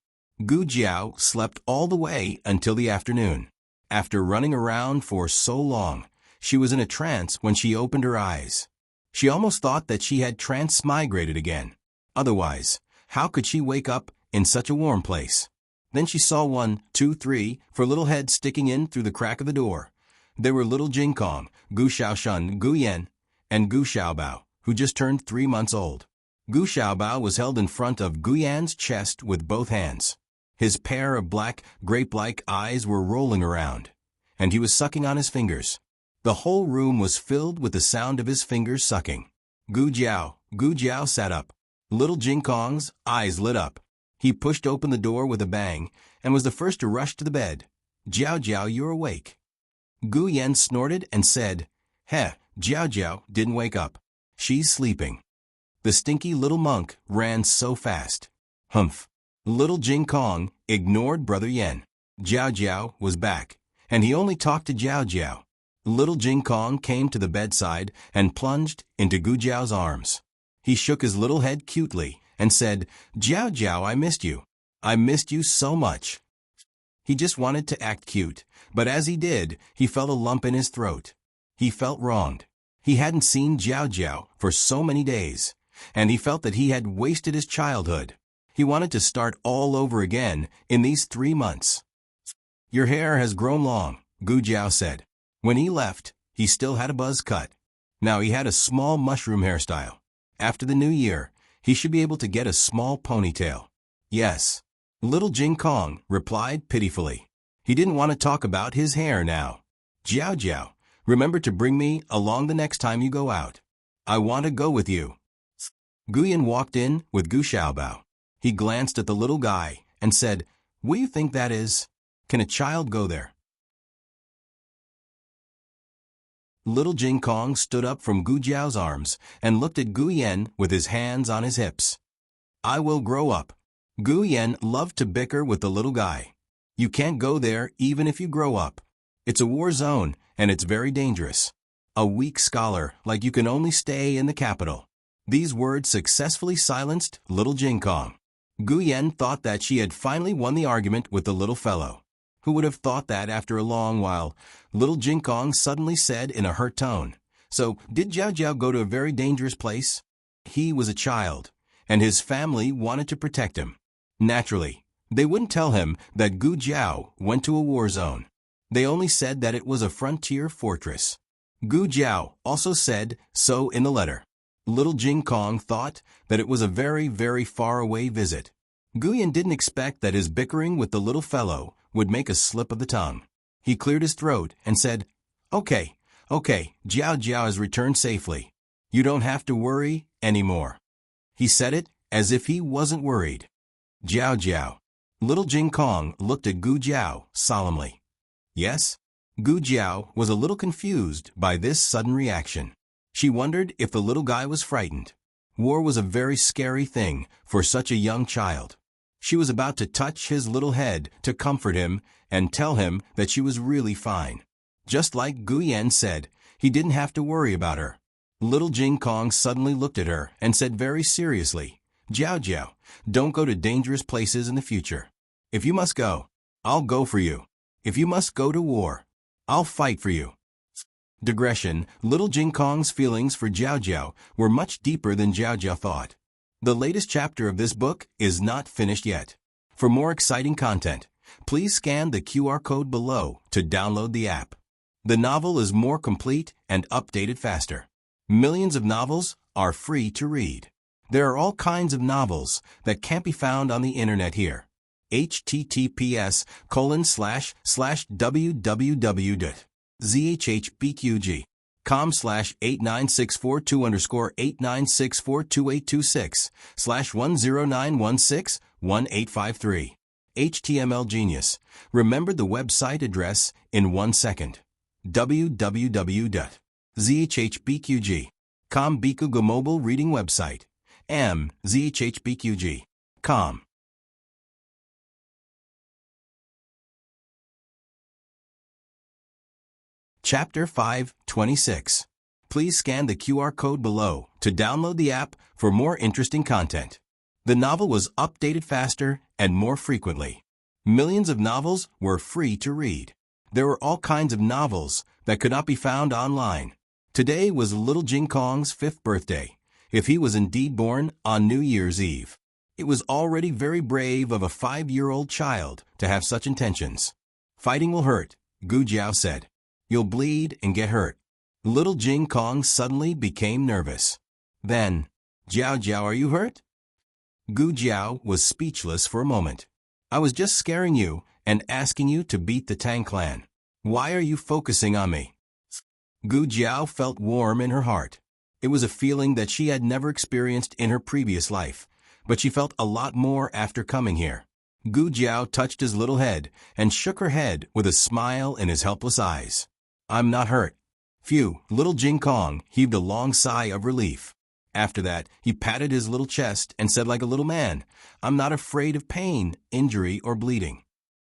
Gu Jiao slept all the way until the afternoon. After running around for so long, she was in a trance when she opened her eyes. She almost thought that she had transmigrated again. Otherwise, how could she wake up in such a warm place? Then she saw 1, 2, 3, 4 little heads sticking in through the crack of the door. They were little Jing Kong, Gu Xiaoshan, Gu Yan, and Gu Xiaobao, who just turned 3 months old. Gu Xiaobao was held in front of Gu Yan's chest with both hands. His pair of black, grape-like eyes were rolling around, and he was sucking on his fingers. The whole room was filled with the sound of his fingers sucking. Gu Jiao sat up. Little Jing Kong's eyes lit up. He pushed open the door with a bang and was the first to rush to the bed. "Jiao Jiao, you're awake." Gu Yan snorted and said, "Heh, Jiao Jiao didn't wake up. She's sleeping." The stinky little monk ran so fast. Humph. Little Jing Kong ignored Brother Yan. Jiao Jiao was back, and he only talked to Jiao Jiao. Little Jing Kong came to the bedside and plunged into Gu Jiao's arms. He shook his little head cutely and said, "Jiao Jiao, I missed you. I missed you so much." He just wanted to act cute, but as he did, he felt a lump in his throat. He felt wronged. He hadn't seen Jiao Jiao for so many days, and he felt that he had wasted his childhood. He wanted to start all over again in these 3 months. "Your hair has grown long," Gu Jiao said. When he left, he still had a buzz cut. Now he had a small mushroom hairstyle. After the new year, he should be able to get a small ponytail. Yes. Little Jing Kong replied pitifully. He didn't want to talk about his hair now. Jiao Jiao, remember to bring me along the next time you go out. I want to go with you. Guyan walked in with Gu Xiaobao. He glanced at the little guy and said, "What do you think that is? Can a child go there?" Little Jing Kong stood up from Gu Jiao's arms and looked at Gu Yan with his hands on his hips. "I will grow up." Gu Yan loved to bicker with the little guy. "You can't go there even if you grow up. It's a war zone and it's very dangerous. A weak scholar like you can only stay in the capital." These words successfully silenced little Jing Kong. Gu Yan thought that she had finally won the argument with the little fellow. Who would have thought that after a long while, little Jing Kong suddenly said in a hurt tone, "So, did Jiao Jiao go to a very dangerous place?" He was a child, and his family wanted to protect him. Naturally, they wouldn't tell him that Gu Jiao went to a war zone. They only said that it was a frontier fortress. Gu Jiao also said so in the letter. Little Jing Kong thought that it was a very, very far-away visit. Guyan didn't expect that his bickering with the little fellow would make a slip of the tongue. He cleared his throat and said, Okay, Jiao Jiao has returned safely. You don't have to worry anymore." He said it as if he wasn't worried. "Jiao Jiao." Little Jing Kong looked at Gu Jiao solemnly. "Yes?" Gu Jiao was a little confused by this sudden reaction. She wondered if the little guy was frightened. War was a very scary thing for such a young child. She was about to touch his little head to comfort him and tell him that she was really fine. Just like Gu Yan said, he didn't have to worry about her. Little Jing Kong suddenly looked at her and said very seriously, "Jiao Jiao, don't go to dangerous places in the future. If you must go, I'll go for you. If you must go to war, I'll fight for you." Digression, little Jing Kong's feelings for Jiao Jiao were much deeper than Jiao Jiao thought. The latest chapter of this book is not finished yet. For more exciting content, please scan the QR code below to download the app. The novel is more complete and updated faster. Millions of novels are free to read. There are all kinds of novels that can't be found on the internet here. https://www.zhbqg.com/8964-2_89642826/109161853. HTML Genius remembered the website address in 1 second. www.zhbqg.com Bikugo mobile reading website. zhbqg.com. Chapter 5:26. Please scan the QR code below to download the app for more interesting content. The novel was updated faster and more frequently. Millions of novels were free to read. There were all kinds of novels that could not be found online. Today was little Jing Kong's 5th birthday, if he was indeed born on New Year's Eve. It was already very brave of a 5-year-old child to have such intentions. "Fighting will hurt," Gu Jiao said. "You'll bleed and get hurt." Little Jing Kong suddenly became nervous. Then, "Jiao Jiao, are you hurt?" Gu Jiao was speechless for a moment. "I was just scaring you and asking you to beat the Tang clan. Why are you focusing on me?" Gu Jiao felt warm in her heart. It was a feeling that she had never experienced in her previous life, but she felt a lot more after coming here. Gu Jiao touched his little head and shook her head with a smile in his helpless eyes. "I'm not hurt." Phew, little Jing Kong heaved a long sigh of relief. After that, he patted his little chest and said like a little man, "I'm not afraid of pain, injury, or bleeding."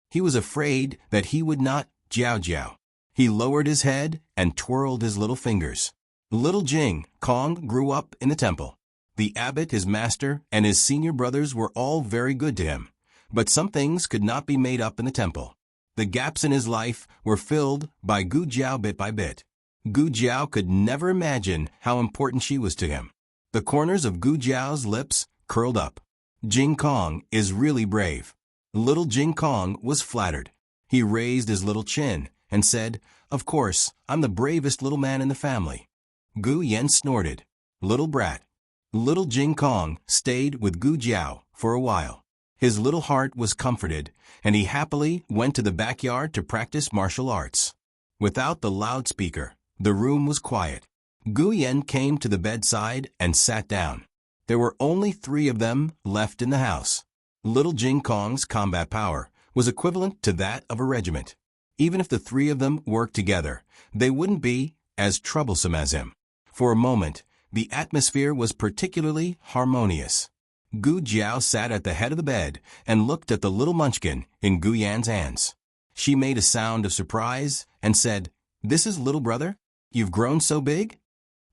He was afraid that he would not Jiao Jiao. He lowered his head and twirled his little fingers. Little Jing Kong grew up in the temple. The abbot, his master, and his senior brothers were all very good to him. But some things could not be made up in the temple. The gaps in his life were filled by Gu Jiao bit by bit. Gu Jiao could never imagine how important she was to him. The corners of Gu Jiao's lips curled up. Jing Kong is really brave. Little Jing Kong was flattered. He raised his little chin and said, Of course, I'm the bravest little man in the family. Gu Yan snorted. Little brat. Little Jing Kong stayed with Gu Jiao for a while. His little heart was comforted, and he happily went to the backyard to practice martial arts. Without the loudspeaker, the room was quiet. Gu Yan came to the bedside and sat down. There were only 3 of them left in the house. Little Jing Kong's combat power was equivalent to that of a regiment. Even if the 3 of them worked together, they wouldn't be as troublesome as him. For a moment, the atmosphere was particularly harmonious. Gu Jiao sat at the head of the bed and looked at the little munchkin in Gu Yan's hands. She made a sound of surprise and said, "This is little brother? You've grown so big?"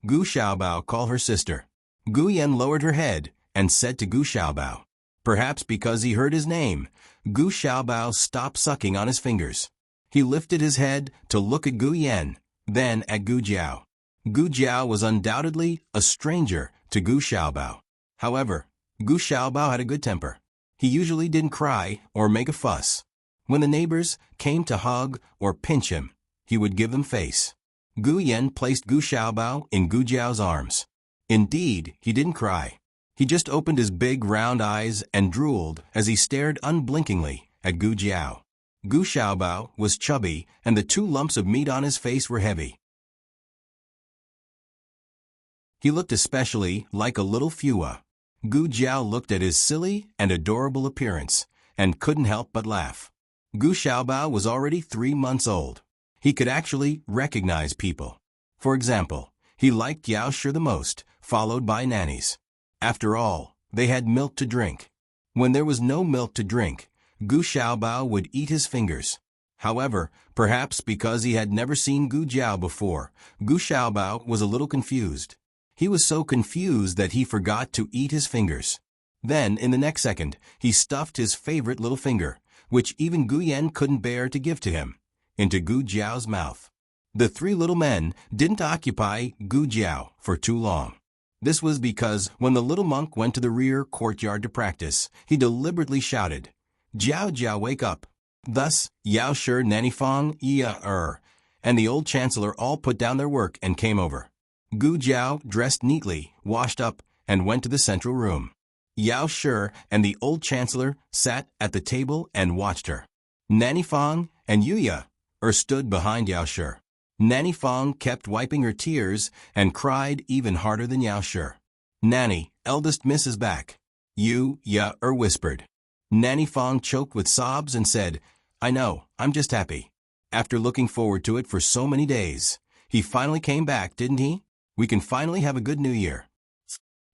Gu Xiaobao called her sister. Gu Yan lowered her head and said to Gu Xiaobao. Perhaps because he heard his name, Gu Xiaobao stopped sucking on his fingers. He lifted his head to look at Gu Yan, then at Gu Jiao. Gu Jiao was undoubtedly a stranger to Gu Xiaobao. However, Gu Xiaobao had a good temper. He usually didn't cry or make a fuss. When the neighbors came to hug or pinch him, he would give them face. Gu Yan placed Gu Xiaobao in Gu Jiao's arms. Indeed, he didn't cry. He just opened his big round eyes and drooled as he stared unblinkingly at Gu Jiao. Gu Xiaobao was chubby, and the 2 lumps of meat on his face were heavy. He looked especially like a little Fua. Gu Jiao looked at his silly and adorable appearance and couldn't help but laugh. Gu Xiaobao was already 3 months old. He could actually recognize people. For example, he liked Yao Shi the most, followed by nannies. After all, they had milk to drink. When there was no milk to drink, Gu Xiaobao would eat his fingers. However, perhaps because he had never seen Gu Jiao before, Gu Xiaobao was a little confused. He was so confused that he forgot to eat his fingers. Then, in the next second, he stuffed his favorite little finger, which even Gu Yan couldn't bear to give to him, into Gu Jiao's mouth. The 3 little men didn't occupy Gu Jiao for too long. This was because when the little monk went to the rear courtyard to practice, he deliberately shouted, "Jiao Jiao, wake up!" Thus, Yao Shi, Nanifang, Yi, and the old chancellor all put down their work and came over. Gu Jiao dressed neatly, washed up, and went to the central room. Yao Shi and the old chancellor sat at the table and watched her. Nanifang and Yuya stood behind Yao Shi. Nanifang kept wiping her tears and cried even harder than Yao Shi. "Nanny, eldest miss is back," Yuya whispered. Nanifang choked with sobs and said, "I know, I'm just happy. After looking forward to it for so many days. He finally came back, didn't he? We can finally have a good new year."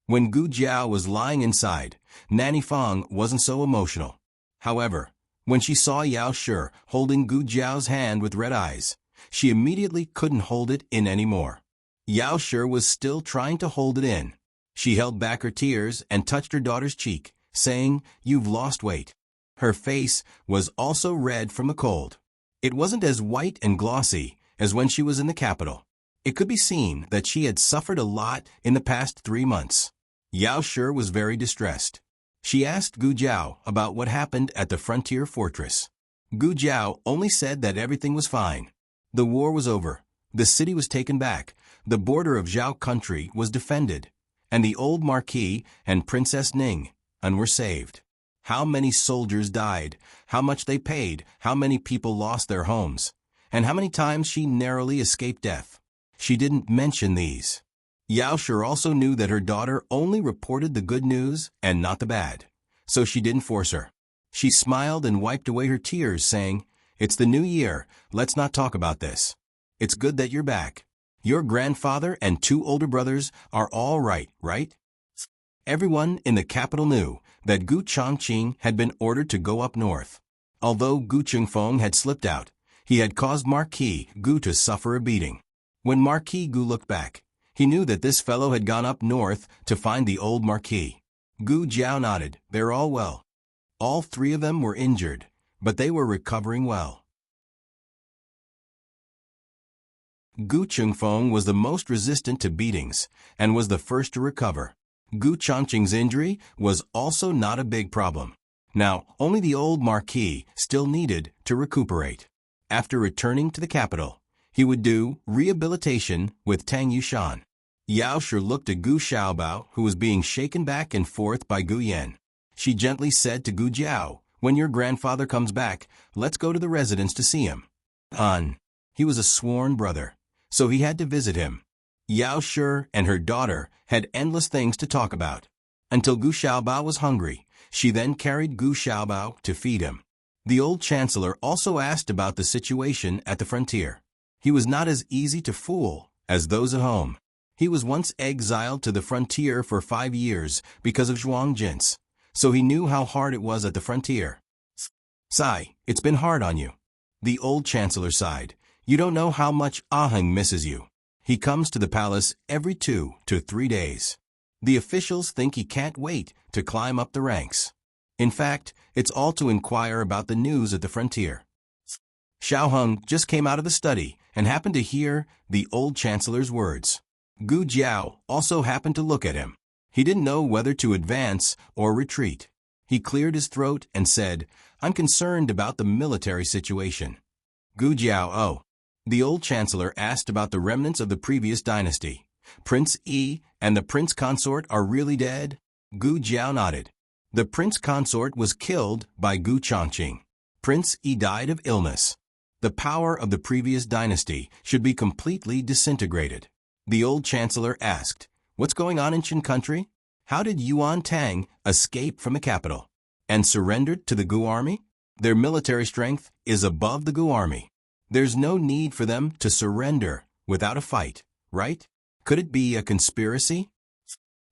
When Gu Jiao was lying inside, Nanifang wasn't so emotional. However, when she saw Yao Shi holding Gu Jiao's hand with red eyes, she immediately couldn't hold it in anymore. Yao Shi was still trying to hold it in. She held back her tears and touched her daughter's cheek, saying, "You've lost weight." Her face was also red from the cold. It wasn't as white and glossy as when she was in the capital. It could be seen that she had suffered a lot in the past 3 months. Yao Shi was very distressed. She asked Gu Jiao about what happened at the frontier fortress. Gu Jiao only said that everything was fine. The war was over, the city was taken back, the border of Zhao country was defended, and the old Marquis and Princess Ning were saved. How many soldiers died, how much they paid, how many people lost their homes, and how many times she narrowly escaped death. She didn't mention these. Yao Shi also knew that her daughter only reported the good news and not the bad, so she didn't force her. She smiled and wiped away her tears, saying, "It's the new year, let's not talk about this. It's good that you're back. Your grandfather and 2 older brothers are all right, right?" Everyone in the capital knew that Gu Chongqing had been ordered to go up north. Although Gu Chengfeng had slipped out, he had caused Marquis Gu to suffer a beating. When Marquis Gu looked back, he knew that this fellow had gone up north to find the old Marquis. Gu Jiao nodded. "They're all well." All 3 of them were injured, but they were recovering well. Gu Chengfeng was the most resistant to beatings and was the first to recover. Gu Chongqing's injury was also not a big problem. Now, only the old Marquis still needed to recuperate. After returning to the capital, He would do rehabilitation with Tang Yushan. Yao Shi looked at Gu Xiaobao, who was being shaken back and forth by Gu Yan. She gently said to Gu Jiao, "When your grandfather comes back, let's go to the residence to see him." He was a sworn brother, so he had to visit him. Yao Shi and her daughter had endless things to talk about. Until Gu Xiaobao was hungry, she then carried Gu Xiaobao to feed him. The old chancellor also asked about the situation at the frontier. He was not as easy to fool as those at home. He was once exiled to the frontier for 5 years because of Zhuang Jin's, so he knew how hard it was at the frontier. "Sai, it's been hard on you." The old chancellor sighed. "You don't know how much Aheng misses you. He comes to the palace every 2 to 3 days. The officials think he can't wait to climb up the ranks. In fact, it's all to inquire about the news at the frontier." Xiaoheng just came out of the study and happened to hear the old chancellor's words. Gu Jiao also happened to look at him. He didn't know whether to advance or retreat. He cleared his throat and said, "I'm concerned about the military situation." Gu Jiao, "Oh." The old chancellor asked about the remnants of the previous dynasty. "Prince Yi and the prince consort are really dead?" Gu Jiao nodded. "The prince consort was killed by Gu Chongqing. Prince Yi died of illness. The power of the previous dynasty should be completely disintegrated." The old chancellor asked, "What's going on in Qin country? How did Yuan Tang escape from the capital and surrendered to the Gu army? Their military strength is above the Gu army. There's no need for them to surrender without a fight, right? Could it be a conspiracy?"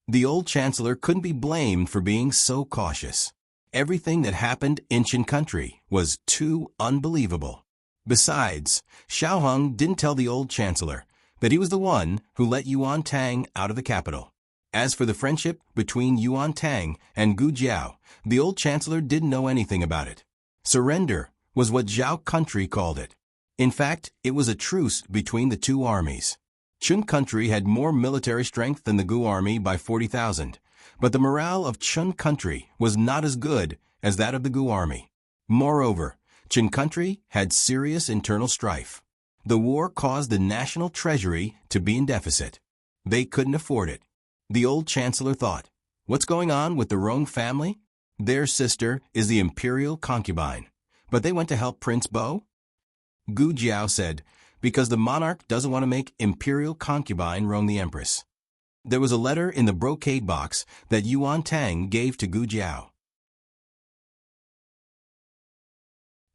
The old chancellor couldn't be blamed for being so cautious. Everything that happened in Qin country was too unbelievable. Besides, Xiaoheng didn't tell the old chancellor that he was the one who let Yuan Tang out of the capital. As for the friendship between Yuan Tang and Gu Jiao, the old chancellor didn't know anything about it. Surrender was what Zhao country called it. In fact, it was a truce between the two armies. Qin country had more military strength than the Gu army by 40,000, but the morale of Qin country was not as good as that of the Gu army. Moreover, Qin country had serious internal strife. The war caused the national treasury to be in deficit. They couldn't afford it. The old chancellor thought, "What's going on with the Rong family? Their sister is the imperial concubine, but they went to help Prince Bo?" Gu Jiao said, "Because the monarch doesn't want to make imperial concubine Rong the empress." There was a letter in the brocade box that Yuan Tang gave to Gu Jiao.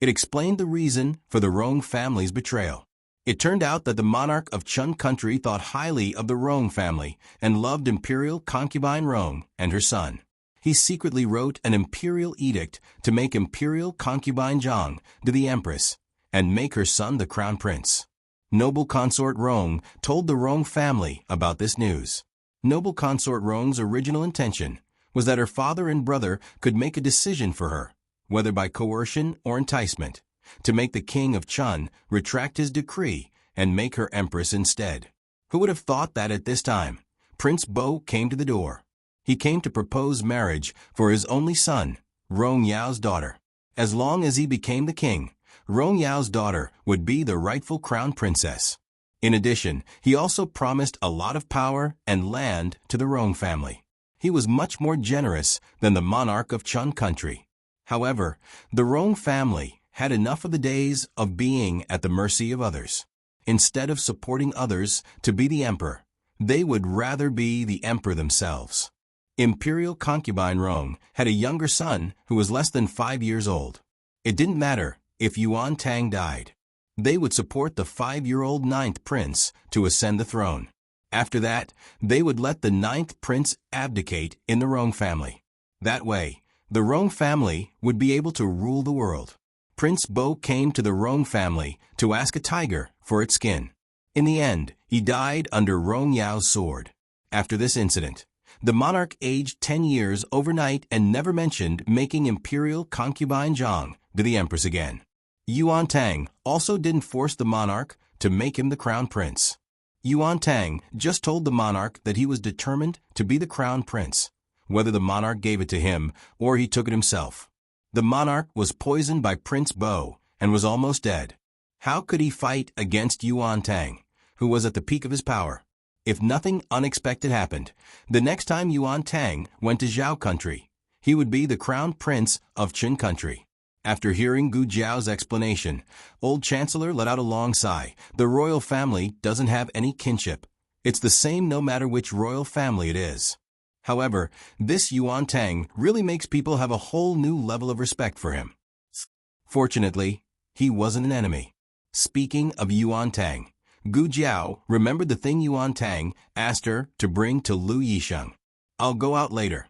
It explained the reason for the Rong family's betrayal. It turned out that the monarch of Qin country thought highly of the Rong family and loved imperial concubine Rong and her son. He secretly wrote an imperial edict to make imperial concubine Zhang to the empress and make her son the crown prince. Noble consort Rong told the Rong family about this news. Noble consort Rong's original intention was that her father and brother could make a decision for her, whether by coercion or enticement, to make the king of Qin retract his decree and make her empress instead. Who would have thought that at this time, Prince Bo came to the door. He came to propose marriage for his only son, Rong Yao's daughter. As long as he became the king, Rong Yao's daughter would be the rightful crown princess. In addition, he also promised a lot of power and land to the Rong family. He was much more generous than the monarch of Qin country. However, the Rong family had enough of the days of being at the mercy of others. Instead of supporting others to be the emperor, they would rather be the emperor themselves. Imperial concubine Rong had a younger son who was less than 5 years old. It didn't matter if Yuan Tang died. They would support the 5-year-old 9th prince to ascend the throne. After that, they would let the 9th prince abdicate in the Rong family. That way, the Rong family would be able to rule the world. Prince Bo came to the Rong family to ask a tiger for its skin. In the end, he died under Rong Yao's sword. After this incident, the monarch aged 10 years overnight and never mentioned making imperial concubine Zhang to the empress again. Yuan Tang also didn't force the monarch to make him the crown prince. Yuan Tang just told the monarch that he was determined to be the crown prince, whether the monarch gave it to him or he took it himself. The monarch was poisoned by Prince Bo and was almost dead. How could he fight against Yuan Tang, who was at the peak of his power? If nothing unexpected happened, the next time Yuan Tang went to Zhao country, he would be the crown prince of Qin country. After hearing Gu Jiao's explanation, old Chancellor let out a long sigh. The royal family doesn't have any kinship. It's the same no matter which royal family it is. However, this Yuan Tang really makes people have a whole new level of respect for him. Fortunately, he wasn't an enemy. Speaking of Yuan Tang, Gu Jiao remembered the thing Yuan Tang asked her to bring to Lu Yisheng. "I'll go out later,"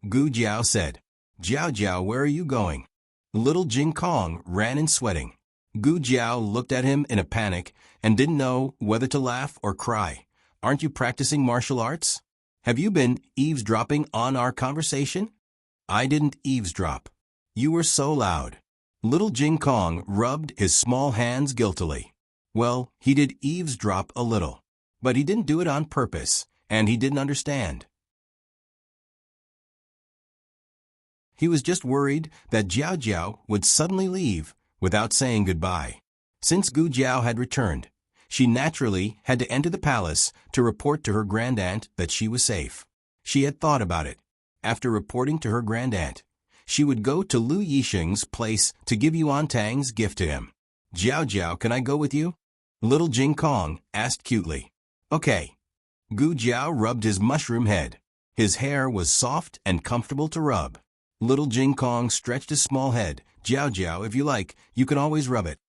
Gu Jiao said. "Jiao Jiao, where are you going?" Little Jing Kong ran in sweating. Gu Jiao looked at him in a panic and didn't know whether to laugh or cry. "Aren't you practicing martial arts? Have you been eavesdropping on our conversation?" "I didn't eavesdrop. You were so loud." Little Jing Kong rubbed his small hands guiltily. Well, he did eavesdrop a little, but he didn't do it on purpose, and he didn't understand. He was just worried that Jiao Jiao would suddenly leave without saying goodbye. Since Gu Jiao had returned, she naturally had to enter the palace to report to her grandaunt that she was safe. She had thought about it. After reporting to her grandaunt, she would go to Lu Yisheng's place to give Yuan Tang's gift to him. "Jiao Jiao, can I go with you?" Little Jing Kong asked cutely. "Okay." Gu Jiao rubbed his mushroom head. His hair was soft and comfortable to rub. Little Jing Kong stretched his small head. "Jiao Jiao, if you like, you can always rub it.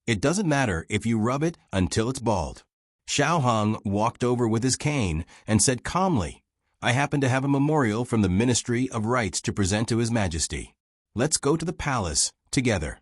It doesn't matter if you rub it until it's bald." Xiao Hong walked over with his cane and said calmly, "I happen to have a memorial from the Ministry of Rights to present to His Majesty. Let's go to the palace together."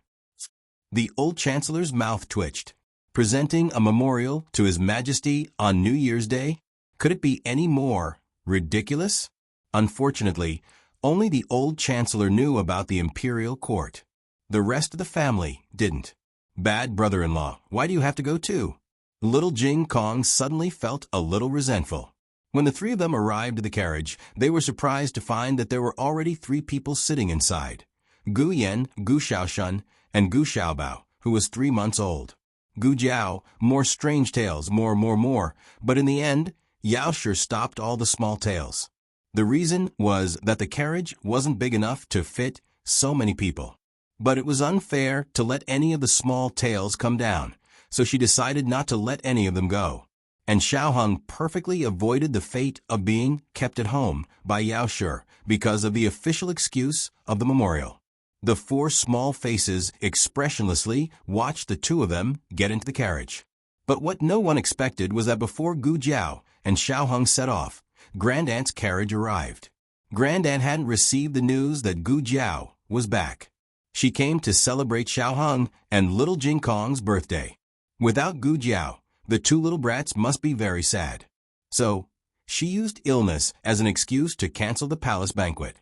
The old Chancellor's mouth twitched. Presenting a memorial to His Majesty on New Year's Day? Could it be any more ridiculous? Unfortunately, only the old Chancellor knew about the imperial court. The rest of the family didn't. "Bad brother-in-law, why do you have to go too?" Little Jing Kong suddenly felt a little resentful. When the three of them arrived at the carriage, they were surprised to find that there were already 3 people sitting inside. Gu Yan, Gu Xiaoshun, and Gu Xiaobao, who was 3 months old. Gu Jiao, more strange tales, more, but in the end, Yao Shi stopped all the small tales. The reason was that the carriage wasn't big enough to fit so many people. But it was unfair to let any of the small tales come down, so she decided not to let any of them go. And Xiao Hong perfectly avoided the fate of being kept at home by Yao Shi because of the official excuse of the memorial. The 4 small faces expressionlessly watched the 2 of them get into the carriage. But what no one expected was that before Gu Jiao and Xiao Hong set off, Grandaunt's carriage arrived. Grandaunt hadn't received the news that Gu Jiao was back. She came to celebrate Xiao Hong and Little Jing Kong's birthday. Without Gu Jiao, the 2 little brats must be very sad. So, she used illness as an excuse to cancel the palace banquet.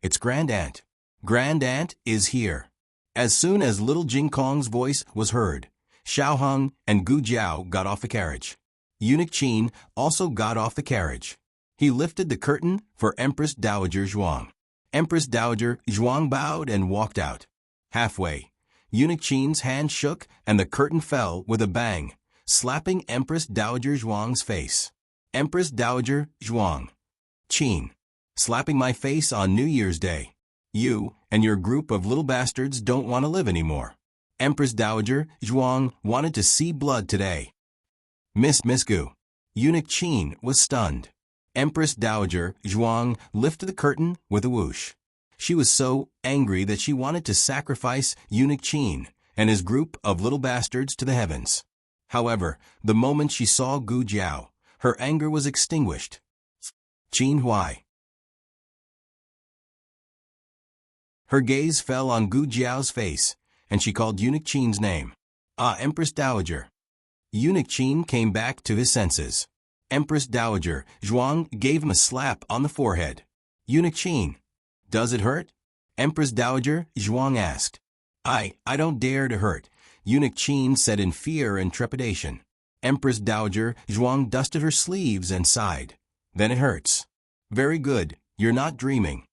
"It's Grandaunt. Grandaunt is here." As soon as Little Jing Kong's voice was heard, Xiao Hong and Gu Jiao got off the carriage. Eunuch Qin also got off the carriage. He lifted the curtain for Empress Dowager Zhuang. Empress Dowager Zhuang bowed and walked out. Halfway, Eunuch Qin's hand shook and the curtain fell with a bang, slapping Empress Dowager Zhuang's face. "Empress Dowager Zhuang. Qin. Slapping my face on New Year's Day. You and your group of little bastards don't want to live anymore." Empress Dowager Zhuang wanted to see blood today. Miss Gu. Eunuch Qin was stunned. Empress Dowager Zhuang lifted the curtain with a whoosh. She was so angry that she wanted to sacrifice Eunuch Qin and his group of little bastards to the heavens. However, the moment she saw Gu Jiao, her anger was extinguished. "Qin, why?" Her gaze fell on Gu Jiao's face, and she called Eunuch Qin's name. "Ah, Empress Dowager." Eunuch Qin came back to his senses. Empress Dowager Zhuang gave him a slap on the forehead. "Eunuch Qin, does it hurt?" Empress Dowager Zhuang asked. I don't dare to hurt," Eunuch Qin said in fear and trepidation. Empress Dowager Zhuang dusted her sleeves and sighed. "Then it hurts. Very good, you're not dreaming."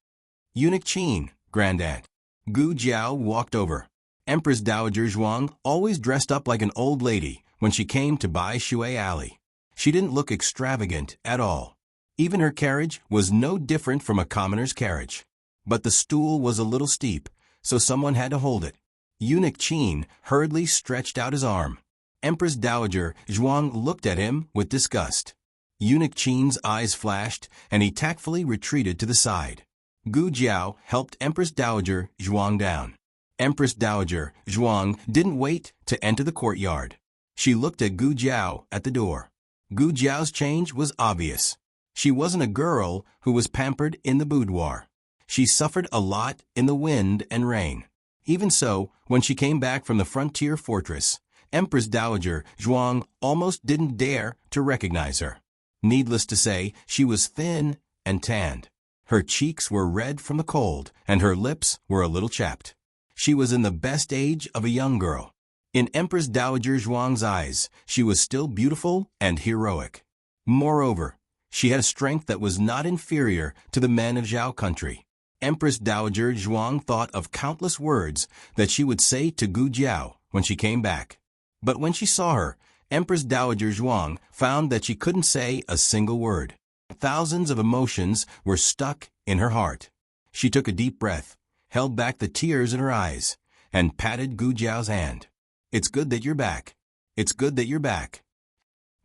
"Eunuch Qin, Grandaunt." Gu Jiao walked over. Empress Dowager Zhuang always dressed up like an old lady when she came to Bai Shui Alley. She didn't look extravagant at all. Even her carriage was no different from a commoner's carriage. But the stool was a little steep, so someone had to hold it. Eunuch Qin hurriedly stretched out his arm. Empress Dowager Zhuang looked at him with disgust. Eunuch Qin's eyes flashed, and he tactfully retreated to the side. Gu Jiao helped Empress Dowager Zhuang down. Empress Dowager Zhuang didn't wait to enter the courtyard. She looked at Gu Jiao at the door. Gu Jiao's change was obvious. She wasn't a girl who was pampered in the boudoir. She suffered a lot in the wind and rain. Even so, when she came back from the frontier fortress, Empress Dowager Zhuang almost didn't dare to recognize her. Needless to say, she was thin and tanned. Her cheeks were red from the cold, and her lips were a little chapped. She was in the best age of a young girl. In Empress Dowager Zhuang's eyes, she was still beautiful and heroic. Moreover, she had a strength that was not inferior to the men of Zhao country. Empress Dowager Zhuang thought of countless words that she would say to Gu Jiao when she came back. But when she saw her, Empress Dowager Zhuang found that she couldn't say a single word. Thousands of emotions were stuck in her heart. She took a deep breath, held back the tears in her eyes, and patted Gu Jiao's hand. "It's good that you're back. It's good that you're back."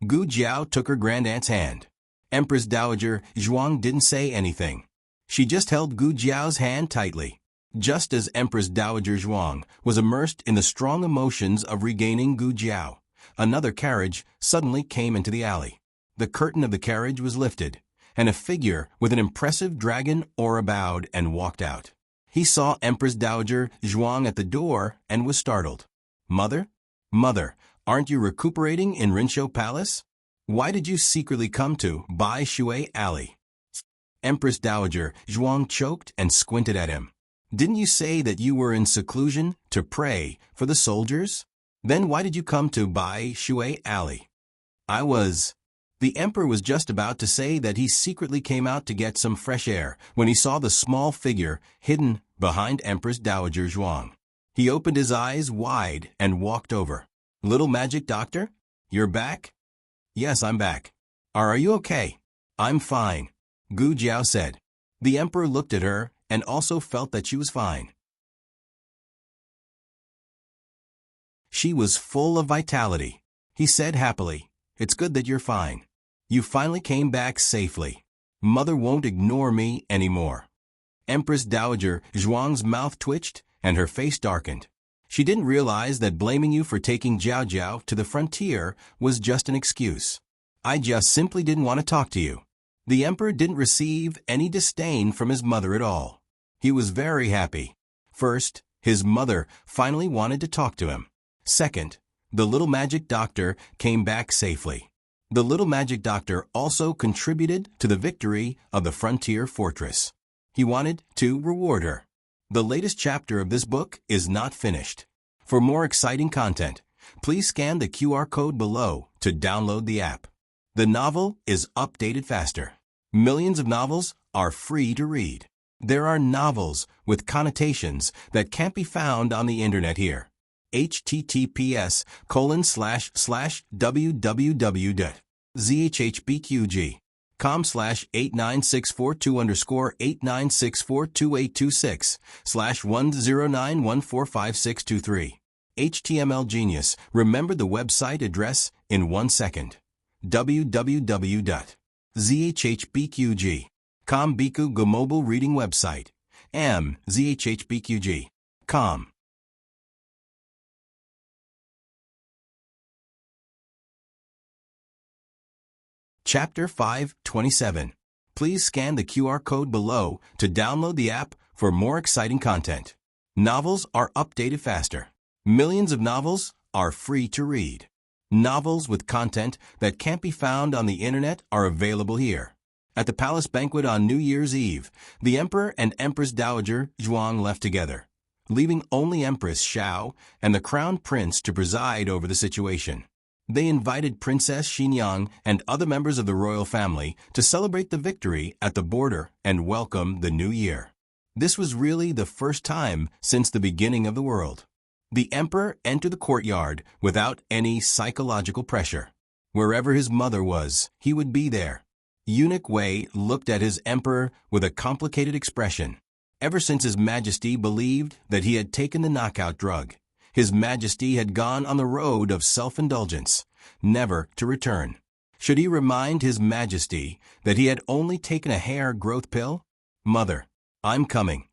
Gu Jiao took her grandaunt's hand. Empress Dowager Zhuang didn't say anything. She just held Gu Jiao's hand tightly. Just as Empress Dowager Zhuang was immersed in the strong emotions of regaining Gu Jiao, another carriage suddenly came into the alley. The curtain of the carriage was lifted, and a figure with an impressive dragon aura bowed and walked out. He saw Empress Dowager Zhuang at the door and was startled. "Mother? Mother, aren't you recuperating in Rinshou Palace? Why did you secretly come to Bai Shui Alley?" Empress Dowager Zhuang choked and squinted at him. "Didn't you say that you were in seclusion to pray for the soldiers? Then why did you come to Bai Shui Alley?" "I was..." The emperor was just about to say that he secretly came out to get some fresh air when he saw the small figure hidden behind Empress Dowager Zhuang. He opened his eyes wide and walked over. "Little magic doctor? You're back?" "Yes, I'm back." Are you okay?" "I'm fine," Gu Jiao said. The emperor looked at her and also felt that she was fine. She was full of vitality. He said happily, "It's good that you're fine. You finally came back safely. Mother won't ignore me anymore." Empress Dowager Zhuang's mouth twitched and her face darkened. She didn't realize that blaming you for taking Jiao Jiao to the frontier was just an excuse. "I just simply didn't want to talk to you." The emperor didn't receive any disdain from his mother at all. He was very happy. First, his mother finally wanted to talk to him. Second, the little magic doctor came back safely. The little magic doctor also contributed to the victory of the frontier fortress. He wanted to reward her. The latest chapter of this book is not finished. For more exciting content, please scan the QR code below to download the app. The novel is updated faster. Millions of novels are free to read. There are novels with connotations that can't be found on the internet here. https://www.zhbqg.com/89642826/1091455623. HTML Genius remembered the website address in 1 second. www.zhbqg.com Biku Go mobile reading website. zhbqg.com. Chapter 527. Please scan the QR code below to download the app for more exciting content. Novels are updated faster. Millions of novels are free to read. Novels with content that can't be found on the internet are available here. At the palace banquet on New Year's Eve, the Emperor and Empress Dowager Zhuang left together, leaving only Empress Xiao and the Crown Prince to preside over the situation. They invited Princess Xinyang and other members of the royal family to celebrate the victory at the border and welcome the new year. This was really the first time since the beginning of the world. The emperor entered the courtyard without any psychological pressure. Wherever his mother was, he would be there. Eunuch Wei looked at his emperor with a complicated expression. Ever since His Majesty believed that he had taken the knockout drug, His Majesty had gone on the road of self-indulgence, never to return. Should he remind His Majesty that he had only taken a hair growth pill? Mother, I'm coming.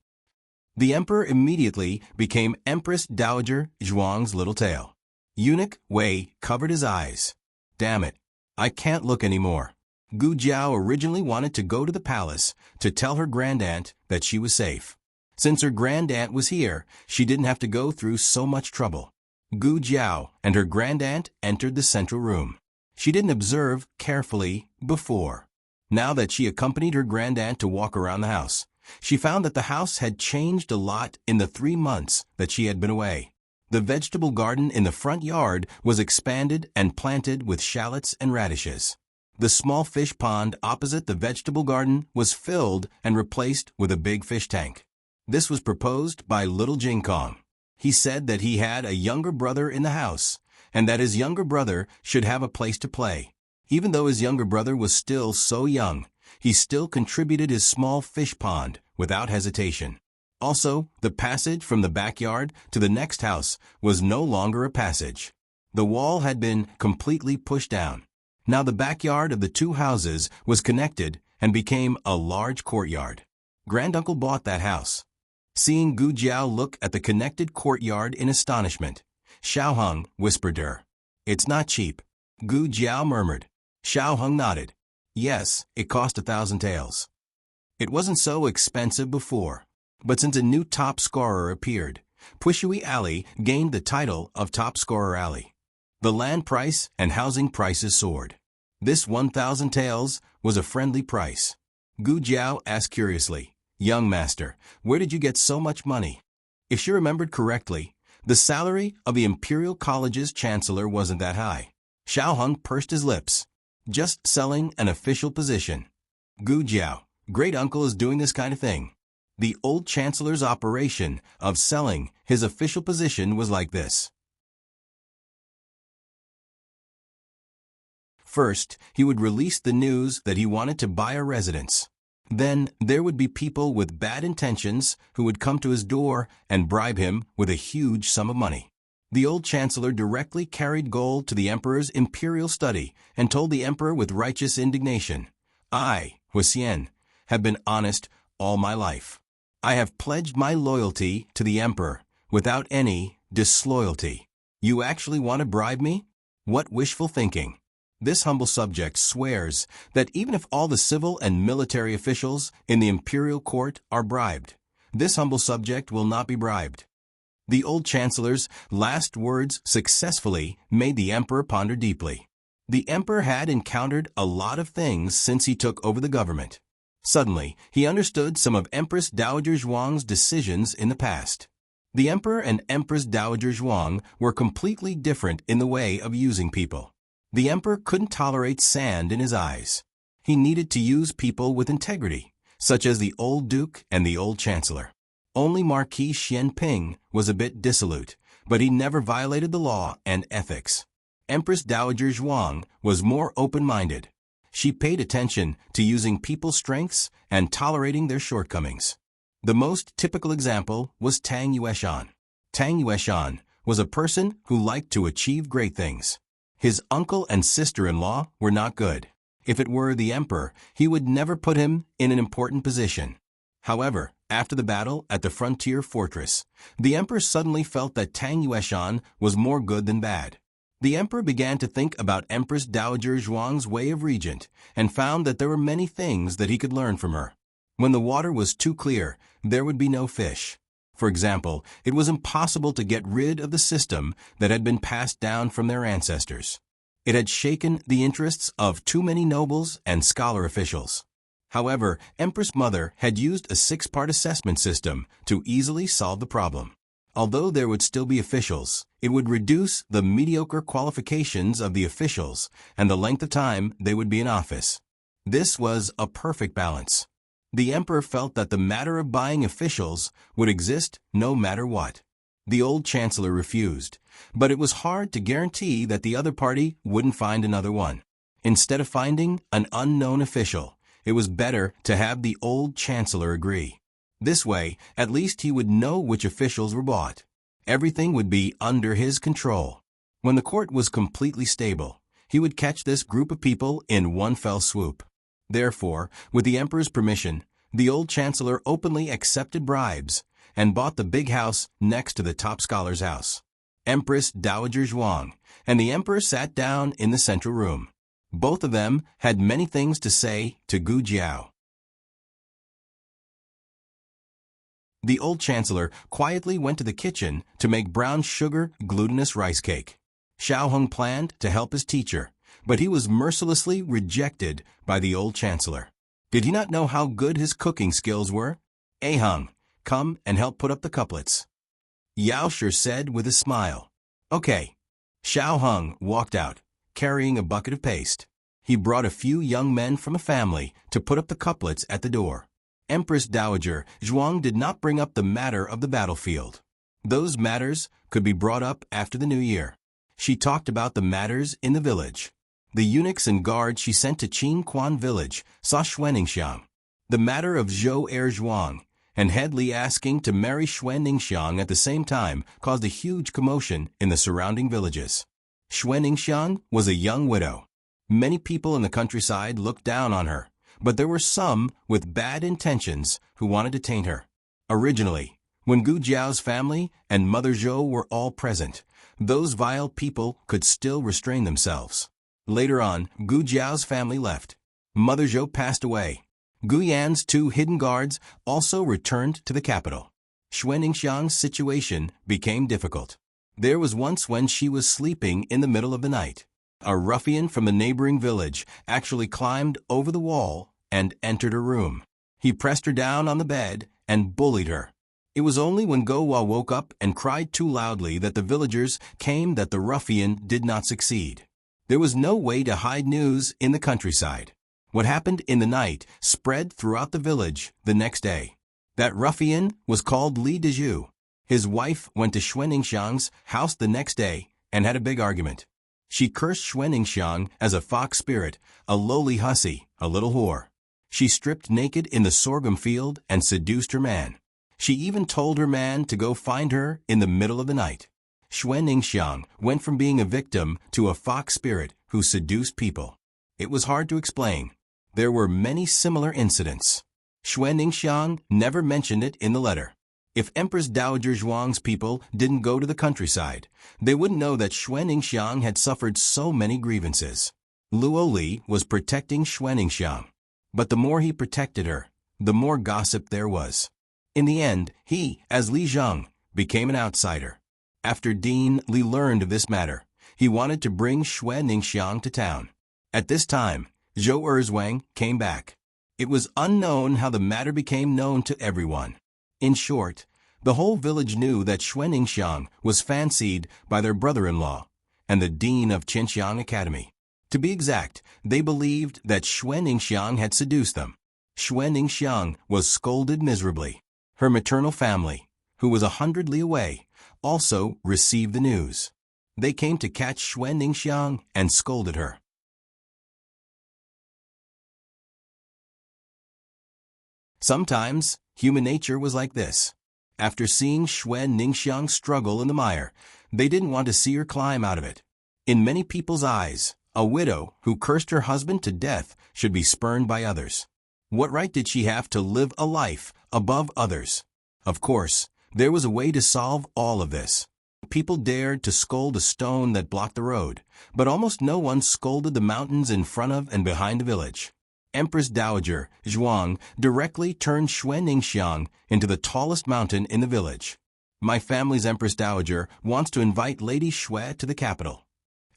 The emperor immediately became Empress Dowager Zhuang's little tail. Eunuch Wei covered his eyes. Damn it, I can't look anymore. Gu Jiao originally wanted to go to the palace to tell her grandaunt that she was safe. Since her grandaunt was here, she didn't have to go through so much trouble. Gu Jiao and her grandaunt entered the central room. She didn't observe carefully before. Now that she accompanied her grandaunt to walk around the house, she found that the house had changed a lot in the 3 months that she had been away. The vegetable garden in the front yard was expanded and planted with shallots and radishes. The small fish pond opposite the vegetable garden was filled and replaced with a big fish tank. This was proposed by little Jing Kong. He said that he had a younger brother in the house, and that his younger brother should have a place to play. Even though his younger brother was still so young, he still contributed his small fish pond without hesitation. Also, the passage from the backyard to the next house was no longer a passage. The wall had been completely pushed down. Now the backyard of the 2 houses was connected and became a large courtyard. Granduncle bought that house. Seeing Gu Jiao look at the connected courtyard in astonishment, Xiao Heng whispered to her. It's not cheap. Gu Jiao murmured. Xiao Heng nodded. Yes, it cost 1,000 taels. It wasn't so expensive before, but since a new top scorer appeared, Pushui Alley gained the title of Top Scorer Alley. The land price and housing prices soared. This 1,000 taels was a friendly price. Gu Jiao asked curiously, Young master, where did you get so much money? If she remembered correctly, the salary of the Imperial College's chancellor wasn't that high. Xiao Heng pursed his lips. Just selling an official position. Gu Jiao, great uncle is doing this kind of thing. The old chancellor's operation of selling his official position was like this. First, he would release the news that he wanted to buy a residence. Then, there would be people with bad intentions who would come to his door and bribe him with a huge sum of money. The old chancellor directly carried gold to the emperor's imperial study and told the emperor with righteous indignation, I, Huixian, have been honest all my life. I have pledged my loyalty to the emperor without any disloyalty. You actually want to bribe me? What wishful thinking. This humble subject swears that even if all the civil and military officials in the imperial court are bribed, this humble subject will not be bribed. The old chancellor's last words successfully made the emperor ponder deeply. The emperor had encountered a lot of things since he took over the government. Suddenly, he understood some of Empress Dowager Zhuang's decisions in the past. The emperor and Empress Dowager Zhuang were completely different in the way of using people. The emperor couldn't tolerate sand in his eyes. He needed to use people with integrity, such as the old duke and the old chancellor. Only Marquis Xianping was a bit dissolute, but he never violated the law and ethics. Empress Dowager Zhuang was more open-minded. She paid attention to using people's strengths and tolerating their shortcomings. The most typical example was Tang Yueshan. Tang Yueshan was a person who liked to achieve great things. His uncle and sister-in-law were not good. If it were the emperor, he would never put him in an important position. However, after the battle at the frontier fortress, the emperor suddenly felt that Tang Yueshan was more good than bad. The emperor began to think about Empress Dowager Zhuang's way of regent and found that there were many things that he could learn from her. When the water was too clear, there would be no fish. For example, it was impossible to get rid of the system that had been passed down from their ancestors. It had shaken the interests of too many nobles and scholar officials. However, Empress Mother had used a 6-part assessment system to easily solve the problem. Although there would still be officials, it would reduce the mediocre qualifications of the officials and the length of time they would be in office. This was a perfect balance. The emperor felt that the matter of buying officials would exist no matter what. The old chancellor refused, but it was hard to guarantee that the other party wouldn't find another one. Instead of finding an unknown official, it was better to have the old chancellor agree. This way, at least he would know which officials were bought. Everything would be under his control. When the court was completely stable, he would catch this group of people in one fell swoop. Therefore, with the emperor's permission, the old chancellor openly accepted bribes and bought the big house next to the top scholar's house. Empress Dowager Zhuang and the emperor sat down in the central room. Both of them had many things to say to Gu Jiao. The old chancellor quietly went to the kitchen to make brown sugar glutinous rice cake. Xiao Hong planned to help his teacher, but he was mercilessly rejected by the old chancellor. Did he not know how good his cooking skills were? Hung, come and help put up the couplets. Yao Shi said with a smile. Okay. Xiao Hong walked out, carrying a bucket of paste. He brought a few young men from a family to put up the couplets at the door. Empress Dowager Zhuang did not bring up the matter of the battlefield. Those matters could be brought up after the new year. She talked about the matters in the village. The eunuchs and guards she sent to Qin Quan village saw Xuanningsiang. The matter of Zhou heir Zhuang and Head Li asking to marry Xuanningsiang at the same time caused a huge commotion in the surrounding villages. Xuanningsiang was a young widow. Many people in the countryside looked down on her, but there were some with bad intentions who wanted to taint her. Originally, when Gu Jiao's family and Mother Zhou were all present, those vile people could still restrain themselves. Later on, Gu Jiao's family left. Mother Zhou passed away. Gu Yan's 2 hidden guards also returned to the capital. Xuanningsiang's situation became difficult. There was once when she was sleeping in the middle of the night. A ruffian from a neighboring village actually climbed over the wall and entered her room. He pressed her down on the bed and bullied her. It was only when Guo woke up and cried too loudly that the villagers came that the ruffian did not succeed. There was no way to hide news in the countryside. What happened in the night spread throughout the village the next day. That ruffian was called Li Dezhu. His wife went to Xuanningsiang's house the next day and had a big argument. She cursed Xuanningsiang as a fox spirit, a lowly hussy, a little whore. She stripped naked in the sorghum field and seduced her man. She even told her man to go find her in the middle of the night. Xuanningsiang went from being a victim to a fox spirit who seduced people. It was hard to explain. There were many similar incidents. Xuanningsiang never mentioned it in the letter. If Empress Dowager Zhuang's people didn't go to the countryside, they wouldn't know that Xuanningsiang had suffered so many grievances. Luo Li was protecting Xuanningsiang, but the more he protected her, the more gossip there was. In the end, he, as Li Zheng, became an outsider. After Dean Li learned of this matter, he wanted to bring Xuanningsiang to town. At this time, Zhou Erzwang came back. It was unknown how the matter became known to everyone. In short, the whole village knew that Xuanningsiang was fancied by their brother-in-law and the dean of Qinxiang Academy. To be exact, they believed that Xuanningsiang had seduced them. Xuanningsiang was scolded miserably. Her maternal family, who was 100 li away, also received the news. They came to catch Xuanningsiang and scolded her. Sometimes, human nature was like this. After seeing Xuanningsiang struggle in the mire, they didn't want to see her climb out of it. In many people's eyes, a widow who cursed her husband to death should be spurned by others. What right did she have to live a life above others? Of course, there was a way to solve all of this. People dared to scold a stone that blocked the road, but almost no one scolded the mountains in front of and behind the village. Empress Dowager Zhuang directly turned Xuanningsiang into the tallest mountain in the village. My family's Empress Dowager wants to invite Lady Xue to the capital.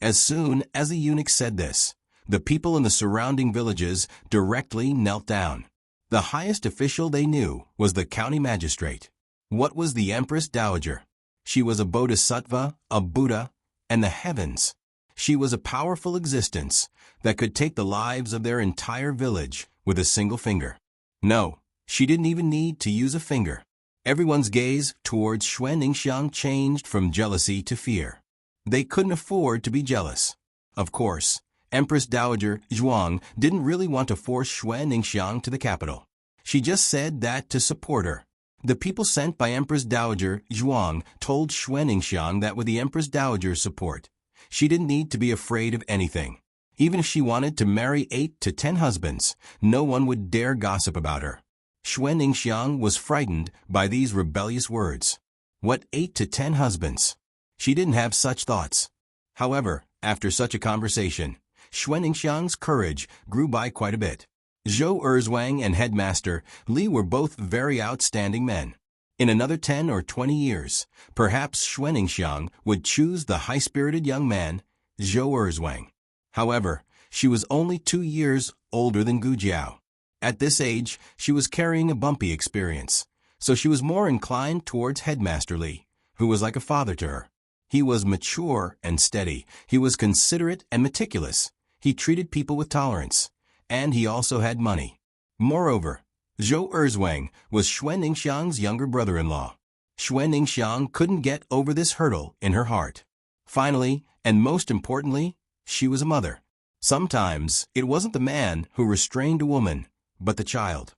As soon as the eunuch said this, the people in the surrounding villages directly knelt down. The highest official they knew was the county magistrate. What was the Empress Dowager? She was a bodhisattva, a Buddha, and the heavens. She was a powerful existence that could take the lives of their entire village with a single finger. No, she didn't even need to use a finger. Everyone's gaze towards Xuan Ningxiang changed from jealousy to fear. They couldn't afford to be jealous. Of course, Empress Dowager Zhuang didn't really want to force Xuan Ningxiang to the capital. She just said that to support her. The people sent by Empress Dowager Zhuang told Xuan Ningxiang that with the Empress Dowager's support, she didn't need to be afraid of anything. Even if she wanted to marry 8 to 10 husbands, no one would dare gossip about her. Xuan Ningxiang was frightened by these rebellious words. What 8 to 10 husbands? She didn't have such thoughts. However, after such a conversation, Xuan Ningxiang's courage grew by quite a bit. Zhou Erzwang and Headmaster Li were both very outstanding men. In another 10 or 20 years, perhaps Xuan Ningxiang would choose the high-spirited young man, Zhou Erzwang. However, she was only 2 years older than Gu Jiao. At this age, she was carrying a bumpy experience, so she was more inclined towards Headmaster Li, who was like a father to her. He was mature and steady. He was considerate and meticulous. He treated people with tolerance, and he also had money. Moreover, Zhou Erzwang was Xuan Ningxiang's younger brother-in-law. Xuan Ningxiang couldn't get over this hurdle in her heart. Finally, and most importantly, she was a mother. Sometimes, it wasn't the man who restrained a woman, but the child.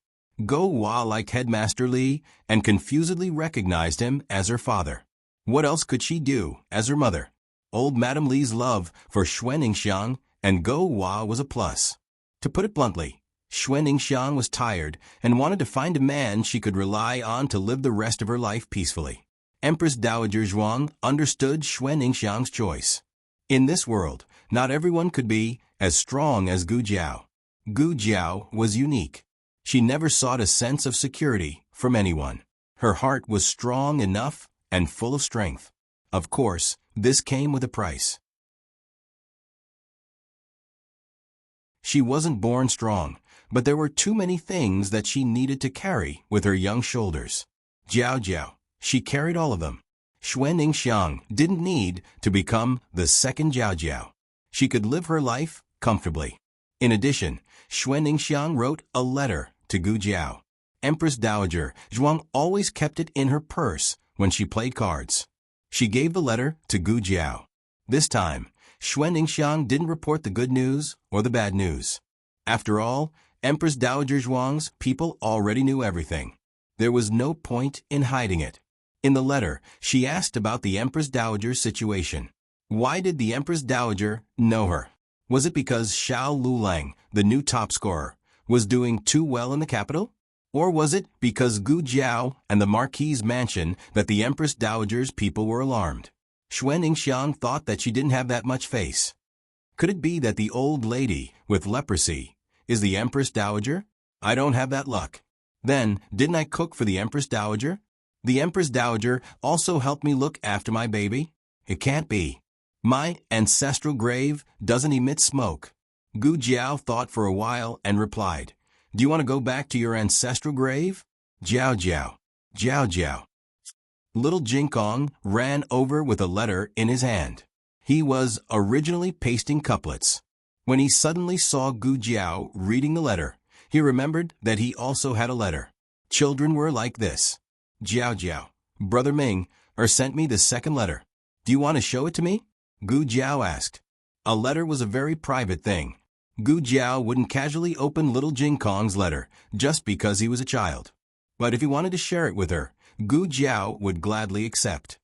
Go Hua liked Headmaster Li and confusedly recognized him as her father. What else could she do as her mother? Old Madame Li's love for Xuan Ningxiang and Go Hua was a plus. To put it bluntly, Xuan Ningxiang was tired and wanted to find a man she could rely on to live the rest of her life peacefully. Empress Dowager Zhuang understood Xuan Ningxiang's choice. In this world, not everyone could be as strong as Gu Jiao. Gu Jiao was unique. She never sought a sense of security from anyone. Her heart was strong enough and full of strength. Of course, this came with a price. She wasn't born strong, but there were too many things that she needed to carry with her young shoulders. Jiao Jiao, she carried all of them. Xuan Ningxiang didn't need to become the second Jiao Jiao. She could live her life comfortably. In addition, Xuan Ningxiang wrote a letter to Gu Jiao. Empress Dowager Zhuang always kept it in her purse when she played cards. She gave the letter to Gu Jiao. This time, Xuan Ningxiang didn't report the good news or the bad news. After all, Empress Dowager Zhuang's people already knew everything. There was no point in hiding it. In the letter, she asked about the Empress Dowager's situation. Why did the Empress Dowager know her? Was it because Xiao Lulang, the new top scorer, was doing too well in the capital? Or was it because Gu Jiao and the Marquis's mansion that the Empress Dowager's people were alarmed? Xuan Ningxiang thought that she didn't have that much face. Could it be that the old lady with leprosy is the Empress Dowager? I don't have that luck. Then, didn't I cook for the Empress Dowager? The Empress Dowager also helped me look after my baby? It can't be. My ancestral grave doesn't emit smoke. Gu Jiao thought for a while and replied, Do you want to go back to your ancestral grave? Jiao Jiao. Jiao Jiao. Little Jinkong ran over with a letter in his hand. He was originally pasting couplets. When he suddenly saw Gu Jiao reading the letter, he remembered that he also had a letter. Children were like this. Jiao Jiao, Brother Ming, sent me the second letter. Do you want to show it to me? Gu Jiao asked. A letter was a very private thing. Gu Jiao wouldn't casually open little Jinkong's letter just because he was a child. But if he wanted to share it with her, Gu Jiao would gladly accept.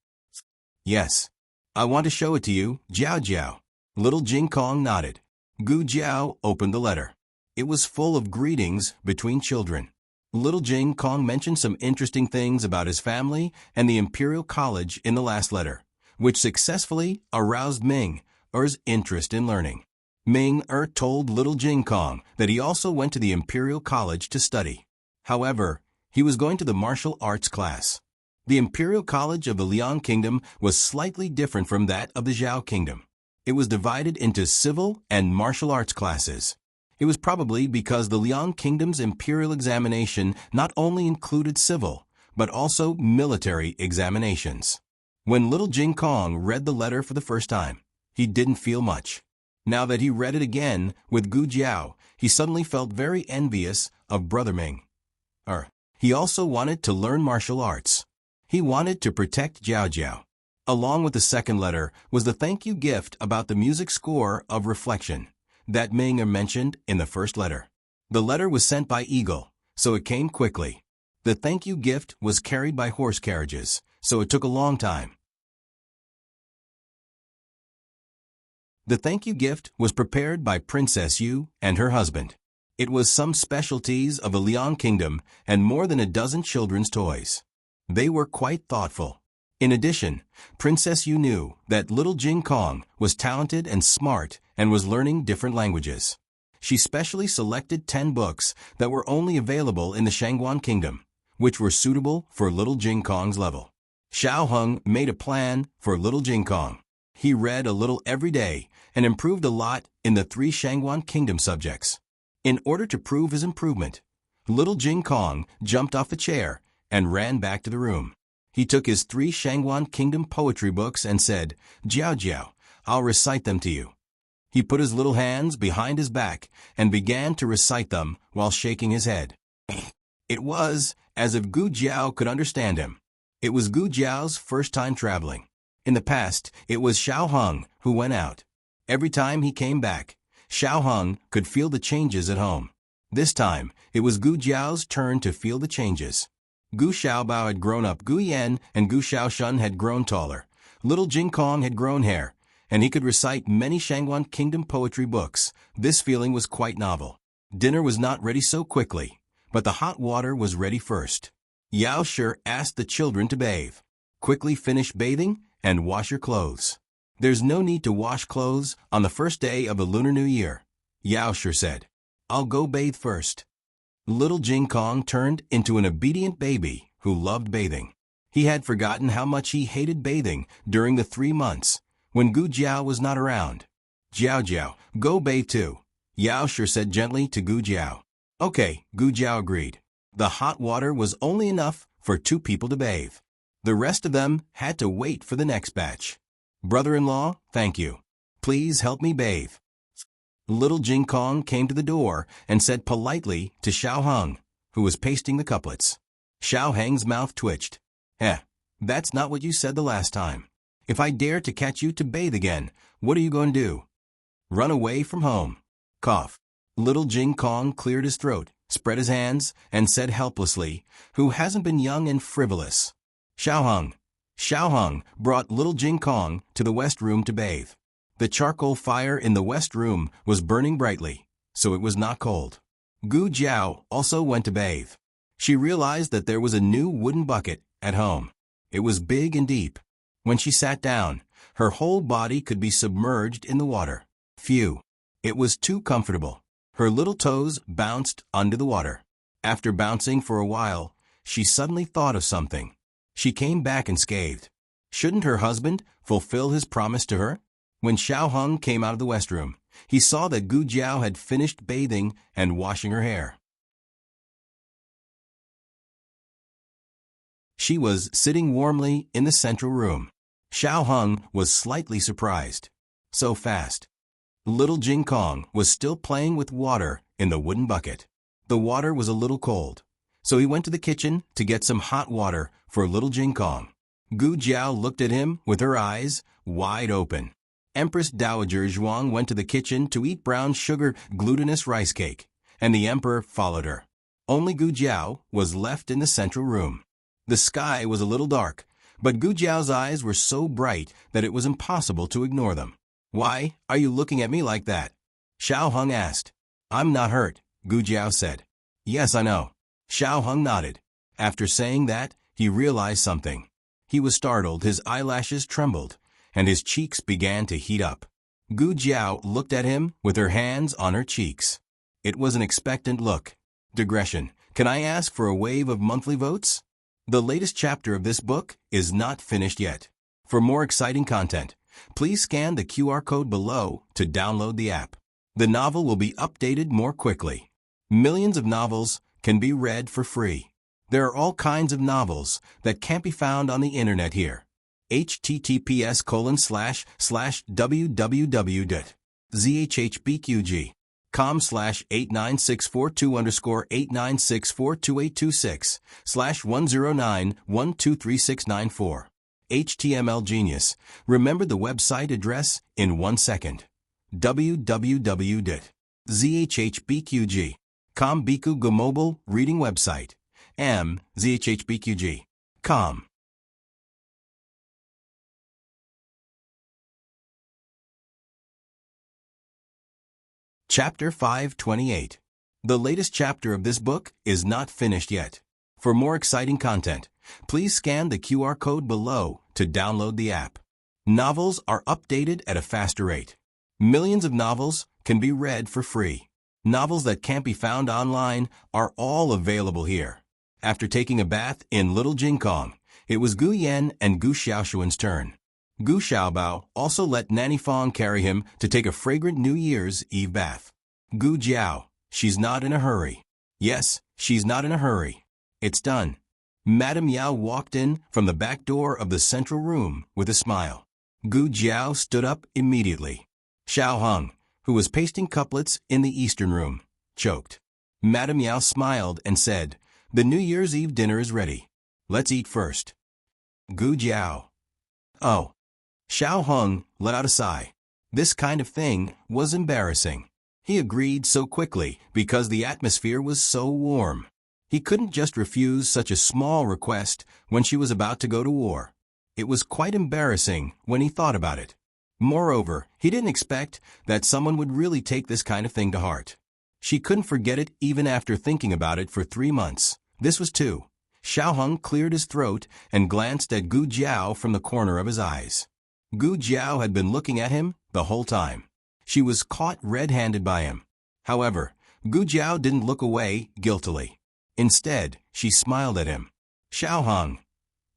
Yes, I want to show it to you, Jiao Jiao. Little Jinkong nodded. Gu Jiao opened the letter. It was full of greetings between children. Little Jinkong mentioned some interesting things about his family and the Imperial College in the last letter, which successfully aroused Ming-er's interest in learning. Ming-er told little Jinkong that he also went to the Imperial College to study. However, he was going to the martial arts class. The Imperial College of the Liang Kingdom was slightly different from that of the Zhao Kingdom. It was divided into civil and martial arts classes. It was probably because the Liang Kingdom's imperial examination not only included civil, but also military examinations. When little Jinkong read the letter for the first time, he didn't feel much. Now that he read it again with Gu Jiao, he suddenly felt very envious of Brother Ming. He also wanted to learn martial arts. He wanted to protect Jiao Jiao. Along with the second letter was the thank you gift about the music score of Reflection that Ming mentioned in the first letter. The letter was sent by Eagle, so it came quickly. The thank you gift was carried by horse carriages, so it took a long time. The thank you gift was prepared by Princess Yu and her husband. It was some specialties of the Liang Kingdom and more than a dozen children's toys. They were quite thoughtful. In addition, Princess Yu knew that little Jing Kong was talented and smart and was learning different languages. She specially selected 10 books that were only available in the Shangguan Kingdom, which were suitable for little Jing Kong's level. Xiao Heng made a plan for little Jing Kong. He read a little every day and improved a lot in the 3 Shangguan Kingdom subjects. In order to prove his improvement, little Jing Kong jumped off the chair and ran back to the room. He took his 3 Shangguan Kingdom poetry books and said, "Jiao Jiao, I'll recite them to you." He put his little hands behind his back and began to recite them while shaking his head. It was as if Gu Jiao could understand him. It was Gu Jiao's first time traveling. In the past, it was Xiao Heng who went out. Every time he came back, Xiao Heng could feel the changes at home. This time, it was Gu Jiao's turn to feel the changes. Gu Xiaobao had grown up, Gu Yan and Gu Xiaoshun had grown taller. Little Jing Kong had grown hair, and he could recite many Shangguan Kingdom poetry books. This feeling was quite novel. Dinner was not ready so quickly, but the hot water was ready first. Yao Shi asked the children to bathe. Quickly finish bathing and wash your clothes. There's no need to wash clothes on the first day of the Lunar New Year, Yao Shi said. I'll go bathe first. Little Jing Kong turned into an obedient baby who loved bathing. He had forgotten how much he hated bathing during the 3 months when Gu Jiao was not around. Jiao Jiao, go bathe too, Yao Shi said gently to Gu Jiao. Okay, Gu Jiao agreed. The hot water was only enough for 2 people to bathe. The rest of them had to wait for the next batch. Brother-in-law, thank you. Please help me bathe. Little Jing Kong came to the door and said politely to Xiao Heng, who was pasting the couplets. Xiao Heng's mouth twitched. That's not what you said the last time. If I dare to catch you to bathe again, what are you going to do? Run away from home. Cough. Little Jing Kong cleared his throat, spread his hands, and said helplessly, who hasn't been young and frivolous? Xiao Heng. Xiao Heng brought little Jing Kong to the west room to bathe. The charcoal fire in the west room was burning brightly, so it was not cold. Gu Jiao also went to bathe. She realized that there was a new wooden bucket at home. It was big and deep. When she sat down, her whole body could be submerged in the water. Phew! It was too comfortable. Her little toes bounced under the water. After bouncing for a while, she suddenly thought of something. She came back and scathed. Shouldn't her husband fulfill his promise to her? When Xiao Heng came out of the west room, he saw that Gu Jiao had finished bathing and washing her hair. She was sitting warmly in the central room. Xiao Heng was slightly surprised. So fast. Little Jing Kong was still playing with water in the wooden bucket. The water was a little cold, so he went to the kitchen to get some hot water for little Jing Kong. Gu Jiao looked at him with her eyes wide open. Empress Dowager Zhuang went to the kitchen to eat brown sugar glutinous rice cake, and the emperor followed her. Only Gu Jiao was left in the central room. The sky was a little dark, but Gu Jiao's eyes were so bright that it was impossible to ignore them. Why are you looking at me like that? Xiao Heng asked. I'm not hurt, Gu Jiao said. Yes, I know. Xiao Heng nodded. After saying that, he realized something. He was startled, his eyelashes trembled, and his cheeks began to heat up. Gu Jiao looked at him with her hands on her cheeks. It was an expectant look. Digression. Can I ask for a wave of monthly votes? The latest chapter of this book is not finished yet. For more exciting content, please scan the QR code below to download the app. The novel will be updated more quickly. Millions of novels can be read for free. There are all kinds of novels that can't be found on the internet here. https://www.zhhbqg com/89642_896422826/109123694. HTML Genius. Remember the website address in 1 second. www.zhhbqg.com Biku Go Mobile Reading Website. zhhbqg.com. Chapter 528. The latest chapter of this book is not finished yet. For more exciting content, please scan the QR code below to download the app. Novels are updated at a faster rate. Millions of novels can be read for free. Novels that can't be found online are all available here. After taking a bath in Little Jingkong, it was Gu Yan and Gu Xiaoshuan's turn. Gu Xiaobao also let Nanny Fong carry him to take a fragrant New Year's Eve bath. Gu Jiao, she's not in a hurry. Yes, she's not in a hurry. It's done. Madame Yao walked in from the back door of the central room with a smile. Gu Jiao stood up immediately. Xiao Hung, who was pasting couplets in the eastern room, choked. Madame Yao smiled and said, "The New Year's Eve dinner is ready. Let's eat first." Gu Jiao. Oh. Xiao Hung let out a sigh. This kind of thing was embarrassing. He agreed so quickly because the atmosphere was so warm. He couldn't just refuse such a small request when she was about to go to war. It was quite embarrassing when he thought about it. Moreover, he didn't expect that someone would really take this kind of thing to heart. She couldn't forget it even after thinking about it for 3 months. This was too. Xiao Hung cleared his throat and glanced at Gu Jiao from the corner of his eyes. Gu Jiao had been looking at him the whole time. She was caught red-handed by him. However, Gu Jiao didn't look away guiltily. Instead, she smiled at him. Xiao Hung.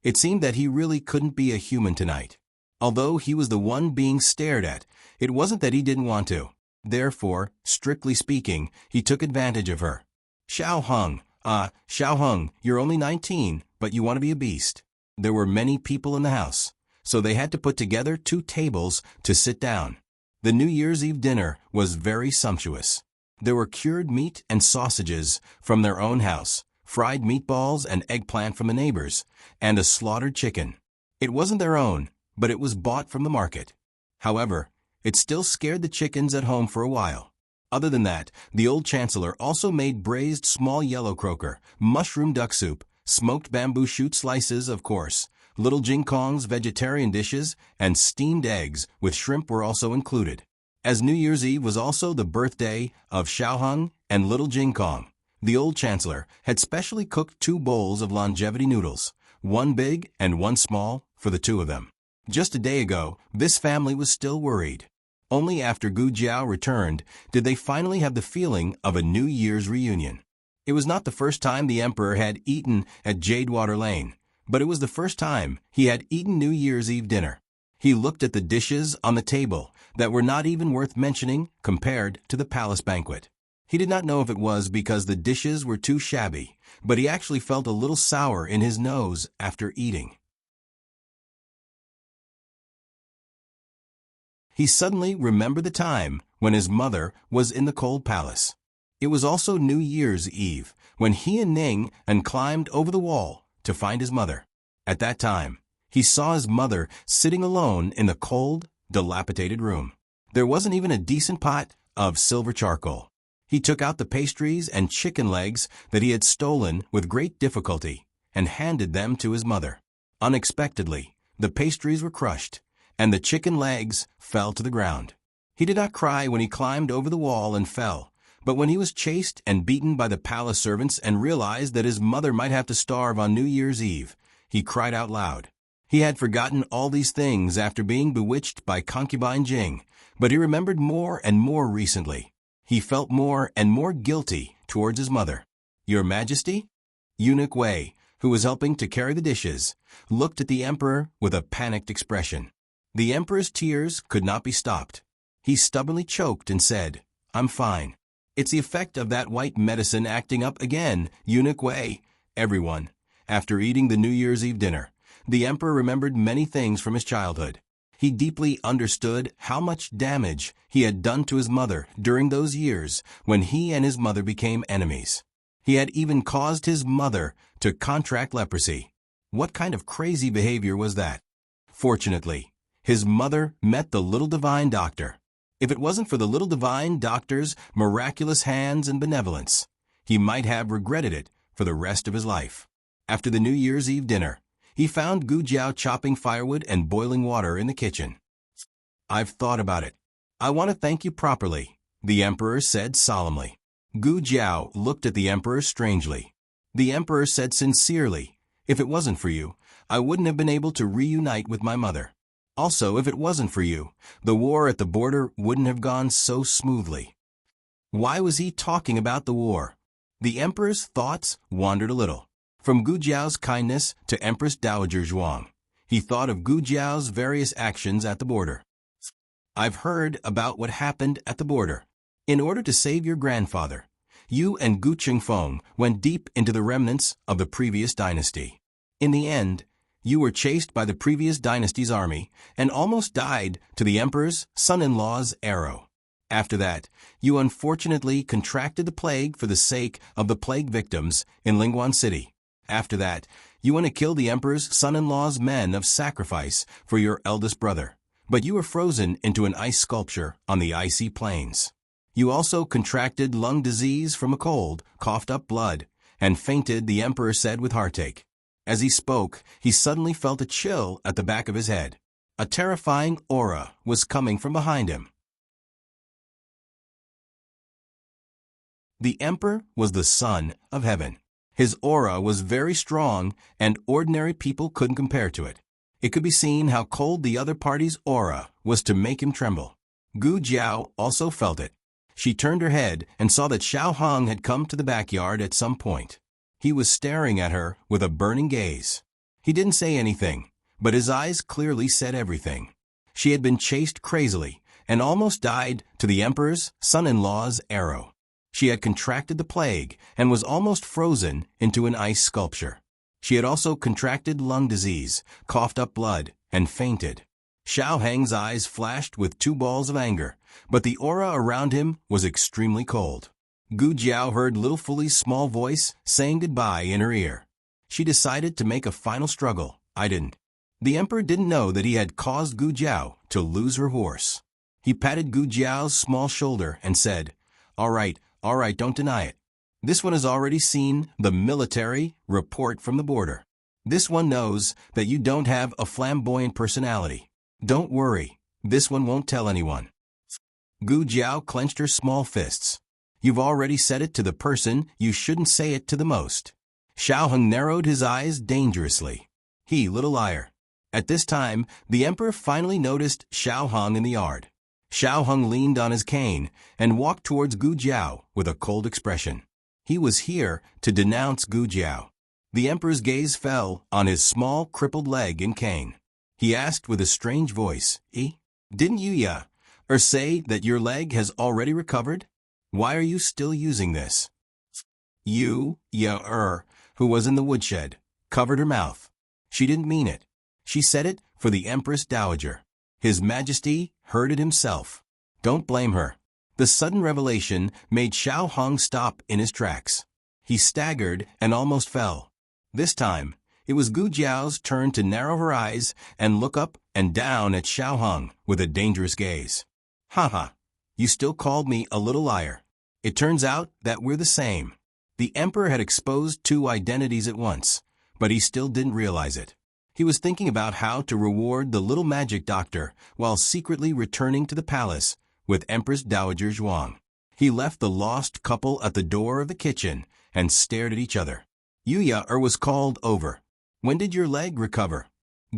It seemed that he really couldn't be a human tonight. Although he was the one being stared at, it wasn't that he didn't want to. Therefore, strictly speaking, he took advantage of her. Xiao Hung. Xiao Hung, you're only 19, but you want to be a beast. There were many people in the house, so they had to put together 2 tables to sit down. The New Year's Eve dinner was very sumptuous. There were cured meat and sausages from their own house, fried meatballs and eggplant from the neighbors, and a slaughtered chicken. It wasn't their own, but it was bought from the market. However, it still scared the chickens at home for a while. Other than that, the old chancellor also made braised small yellow croaker, mushroom duck soup, smoked bamboo shoot slices, of course. Little Jingkong's vegetarian dishes and steamed eggs with shrimp were also included. As New Year's Eve was also the birthday of Xiao Hung and Little Jingkong, the old chancellor had specially cooked 2 bowls of longevity noodles, 1 big and 1 small, for the 2 of them. Just a day ago, this family was still worried. Only after Gu Jiao returned did they finally have the feeling of a New Year's reunion. It was not the first time the emperor had eaten at Jadewater Lane, but it was the first time he had eaten New Year's Eve dinner. He looked at the dishes on the table that were not even worth mentioning compared to the palace banquet. He did not know if it was because the dishes were too shabby, but he actually felt a little sour in his nose after eating. He suddenly remembered the time when his mother was in the cold palace. It was also New Year's Eve when he and Ning climbed over the wall to find his mother. At that time, he saw his mother sitting alone in the cold, dilapidated room. There wasn't even a decent pot of silver charcoal. He took out the pastries and chicken legs that he had stolen with great difficulty and handed them to his mother. Unexpectedly, the pastries were crushed, and the chicken legs fell to the ground. He did not cry when he climbed over the wall and fell, but when he was chased and beaten by the palace servants and realized that his mother might have to starve on New Year's Eve, he cried out loud. He had forgotten all these things after being bewitched by concubine Jing, but he remembered more and more recently. He felt more and more guilty towards his mother. "Your Majesty?" Eunuch Wei, who was helping to carry the dishes, looked at the emperor with a panicked expression. The emperor's tears could not be stopped. He stubbornly choked and said, "I'm fine. It's the effect of that white medicine acting up again, Eunuch Wei." Everyone. After eating the New Year's Eve dinner, the emperor remembered many things from his childhood. He deeply understood how much damage he had done to his mother during those years when he and his mother became enemies. He had even caused his mother to contract leprosy. What kind of crazy behavior was that? Fortunately, his mother met the little divine doctor. If it wasn't for the little divine doctor's miraculous hands and benevolence, he might have regretted it for the rest of his life. After the New Year's Eve dinner, he found Gu Jiao chopping firewood and boiling water in the kitchen. "I've thought about it. I want to thank you properly," the emperor said solemnly. Gu Jiao looked at the emperor strangely. The emperor said sincerely, "If it wasn't for you, I wouldn't have been able to reunite with my mother. Also, if it wasn't for you, the war at the border wouldn't have gone so smoothly." Why was he talking about the war? The emperor's thoughts wandered a little. From Gu Jiao's kindness to Empress Dowager Zhuang, he thought of Gu Jiao's various actions at the border. "I've heard about what happened at the border. In order to save your grandfather, you and Gu Qingfeng went deep into the remnants of the previous dynasty. In the end, you were chased by the previous dynasty's army and almost died to the emperor's son-in-law's arrow. After that, you unfortunately contracted the plague for the sake of the plague victims in Lingguan City. After that, you went to kill the emperor's son-in-law's men of sacrifice for your eldest brother, but you were frozen into an ice sculpture on the icy plains. You also contracted lung disease from a cold, coughed up blood, and fainted, the emperor said with heartache. As he spoke, he suddenly felt a chill at the back of his head. A terrifying aura was coming from behind him. The emperor was the son of heaven. His aura was very strong, and ordinary people couldn't compare to it. It could be seen how cold the other party's aura was to make him tremble. Gu Jiao also felt it. She turned her head and saw that Xiao Hong had come to the backyard at some point. He was staring at her with a burning gaze. He didn't say anything, but his eyes clearly said everything. She had been chased crazily and almost died to the emperor's son-in-law's arrow. She had contracted the plague and was almost frozen into an ice sculpture. She had also contracted lung disease, coughed up blood, and fainted. Xiao Heng's eyes flashed with two balls of anger, but the aura around him was extremely cold. Gu Jiao heard little Fuli's small voice saying goodbye in her ear. She decided to make a final struggle. "I didn't." The emperor didn't know that he had caused Gu Jiao to lose her horse. He patted Gu Jiao's small shoulder and said, All right, don't deny it. This one has already seen the military report from the border. This one knows that you don't have a flamboyant personality. Don't worry, this one won't tell anyone." Gu Jiao clenched her small fists. "You've already said it to the person you shouldn't say it to the most." Xiao Heng narrowed his eyes dangerously. He, little liar. At this time, the emperor finally noticed Xiao Heng in the yard. Xiao Heng leaned on his cane and walked towards Gu Jiao with a cold expression. He was here to denounce Gu Jiao. The emperor's gaze fell on his small, crippled leg and cane. He asked with a strange voice, Didn't you say that your leg has already recovered? Why are you still using this?" Who was in the woodshed, covered her mouth. She didn't mean it. She said it for the Empress Dowager. His Majesty heard it himself. Don't blame her. The sudden revelation made Xiao Hong stop in his tracks. He staggered and almost fell. This time, it was Gu Jiao's turn to narrow her eyes and look up and down at Xiao Hong with a dangerous gaze. "Ha, you still called me a little liar. It turns out that we're the same." The emperor had exposed two identities at once, but he still didn't realize it. He was thinking about how to reward the little magic doctor while secretly returning to the palace with Empress Dowager Zhuang. He left the lost couple at the door of the kitchen and stared at each other. Was called over. "When did your leg recover?"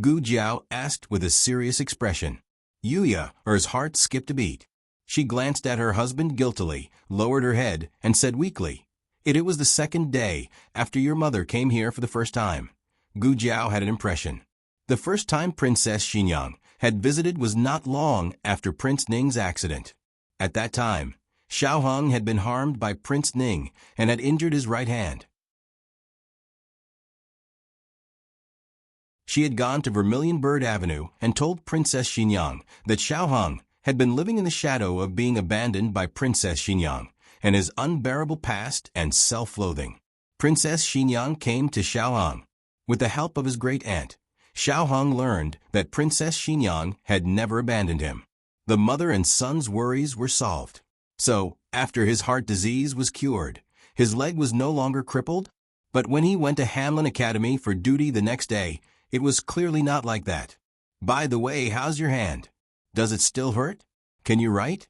Gu Jiao asked with a serious expression. Yuya's heart skipped a beat. She glanced at her husband guiltily, lowered her head, and said weakly, It was the second day after your mother came here for the first time." Gu Jiao had an impression. The first time Princess Xinyang had visited was not long after Prince Ning's accident. At that time, Xiao Hong had been harmed by Prince Ning and had injured his right hand. She had gone to Vermilion Bird Avenue and told Princess Xinyang that Xiaohong had been living in the shadow of being abandoned by Princess Xinyang and his unbearable past and self-loathing. Princess Xinyang came to Xiaohong. With the help of his great-aunt, Xiaohong learned that Princess Xinyang had never abandoned him. The mother and son's worries were solved. So, after his heart disease was cured, his leg was no longer crippled. But when he went to Hamlin Academy for duty the next day, it was clearly not like that. By the way, how's your hand? Does it still hurt? Can you write?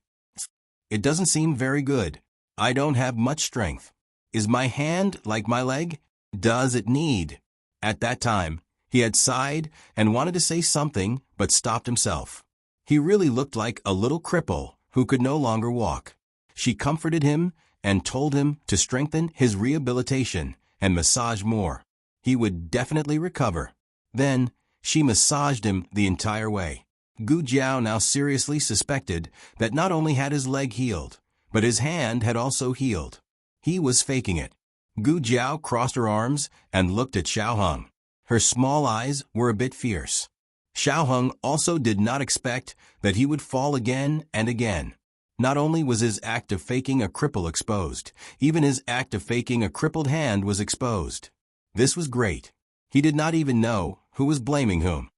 It doesn't seem very good. I don't have much strength. Is my hand like my leg? Does it need? At that time, he had sighed and wanted to say something, but stopped himself. He really looked like a little cripple who could no longer walk. She comforted him and told him to strengthen his rehabilitation and massage more. He would definitely recover. Then, she massaged him the entire way. Gu Jiao now seriously suspected that not only had his leg healed, but his hand had also healed. He was faking it. Gu Jiao crossed her arms and looked at Xiaohong. Her small eyes were a bit fierce. Xiaohong also did not expect that he would fall again and again. Not only was his act of faking a cripple exposed, even his act of faking a crippled hand was exposed. This was great. He did not even know who was blaming whom.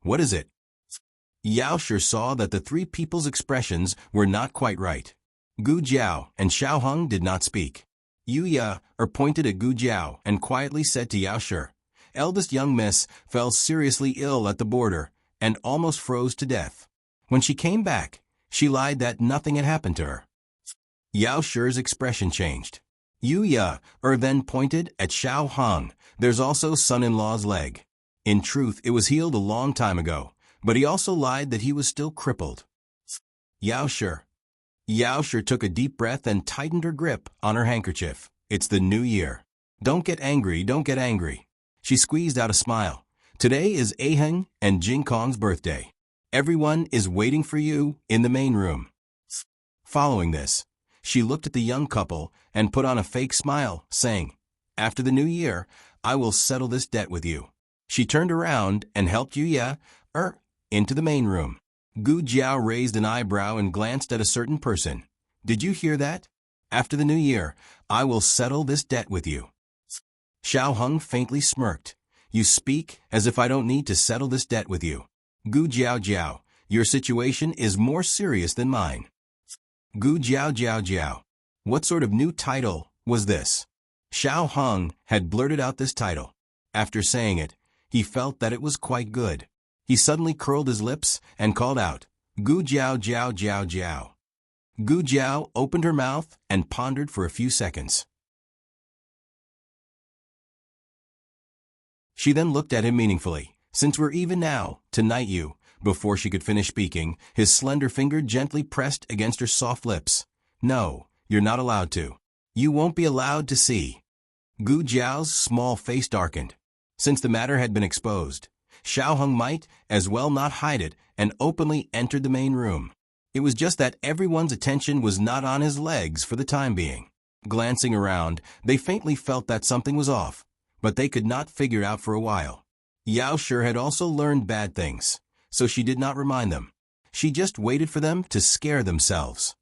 What is it? Yao Shi saw that the three people's expressions were not quite right. Gu Jiao and Xiaohong did not speak. Yu Ya pointed at Gu Jiao and quietly said to Yao Shi, "Eldest young miss fell seriously ill at the border and almost froze to death. When she came back, she lied that nothing had happened to her." Yao Shi's expression changed. Yu Ya then pointed at Xiaohong. "There's also son-in-law's leg. In truth, it was healed a long time ago, but he also lied that he was still crippled." Yao Shi took a deep breath and tightened her grip on her handkerchief. "It's the new year. Don't get angry, don't get angry." She squeezed out a smile. "Today is Aheng and Jingkong's birthday. Everyone is waiting for you in the main room." Following this, she looked at the young couple and put on a fake smile, saying, "After the new year, I will settle this debt with you." She turned around and helped Yu Ya into the main room. Gu Jiao raised an eyebrow and glanced at a certain person. "Did you hear that? After the new year, I will settle this debt with you." Xiaohong faintly smirked. "You speak as if I don't need to settle this debt with you. Gu Jiao, your situation is more serious than mine." Gu Jiao. What sort of new title was this? Xiaohong had blurted out this title. After saying it, he felt that it was quite good. He suddenly curled his lips and called out, "Gu Jiao. Gu Jiao opened her mouth and pondered for a few seconds. She then looked at him meaningfully. "Since we're even now, tonight you." Before she could finish speaking, his slender finger gently pressed against her soft lips. "No, you're not allowed to. You won't be allowed to see." Gu Jiao's small face darkened. Since the matter had been exposed, Xiaohong might as well not hide it and openly entered the main room. It was just that everyone's attention was not on his legs for the time being. Glancing around, they faintly felt that something was off, but they could not figure it out for a while. Yao Shi had also learned bad things, so she did not remind them. She just waited for them to scare themselves.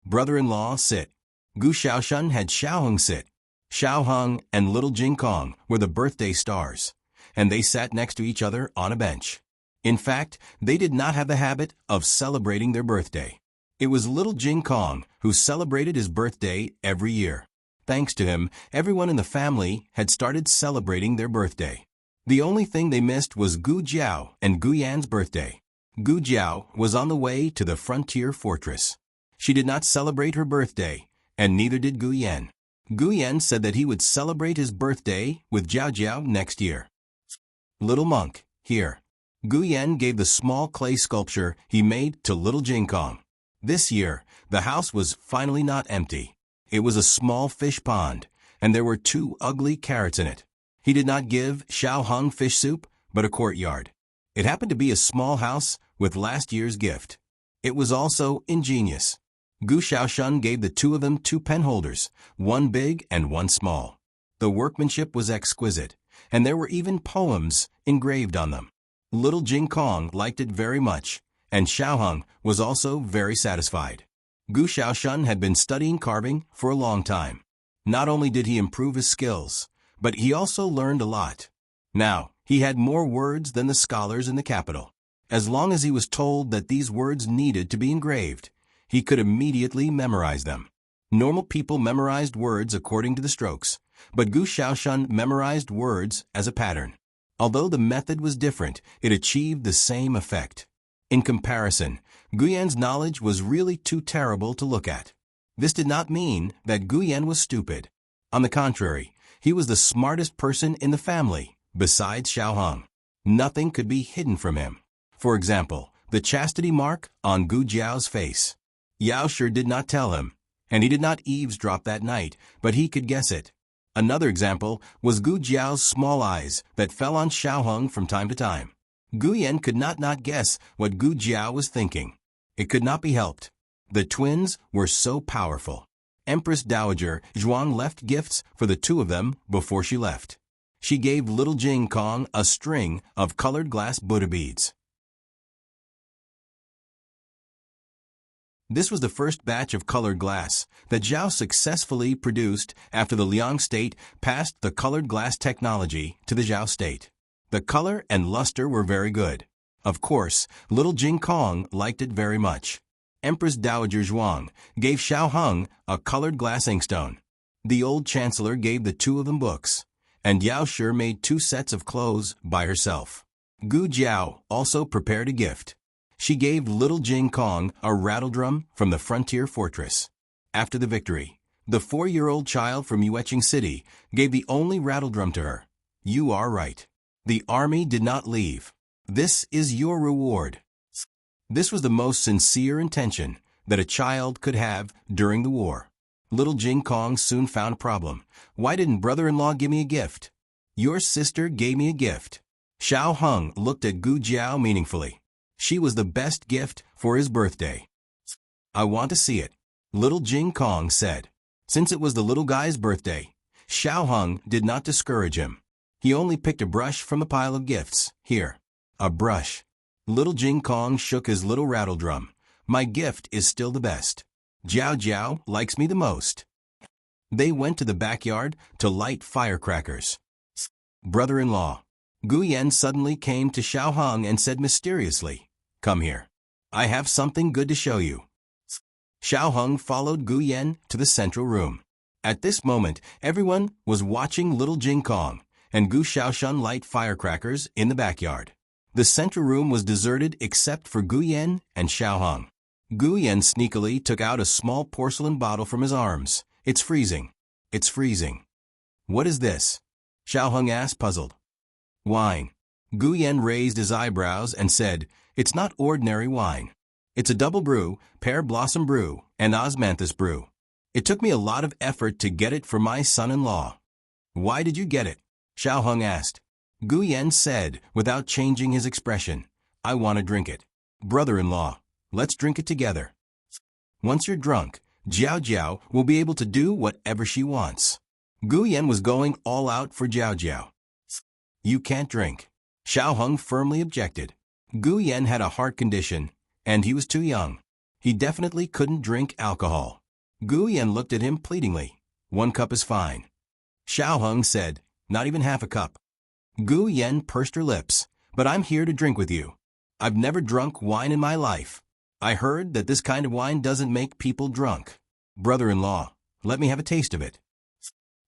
Brother-in-law, sit. Gu Xiaoshan had Xiaohong sit. Xiaohong and little Jingkong were the birthday stars, and they sat next to each other on a bench. In fact, they did not have the habit of celebrating their birthday. It was little Jingkong who celebrated his birthday every year. Thanks to him, everyone in the family had started celebrating their birthday. The only thing they missed was Gu Jiao and Gu Yan's birthday. Gu Jiao was on the way to the frontier fortress. She did not celebrate her birthday, and neither did Gu Yan. Gu Yan said that he would celebrate his birthday with Jiao Jiao next year. Little monk, here. Gu Yan gave the small clay sculpture he made to little Jingkong. This year, the house was finally not empty. It was a small fish pond, and there were 2 ugly carrots in it. He did not give Xiaohong fish soup, but a courtyard. It happened to be a small house with last year's gift. It was also ingenious. Gu Xiaoshan gave the 2 of them 2 pen holders, one big and one small. The workmanship was exquisite, and there were even poems engraved on them. Little Jing Kong liked it very much, and Xiao Hung was also very satisfied. Gu Xiaoshan had been studying carving for a long time. Not only did he improve his skills, but he also learned a lot. Now, he had more words than the scholars in the capital. As long as he was told that these words needed to be engraved, he could immediately memorize them. Normal people memorized words according to the strokes, but Gu Xiaoshan memorized words as a pattern. Although the method was different, it achieved the same effect. In comparison, Guyan's knowledge was really too terrible to look at. This did not mean that Guyan was stupid. On the contrary, he was the smartest person in the family, besides Xiao Hung. Nothing could be hidden from him. For example, the chastity mark on Gu Jiao's face. Yao Shi did not tell him, and he did not eavesdrop that night, but he could guess it. Another example was Gu Jiao's small eyes that fell on Xiao Hung from time to time. Guyan could not guess what Gu Jiao was thinking. It could not be helped. The twins were so powerful. Empress Dowager Zhuang left gifts for the two of them before she left. She gave little Jing Kong a string of colored glass Buddha beads. This was the first batch of colored glass that Zhao successfully produced after the Liang state passed the colored glass technology to the Zhao state. The color and luster were very good. Of course, little Jing Kong liked it very much. Empress Dowager Zhuang gave Xiao Hung a colored glass inkstone. The old chancellor gave the two of them books, and Yao Shi made 2 sets of clothes by herself. Gu Jiao also prepared a gift. She gave little Jing Kong a rattledrum from the frontier fortress. After the victory, the 4-year-old child from Yueching City gave the only rattledrum to her. You are right. The army did not leave. This is your reward. This was the most sincere intention that a child could have during the war. Little Jing Kong soon found a problem. Why didn't brother-in-law give me a gift? Your sister gave me a gift. Xiao Hung looked at Gu Jiao meaningfully. She was the best gift for his birthday. I want to see it, little Jing Kong said. Since it was the little guy's birthday, Xiao Hung did not discourage him. He only picked a brush from the pile of gifts. Here, a brush. Little Jing Kong shook his little rattledrum. My gift is still the best. Jiao Jiao likes me the most. They went to the backyard to light firecrackers. Brother-in-law. Guyan suddenly came to Xiao Hung and said mysteriously, Come here. I have something good to show you. Xiao Hung followed Guyan to the central room. At this moment, everyone was watching little Jing Kong and Gu Xiaoshan light firecrackers in the backyard. The central room was deserted except for Guyan and Xiao Hung. Guyan sneakily took out a small porcelain bottle from his arms. It's freezing. It's freezing. What is this? Xiao Hung asked, puzzled. Wine. Guyan raised his eyebrows and said, It's not ordinary wine. It's a double brew, pear blossom brew, and osmanthus brew. It took me a lot of effort to get it for my son-in-law. Why did you get it? Xiao Hung asked. Guyan said, without changing his expression, I want to drink it. Brother-in-law, let's drink it together. Once you're drunk, Jiao Jiao will be able to do whatever she wants. Guyan was going all out for Jiao Jiao. You can't drink. Xiao Hung firmly objected. Guyan had a heart condition, and he was too young. He definitely couldn't drink alcohol. Guyan looked at him pleadingly. 1 cup is fine. Xiao Hung said, Not even half a cup. Guyan pursed her lips, But I'm here to drink with you. I've never drunk wine in my life. I heard that this kind of wine doesn't make people drunk. Brother-in-law, let me have a taste of it.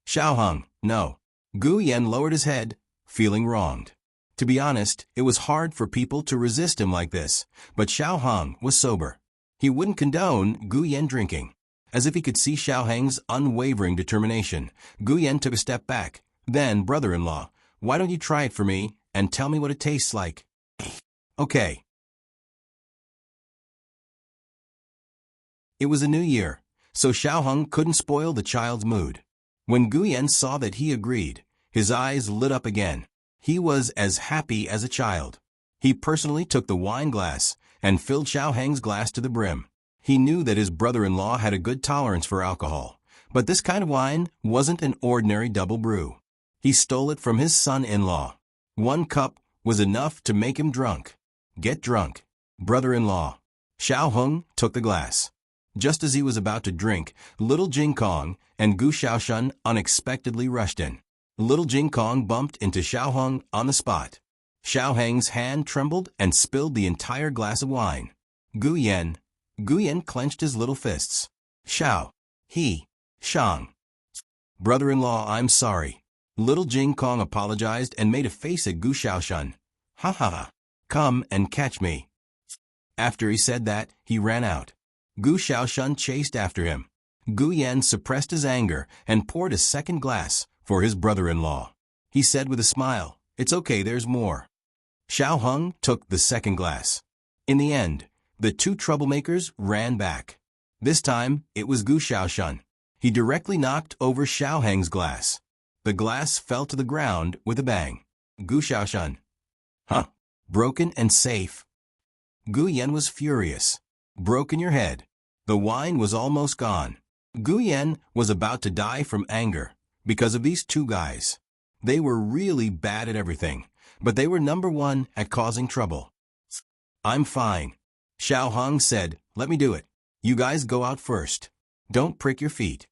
Xiao Hung, no. Guyan lowered his head, feeling wronged. To be honest, it was hard for people to resist him like this, but Xiao Hung was sober. He wouldn't condone Guyan drinking. As if he could see Xiao Hung's unwavering determination, Guyan took a step back. Then, brother-in-law, why don't you try it for me and tell me what it tastes like? Okay. It was a new year, so Xiao Hung couldn't spoil the child's mood. When Guyan saw that he agreed, his eyes lit up again. He was as happy as a child. He personally took the wine glass and filled Xiao Hung's glass to the brim. He knew that his brother-in-law had a good tolerance for alcohol, but this kind of wine wasn't an ordinary double brew. He stole it from his son-in-law. 1 cup was enough to make him drunk. Get drunk. Brother-in-law. Xiao Hung took the glass. Just as he was about to drink, little Jing Kong and Gu Xiaoshun unexpectedly rushed in. Little Jing Kong bumped into Xiao Hung on the spot. Xiao Hang's hand trembled and spilled the entire glass of wine. Gu Yan clenched his little fists. Xiao. Shang. Brother-in-law, I'm sorry. Little Jing Kong apologized and made a face at Gu Xiaoshun. Ha ha ha. Come and catch me. After he said that, he ran out. Gu Xiaoshun chased after him. Gu Yan suppressed his anger and poured a second glass for his brother-in-law. He said with a smile, "It's okay, there's more." Xiao Hung took the second glass. In the end, the 2 troublemakers ran back. This time, it was Gu Xiaoshun. He directly knocked over Xiao Hang's glass. The glass fell to the ground with a bang. Gu Xiaoshun. Huh? Broken and safe. Gu Yan was furious. Broken your head. The wine was almost gone. Gu Yan was about to die from anger because of these 2 guys. They were really bad at everything, but they were number 1 at causing trouble. I'm fine. Xiao Hung said, "Let me do it. You guys go out first. Don't prick your feet."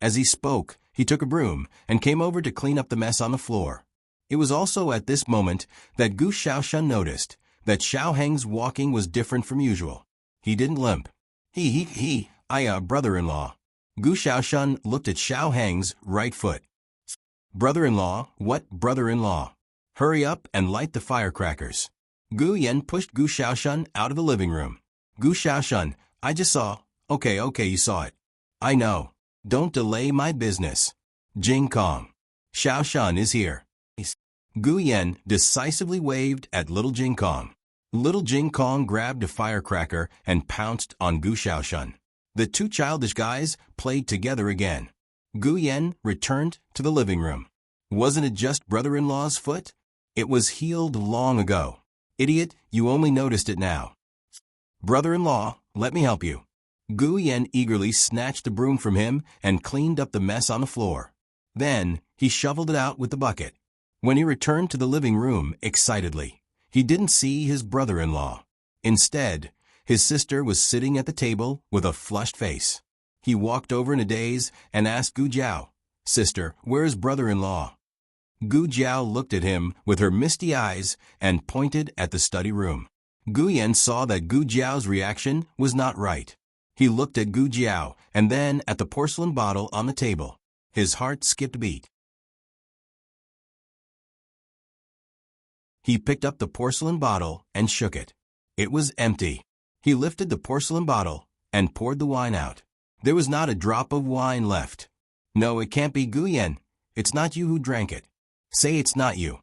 As he spoke, he took a broom and came over to clean up the mess on the floor. It was also at this moment that Gu Xiaoshun noticed that Xiao Hang's walking was different from usual. He didn't limp. Brother-in-law. Gu Xiaoshun looked at Xiao Hang's right foot. Brother-in-law, what brother-in-law? Hurry up and light the firecrackers. Gu Yan pushed Gu Xiaoshun out of the living room. Gu Xiaoshun, I just saw. Okay, you saw it. I know. Don't delay my business. Jing Kong. Xiaoshun is here. Gu Yan decisively waved at little Jing Kong. Little Jing Kong grabbed a firecracker and pounced on Gu Xiaoshun. The 2 childish guys played together again. Gu Yan returned to the living room. Wasn't it just brother-in-law's foot? It was healed long ago. Idiot, you only noticed it now. Brother-in-law, let me help you. Gu Yan eagerly snatched the broom from him and cleaned up the mess on the floor. Then, he shoveled it out with the bucket. When he returned to the living room excitedly, he didn't see his brother-in-law. Instead, his sister was sitting at the table with a flushed face. He walked over in a daze and asked Gu Jiao, "Sister, where's brother-in-law?" Gu Jiao looked at him with her misty eyes and pointed at the study room. Gu Yan saw that Gu Jiao's reaction was not right. He looked at Gu Jiao and then at the porcelain bottle on the table. His heart skipped a beat. He picked up the porcelain bottle and shook it. It was empty. He lifted the porcelain bottle and poured the wine out. There was not a drop of wine left. No, it can't be Gu Yan. It's not you who drank it. Say it's not you.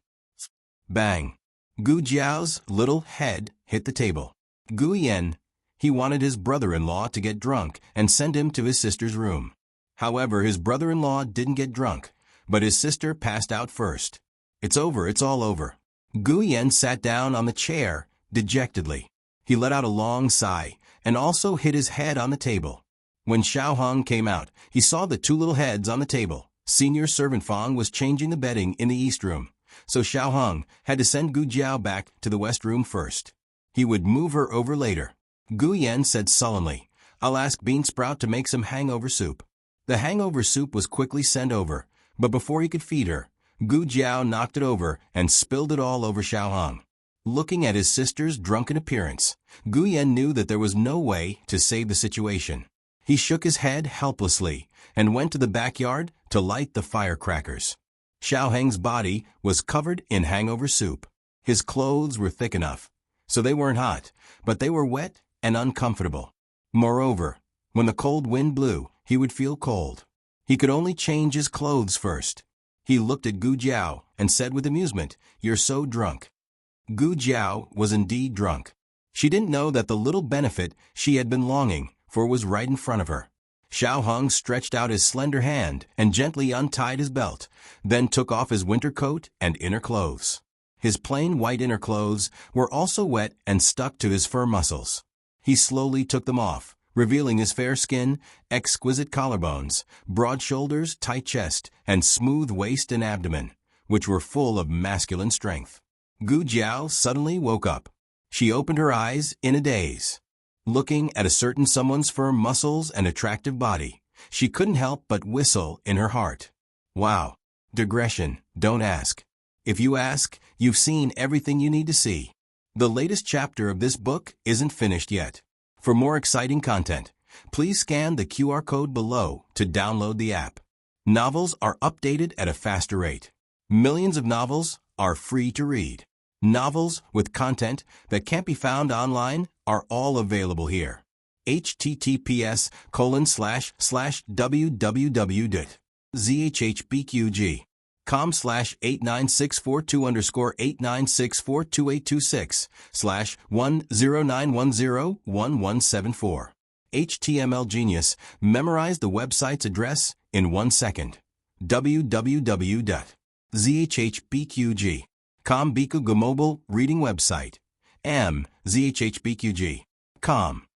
Bang. Gu Jiao's little head hit the table. Gu Yan. He wanted his brother-in-law to get drunk and send him to his sister's room. However, his brother-in-law didn't get drunk, but his sister passed out first. It's over, it's all over. Gu Yan sat down on the chair dejectedly. He let out a long sigh and also hit his head on the table. When Xiao Hung came out, he saw the 2 little heads on the table. Senior servant Fang was changing the bedding in the east room, so Xiao Hung had to send Gu Jiao back to the west room first. He would move her over later. Gu Yan said sullenly, "I'll ask Bean Sprout to make some hangover soup." The hangover soup was quickly sent over, but before he could feed her, Gu Jiao knocked it over and spilled it all over Xiao Hung. Looking at his sister's drunken appearance, Gu Yan knew that there was no way to save the situation. He shook his head helplessly and went to the backyard to light the firecrackers. Xiao Hang's body was covered in hangover soup. His clothes were thick enough, so they weren't hot, but they were wet and uncomfortable. Moreover, when the cold wind blew, he would feel cold. He could only change his clothes first. He looked at Gu Jiao and said with amusement, "You're so drunk." Gu Jiao was indeed drunk. She didn't know that the little benefit she had been longing for was right in front of her. Xiao Hung stretched out his slender hand and gently untied his belt, then took off his winter coat and inner clothes. His plain white inner clothes were also wet and stuck to his firm muscles. He slowly took them off, revealing his fair skin, exquisite collarbones, broad shoulders, tight chest, and smooth waist and abdomen, which were full of masculine strength. Gu Jiao suddenly woke up. She opened her eyes in a daze. Looking at a certain someone's firm muscles and attractive body, she couldn't help but whistle in her heart. Wow. Digression, don't ask. If you ask, you've seen everything you need to see. The latest chapter of this book isn't finished yet. For more exciting content, please scan the QR code below to download the app. Novels are updated at a faster rate. Millions of novels are free to read. Novels with content that can't be found online are all available here. https://www.zhbqg.com/89642826/109101174. HTML Genius memorized the website's address in 1 second. www.zhbqg.com Biku Mobile Reading Website. zhbqg.com.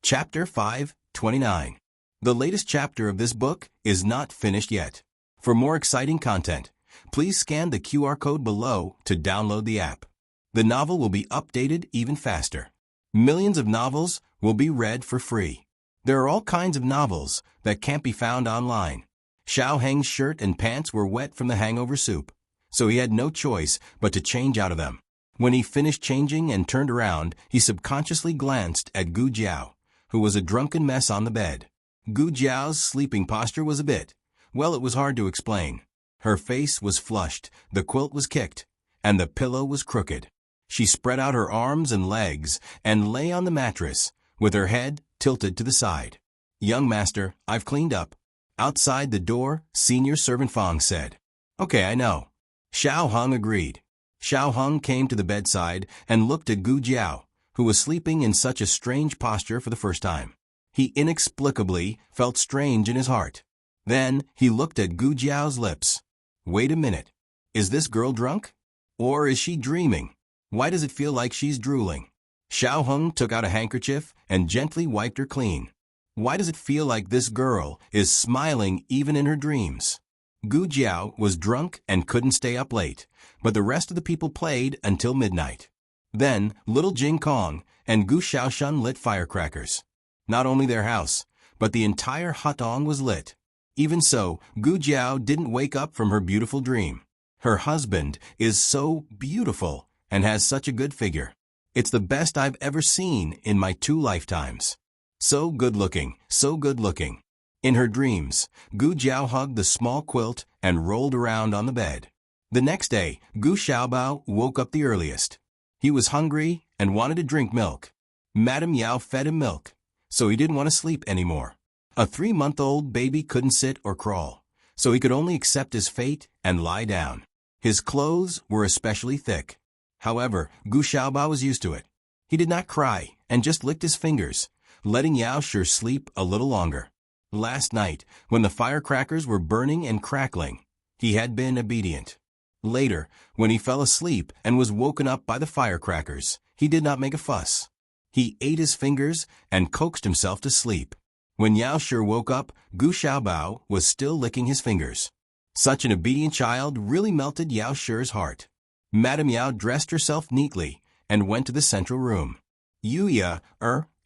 Chapter 529. The latest chapter of this book is not finished yet. For more exciting content, please scan the QR code below to download the app. The novel will be updated even faster. Millions of novels will be read for free. There are all kinds of novels that can't be found online. Xiao Heng's shirt and pants were wet from the hangover soup, so he had no choice but to change out of them. When he finished changing and turned around, he subconsciously glanced at Gu Jiao, who was a drunken mess on the bed. Gu Jiao's sleeping posture was a bit, well, it was hard to explain. Her face was flushed, the quilt was kicked, and the pillow was crooked. She spread out her arms and legs and lay on the mattress, with her head tilted to the side. "Young master, I've cleaned up." Outside the door, senior servant Fang said. "Okay, I know." Xiao Heng agreed. Xiao Heng came to the bedside and looked at Gu Jiao, who was sleeping in such a strange posture for the first time. He inexplicably felt strange in his heart. Then he looked at Gu Jiao's lips. Wait a minute. Is this girl drunk? Or is she dreaming? Why does it feel like she's drooling? Xiao Heng took out a handkerchief and gently wiped her clean. Why does it feel like this girl is smiling even in her dreams? Gu Jiao was drunk and couldn't stay up late, but the rest of the people played until midnight. Then little Jing Kong and Gu Xiaoshan lit firecrackers. Not only their house, but the entire Hutong was lit. Even so, Gu Jiao didn't wake up from her beautiful dream. Her husband is so beautiful and has such a good figure. It's the best I've ever seen in my 2 lifetimes. So good looking, so good looking. In her dreams, Gu Jiao hugged the small quilt and rolled around on the bed. The next day, Gu Xiaobao woke up the earliest. He was hungry and wanted to drink milk. Madame Yao fed him milk, so he didn't want to sleep anymore. A 3-month-old baby couldn't sit or crawl, so he could only accept his fate and lie down. His clothes were especially thick. However, Gu Xiaobao was used to it. He did not cry and just licked his fingers, letting Yao Shi sleep a little longer. Last night, when the firecrackers were burning and crackling, he had been obedient. Later, when he fell asleep and was woken up by the firecrackers, he did not make a fuss. He ate his fingers and coaxed himself to sleep. When Yao Shi woke up, Gu Xiaobao was still licking his fingers. Such an obedient child really melted Yao Shi's heart. Madame Yao dressed herself neatly and went to the central room. Yuya,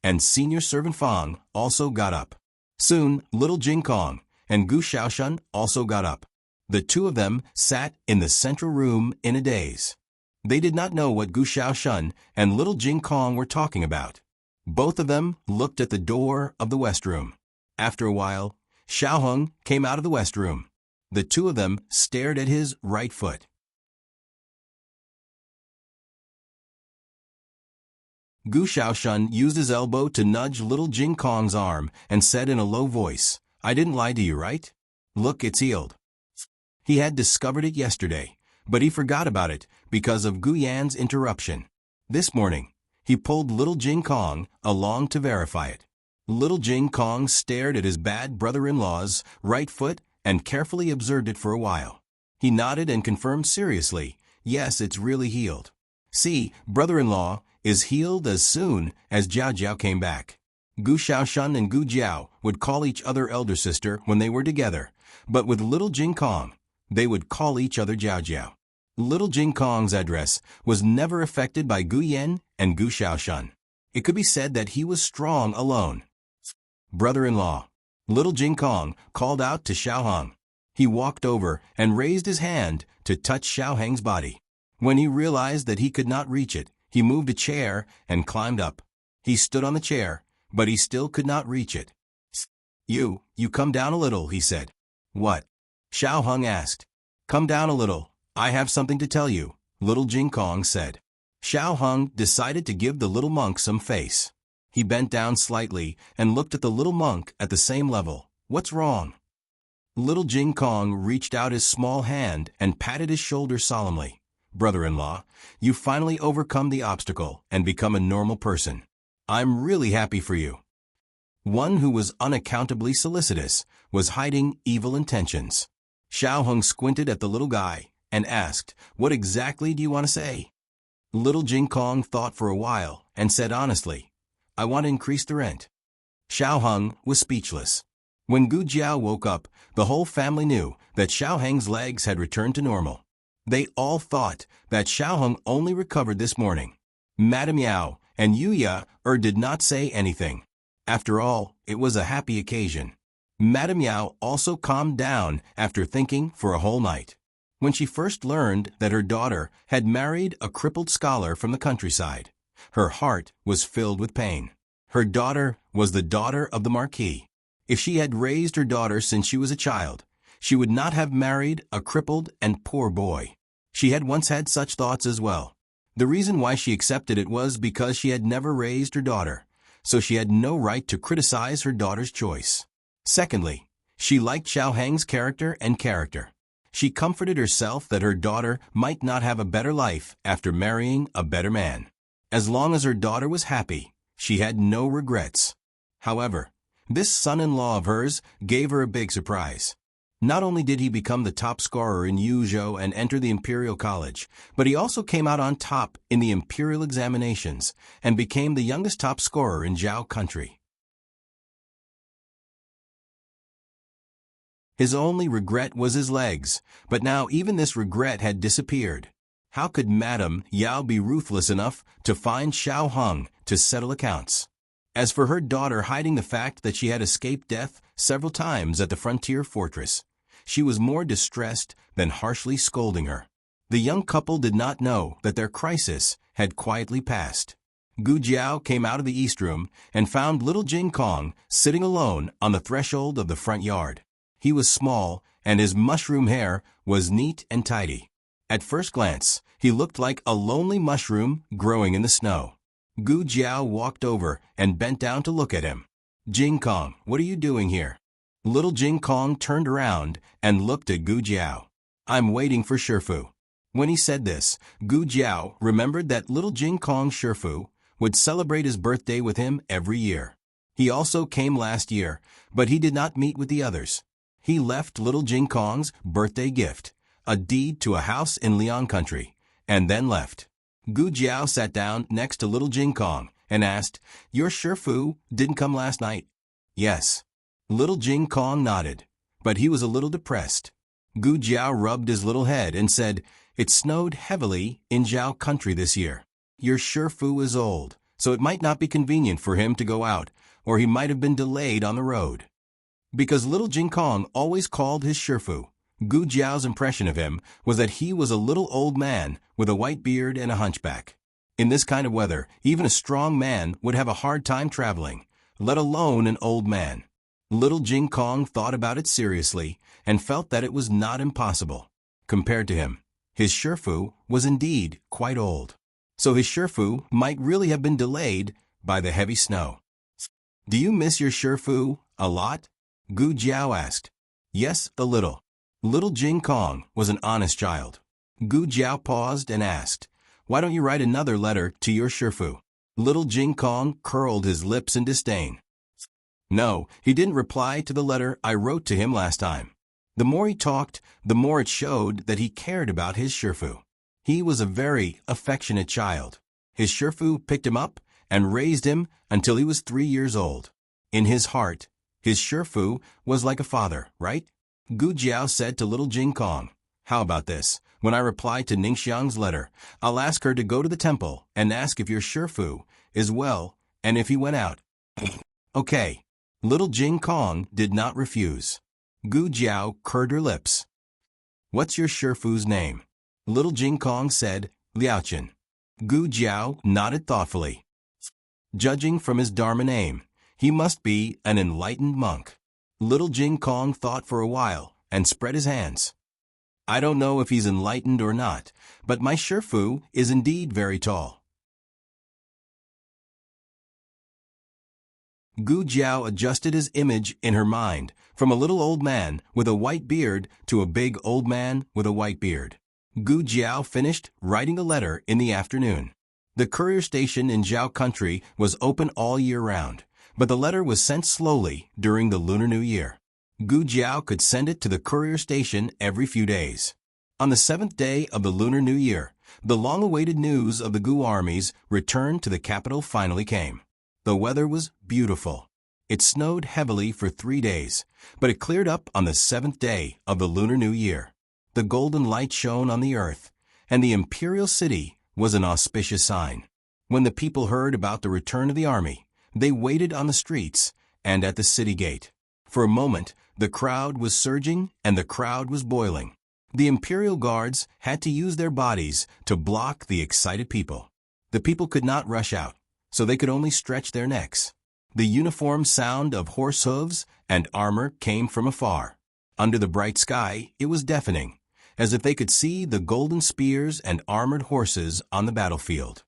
and senior servant Fang also got up. Soon, little Jing Kong and Gu Xiaoshan also got up. The 2 of them sat in the central room in a daze. They did not know what Gu Xiaoshan and little Jing Kong were talking about. Both of them looked at the door of the west room. After a while, Xiao Heng came out of the west room. The 2 of them stared at his right foot. Gu Xiaoshan used his elbow to nudge little Jing Kong's arm and said in a low voice, "I didn't lie to you, right? Look, it's healed." He had discovered it yesterday, but he forgot about it because of Gu Yan's interruption. This morning, he pulled little Jing Kong along to verify it. Little Jing Kong stared at his bad brother-in-law's right foot and carefully observed it for a while. He nodded and confirmed seriously, yes, it's really healed. See, brother-in-law is healed as soon as Jiao Jiao came back. Gu Xiaoshan and Gu Jiao would call each other elder sister when they were together, but with little Jing Kong, they would call each other Jiao Jiao. Little Jing Kong's address was never affected by Gu Yan and Gu Xiaoshan. It could be said that he was strong alone. Brother-in-law. Little Jing Kong called out to Xiao Hong. He walked over and raised his hand to touch Xiao Heng's body. When he realized that he could not reach it, he moved a chair and climbed up. He stood on the chair, but he still could not reach it. You come down a little, he said. What? Xiao Hong asked. Come down a little, I have something to tell you, little Jing Kong said. Xiao Hong decided to give the little monk some face. He bent down slightly and looked at the little monk at the same level. What's wrong? Little Jing Kong reached out his small hand and patted his shoulder solemnly. Brother-in-law, you finally overcome the obstacle and become a normal person. I'm really happy for you. One who was unaccountably solicitous was hiding evil intentions. Xiao Hong squinted at the little guy and asked, what exactly do you want to say? Little Jing Kong thought for a while and said honestly, I want to increase the rent. Xiao Hong was speechless. When Gu Jiao woke up, the whole family knew that Xiao Heng's legs had returned to normal. They all thought that Xiao Hong only recovered this morning. Madame Yao and Yu Ya did not say anything. After all, it was a happy occasion. Madame Yao also calmed down after thinking for a whole night. When she first learned that her daughter had married a crippled scholar from the countryside, her heart was filled with pain. Her daughter was the daughter of the Marquis. If she had raised her daughter since she was a child, she would not have married a crippled and poor boy. She had once had such thoughts as well. The reason why she accepted it was because she had never raised her daughter, so she had no right to criticize her daughter's choice. Secondly, she liked Xiao Heng's character. She comforted herself that her daughter might not have a better life after marrying a better man. As long as her daughter was happy, she had no regrets. However, this son-in-law of hers gave her a big surprise. Not only did he become the top scorer in Yuzhou and enter the Imperial College, but he also came out on top in the Imperial examinations and became the youngest top scorer in Zhao country. His only regret was his legs, but now even this regret had disappeared. How could Madame Yao be ruthless enough to find Xiao Hong to settle accounts? As for her daughter hiding the fact that she had escaped death several times at the frontier fortress, she was more distressed than harshly scolding her. The young couple did not know that their crisis had quietly passed. Gu Jiao came out of the east room and found little Jing Kong sitting alone on the threshold of the front yard. He was small, and his mushroom hair was neat and tidy. At first glance, he looked like a lonely mushroom growing in the snow. Gu Jiao walked over and bent down to look at him. Jing Kong, what are you doing here? Little Jing Kong turned around and looked at Gu Jiao. I'm waiting for Shifu. When he said this, Gu Jiao remembered that little Jing Kong Shifu would celebrate his birthday with him every year. He also came last year, but he did not meet with the others. He left little Jing Kong's birthday gift, a deed to a house in Liang country, and then left. Gu Jiao sat down next to little Jing Kong and asked, Your Shifu didn't come last night? Yes. Little Jing Kong nodded, but he was a little depressed. Gu Jiao rubbed his little head and said, It snowed heavily in Zhao country this year. Your Shifu is old, so it might not be convenient for him to go out, or he might have been delayed on the road. Because little Jing Kong always called his Shifu, Gu Jiao's impression of him was that he was a little old man with a white beard and a hunchback. In this kind of weather, even a strong man would have a hard time traveling, let alone an old man. Little Jing Kong thought about it seriously and felt that it was not impossible. Compared to him, his Shifu was indeed quite old. So his Shifu might really have been delayed by the heavy snow. Do you miss your Shifu a lot? Gu Jiao asked. Yes, a little. Little Jing Kong was an honest child. Gu Jiao paused and asked, Why don't you write another letter to your Shifu? Little Jing Kong curled his lips in disdain. No, he didn't reply to the letter I wrote to him last time. The more he talked, the more it showed that he cared about his Shifu. He was a very affectionate child. His Shifu picked him up and raised him until he was 3 years old. In his heart, his Shifu was like a father, right? Gu Jiao said to little Jing Kong, "How about this? When I reply to Ningxiang's letter, I'll ask her to go to the temple and ask if your Shifu is well and if he went out." Okay. Little Jing Kong did not refuse. Gu Jiao curled her lips. "What's your Shifu's name?" Little Jing Kong said, "Liaochen." Gu Jiao nodded thoughtfully. Judging from his Dharma name, he must be an enlightened monk. Little Jing Kong thought for a while and spread his hands. "I don't know if he's enlightened or not, but my Shifu is indeed very tall." Gu Jiao adjusted his image in her mind from a little old man with a white beard to a big old man with a white beard. Gu Jiao finished writing a letter in the afternoon. The courier station in Zhao country was open all year round, but the letter was sent slowly during the Lunar New Year. Gu Jiao could send it to the courier station every few days. On the 7th day of the Lunar New Year, the long-awaited news of the Gu army's return to the capital finally came. The weather was beautiful. It snowed heavily for 3 days, but it cleared up on the 7th day of the Lunar New Year. The golden light shone on the earth, and the imperial city was an auspicious sign. When the people heard about the return of the army, they waited on the streets and at the city gate. For a moment, the crowd was surging and the crowd was boiling. The imperial guards had to use their bodies to block the excited people. The people could not rush out, so they could only stretch their necks. The uniform sound of horse hooves and armor came from afar. Under the bright sky, it was deafening, as if they could see the golden spears and armored horses on the battlefield.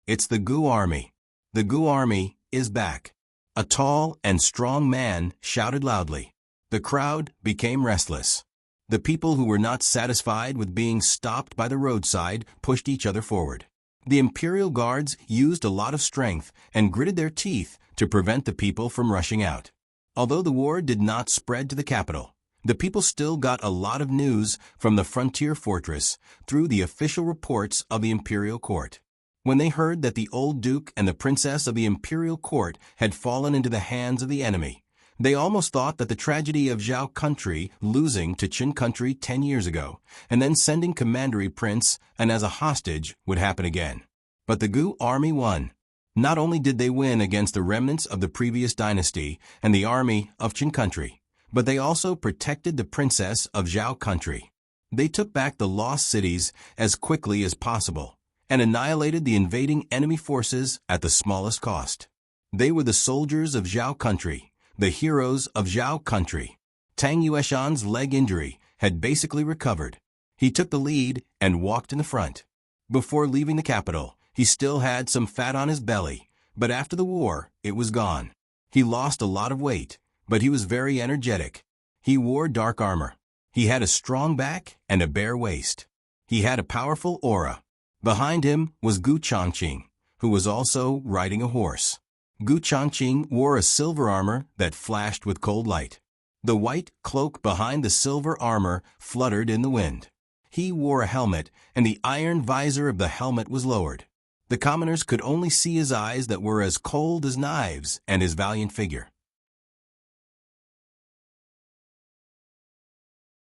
"It's the Gu army. The Gu army is back." A tall and strong man shouted loudly. The crowd became restless. The people who were not satisfied with being stopped by the roadside pushed each other forward. The imperial guards used a lot of strength and gritted their teeth to prevent the people from rushing out. Although the war did not spread to the capital, the people still got a lot of news from the frontier fortress through the official reports of the imperial court. When they heard that the old duke and the princess of the imperial court had fallen into the hands of the enemy, they almost thought that the tragedy of Zhao country losing to Qin country 10 years ago and then sending Commandery Prince and as a hostage would happen again. But the Gu army won. Not only did they win against the remnants of the previous dynasty and the army of Qin country, but they also protected the princess of Zhao country. They took back the lost cities as quickly as possible and annihilated the invading enemy forces at the smallest cost. They were the soldiers of Zhao country, the heroes of Zhao country. Tang Yueshan's leg injury had basically recovered. He took the lead and walked in the front. Before leaving the capital, he still had some fat on his belly, but after the war, it was gone. He lost a lot of weight, but he was very energetic. He wore dark armor. He had a strong back and a bare waist. He had a powerful aura. Behind him was Gu Changqing, who was also riding a horse. Gu Changqing wore a silver armor that flashed with cold light. The white cloak behind the silver armor fluttered in the wind. He wore a helmet, and the iron visor of the helmet was lowered. The commoners could only see his eyes that were as cold as knives and his valiant figure.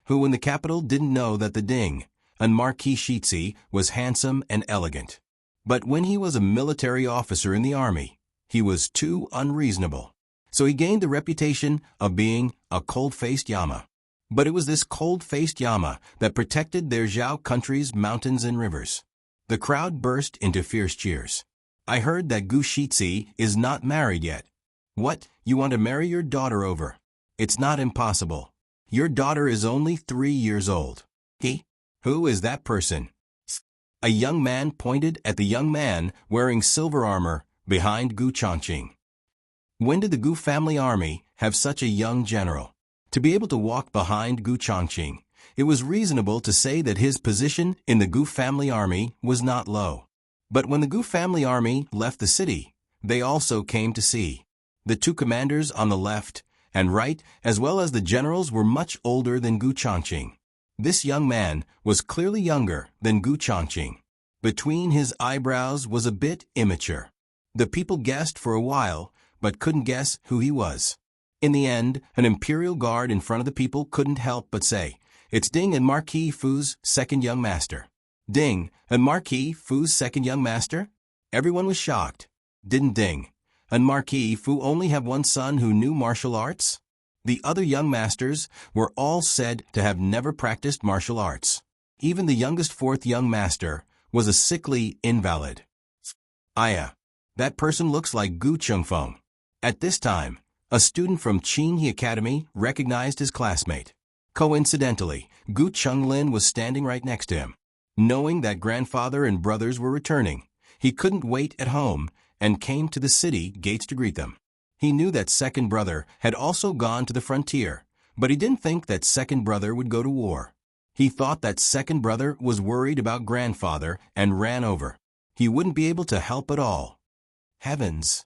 Who in the capital didn't know that the Ding, and Marquis Shitzi, was handsome and elegant. But when he was a military officer in the army, he was too unreasonable. So he gained the reputation of being a cold-faced Yama. But it was this cold-faced Yama that protected their Zhao country's mountains and rivers. The crowd burst into fierce cheers. "I heard that Gu Shitzi is not married yet." "What, you want to marry your daughter over?" "It's not impossible. Your daughter is only 3 years old." "He? Who is that person?" A young man pointed at the young man wearing silver armor behind Gu Changqing. When did the Gu family army have such a young general? To be able to walk behind Gu Changqing, it was reasonable to say that his position in the Gu family army was not low. But when the Gu family army left the city, they also came to see. The 2 commanders on the left and right, as well as the generals, were much older than Gu Chongqing. This young man was clearly younger than Gu Chongqing. Between his eyebrows was a bit immature. The people guessed for a while, but couldn't guess who he was. In the end, an imperial guard in front of the people couldn't help but say, "It's Ding and Marquis Fu's second young master." Ding and Marquis Fu's second young master? Everyone was shocked. Didn't Ding and Marquis Fu only have one son who knew martial arts? The other young masters were all said to have never practiced martial arts. Even the youngest fourth young master was a sickly invalid. Aya, that person looks like Gu Chengfeng. At this time, a student from Qinghai Academy recognized his classmate. Coincidentally, Gu Chenglin was standing right next to him. Knowing that grandfather and brothers were returning, he couldn't wait at home and came to the city gates to greet them. He knew that second brother had also gone to the frontier, but he didn't think that second brother would go to war. He thought that second brother was worried about grandfather and ran over. He wouldn't be able to help at all. Heavens!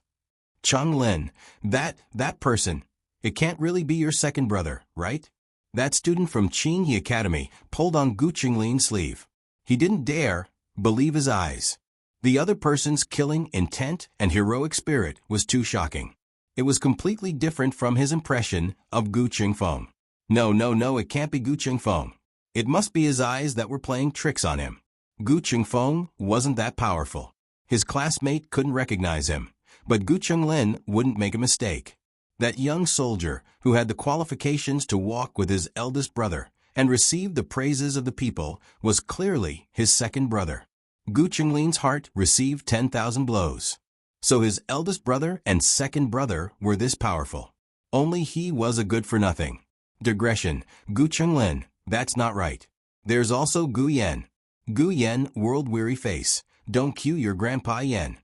Chenglin, that person, it can't really be your second brother, right? That student from Qinghai Academy pulled on Gu Chenglin's sleeve. He didn't dare believe his eyes. The other person's killing intent and heroic spirit was too shocking. It was completely different from his impression of Gu Chengfeng. No, it can't be Gu Chengfeng. It must be his eyes that were playing tricks on him. Gu Chengfeng wasn't that powerful. His classmate couldn't recognize him, but Gu Chenglin wouldn't make a mistake. That young soldier who had the qualifications to walk with his eldest brother and receive the praises of the people was clearly his second brother. Gu Chenglin's heart received 10,000 blows. So his eldest brother and second brother were this powerful. Only he was a good-for-nothing. Digression, Gu Chenglin, that's not right. There's also Gu Yen. Gu Yen, world-weary face. Don't cue your grandpa Yen.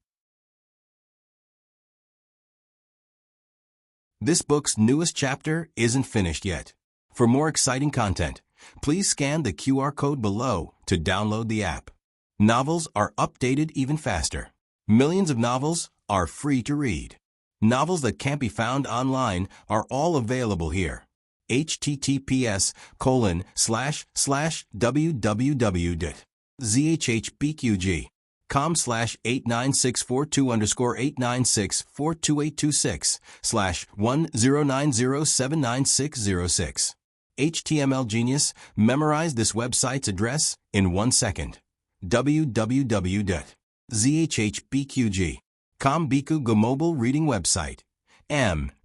This book's newest chapter isn't finished yet. For more exciting content, please scan the QR code below to download the app. Novels are updated even faster. Millions of novels are free to read. Novels that can't be found online are all available here. https://www.zhbqg.com/89642_8964286/1090790606. HTML Genius memorized this website's address in 1 second. www.zhbqg.com Biku Go mobile reading website.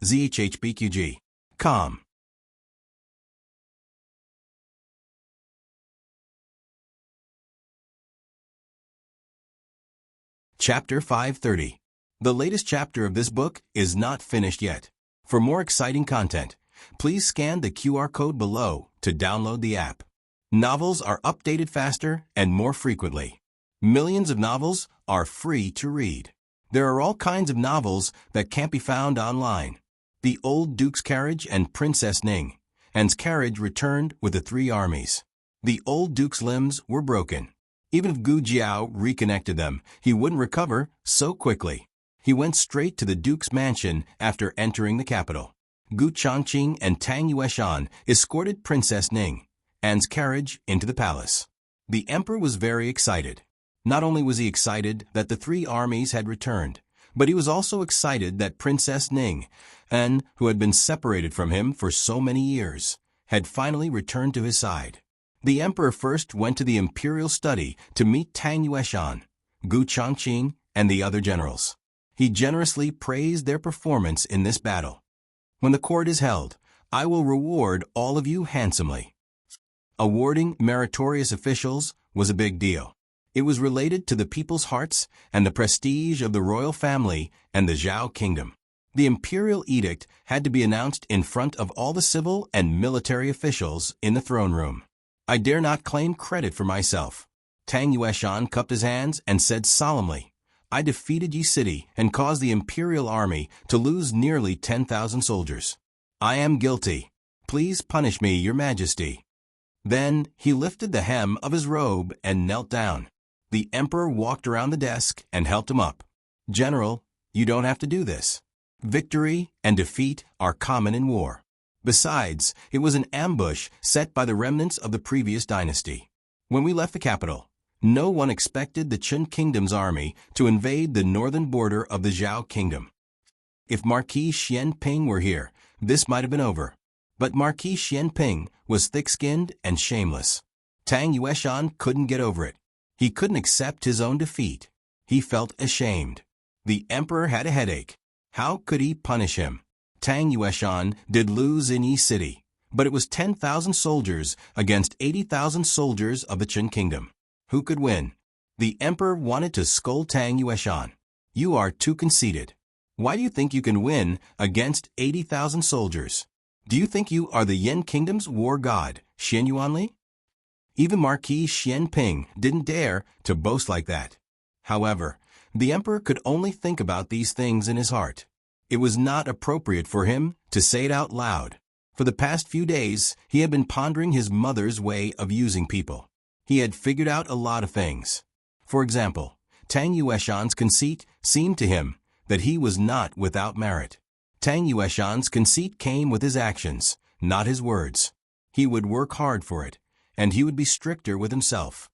zhbqg.com. Chapter 530. The latest chapter of this book is not finished yet. For more exciting content, please scan the QR code below to download the app. Novels are updated faster and more frequently. Millions of novels are free to read. There are all kinds of novels that can't be found online. The Old Duke's Carriage and Princess Ning. Anne's carriage returned with the 3 armies. The old Duke's limbs were broken. Even if Gu Jiao reconnected them, he wouldn't recover so quickly. He went straight to the Duke's mansion after entering the capital. Gu Chongqing and Tang Yueshan escorted Princess Ning, Anne's carriage, into the palace. The emperor was very excited. Not only was he excited that the 3 armies had returned, but he was also excited that Princess Ning, Anne, who had been separated from him for so many years, had finally returned to his side. The emperor first went to the imperial study to meet Tang Yueshan, Gu Chongqing, and the other generals. He generously praised their performance in this battle. When the court is held, I will reward all of you handsomely. Awarding meritorious officials was a big deal. It was related to the people's hearts and the prestige of the royal family and the Zhao kingdom. The imperial edict had to be announced in front of all the civil and military officials in the throne room. I dare not claim credit for myself. Tang Yueshan cupped his hands and said solemnly, I defeated Yi City and caused the imperial army to lose nearly 10,000 soldiers. I am guilty. Please punish me, your majesty. Then he lifted the hem of his robe and knelt down. The emperor walked around the desk and helped him up. General, you don't have to do this. Victory and defeat are common in war. Besides, it was an ambush set by the remnants of the previous dynasty. When we left the capital, no one expected the Qin Kingdom's army to invade the northern border of the Zhao Kingdom. If Marquis Xianping were here, this might have been over. But Marquis Xianping was thick-skinned and shameless. Tang Yueshan couldn't get over it. He couldn't accept his own defeat. He felt ashamed. The emperor had a headache. How could he punish him? Tang Yueshan did lose in Yi City, but it was 10,000 soldiers against 80,000 soldiers of the Qin Kingdom. Who could win? The emperor wanted to scold Tang Yueshan. You are too conceited. Why do you think you can win against 80,000 soldiers? Do you think you are the Yan Kingdom's war god, Xian Yuanli? Even Marquis Xianping didn't dare to boast like that. However, the emperor could only think about these things in his heart. It was not appropriate for him to say it out loud. For the past few days, he had been pondering his mother's way of using people. He had figured out a lot of things. For example, Tang Yueshan's conceit seemed to him that he was not without merit. Tang Yueshan's conceit came with his actions, not his words. He would work hard for it, and he would be stricter with himself.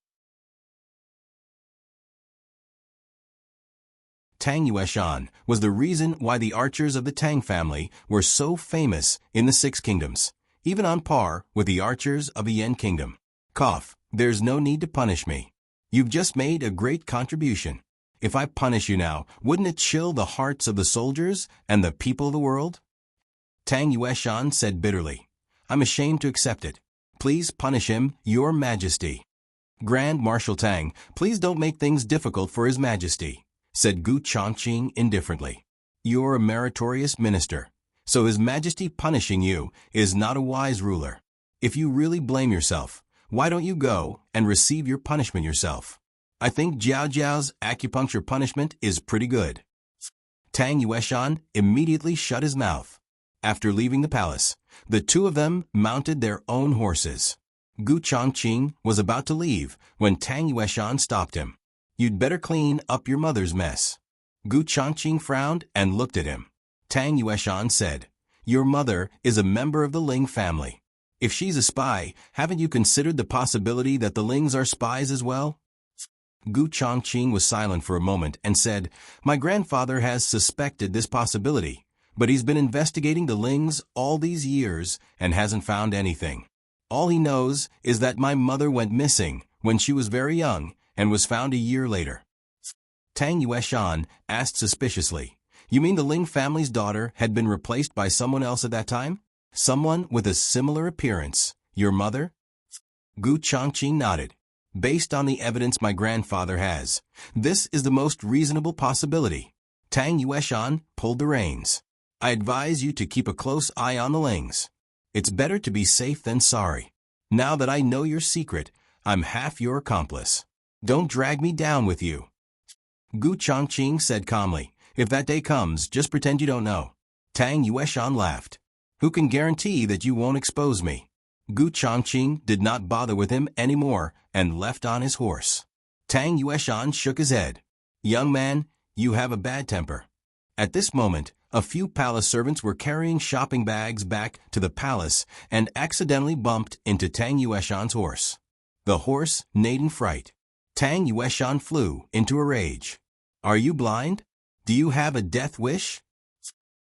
Tang Yueshan was the reason why the archers of the Tang family were so famous in the Six Kingdoms, even on par with the archers of the Yan Kingdom. Cough, there's no need to punish me. You've just made a great contribution. If I punish you now, wouldn't it chill the hearts of the soldiers and the people of the world? Tang Yueshan said bitterly, I'm ashamed to accept it. Please punish him, Your Majesty. Grand Marshal Tang, please don't make things difficult for His Majesty, said Gu Chongqing indifferently. You're a meritorious minister, so His Majesty punishing you is not a wise ruler. If you really blame yourself, why don't you go and receive your punishment yourself? I think Jiao Jiao's acupuncture punishment is pretty good. Tang Yueshan immediately shut his mouth. After leaving the palace, the two of them mounted their own horses. Gu Chongqing was about to leave when Tang Yueshan stopped him. You'd better clean up your mother's mess. Gu Chongqing frowned and looked at him. Tang Yueshan said, Your mother is a member of the Ling family. If she's a spy, haven't you considered the possibility that the Lings are spies as well? Gu Chongqing was silent for a moment and said, My grandfather has suspected this possibility, but he's been investigating the Lings all these years and hasn't found anything. All he knows is that my mother went missing when she was very young and was found a year later. Tang Yueshan asked suspiciously, You mean the Ling family's daughter had been replaced by someone else at that time? Someone with a similar appearance, your mother? Gu Chongqing nodded. Based on the evidence my grandfather has, this is the most reasonable possibility. Tang Yueshan pulled the reins. I advise you to keep a close eye on the Lings. It's better to be safe than sorry. Now that I know your secret, I'm half your accomplice. Don't drag me down with you. Gu Chongqing said calmly, If that day comes, just pretend you don't know. Tang Yueshan laughed. Who can guarantee that you won't expose me? Gu Chongqing did not bother with him anymore and left on his horse. Tang Yueshan shook his head. Young man, you have a bad temper. At this moment, a few palace servants were carrying shopping bags back to the palace and accidentally bumped into Tang Yueshan's horse. The horse neighed in fright. Tang Yueshan flew into a rage. Are you blind? Do you have a death wish?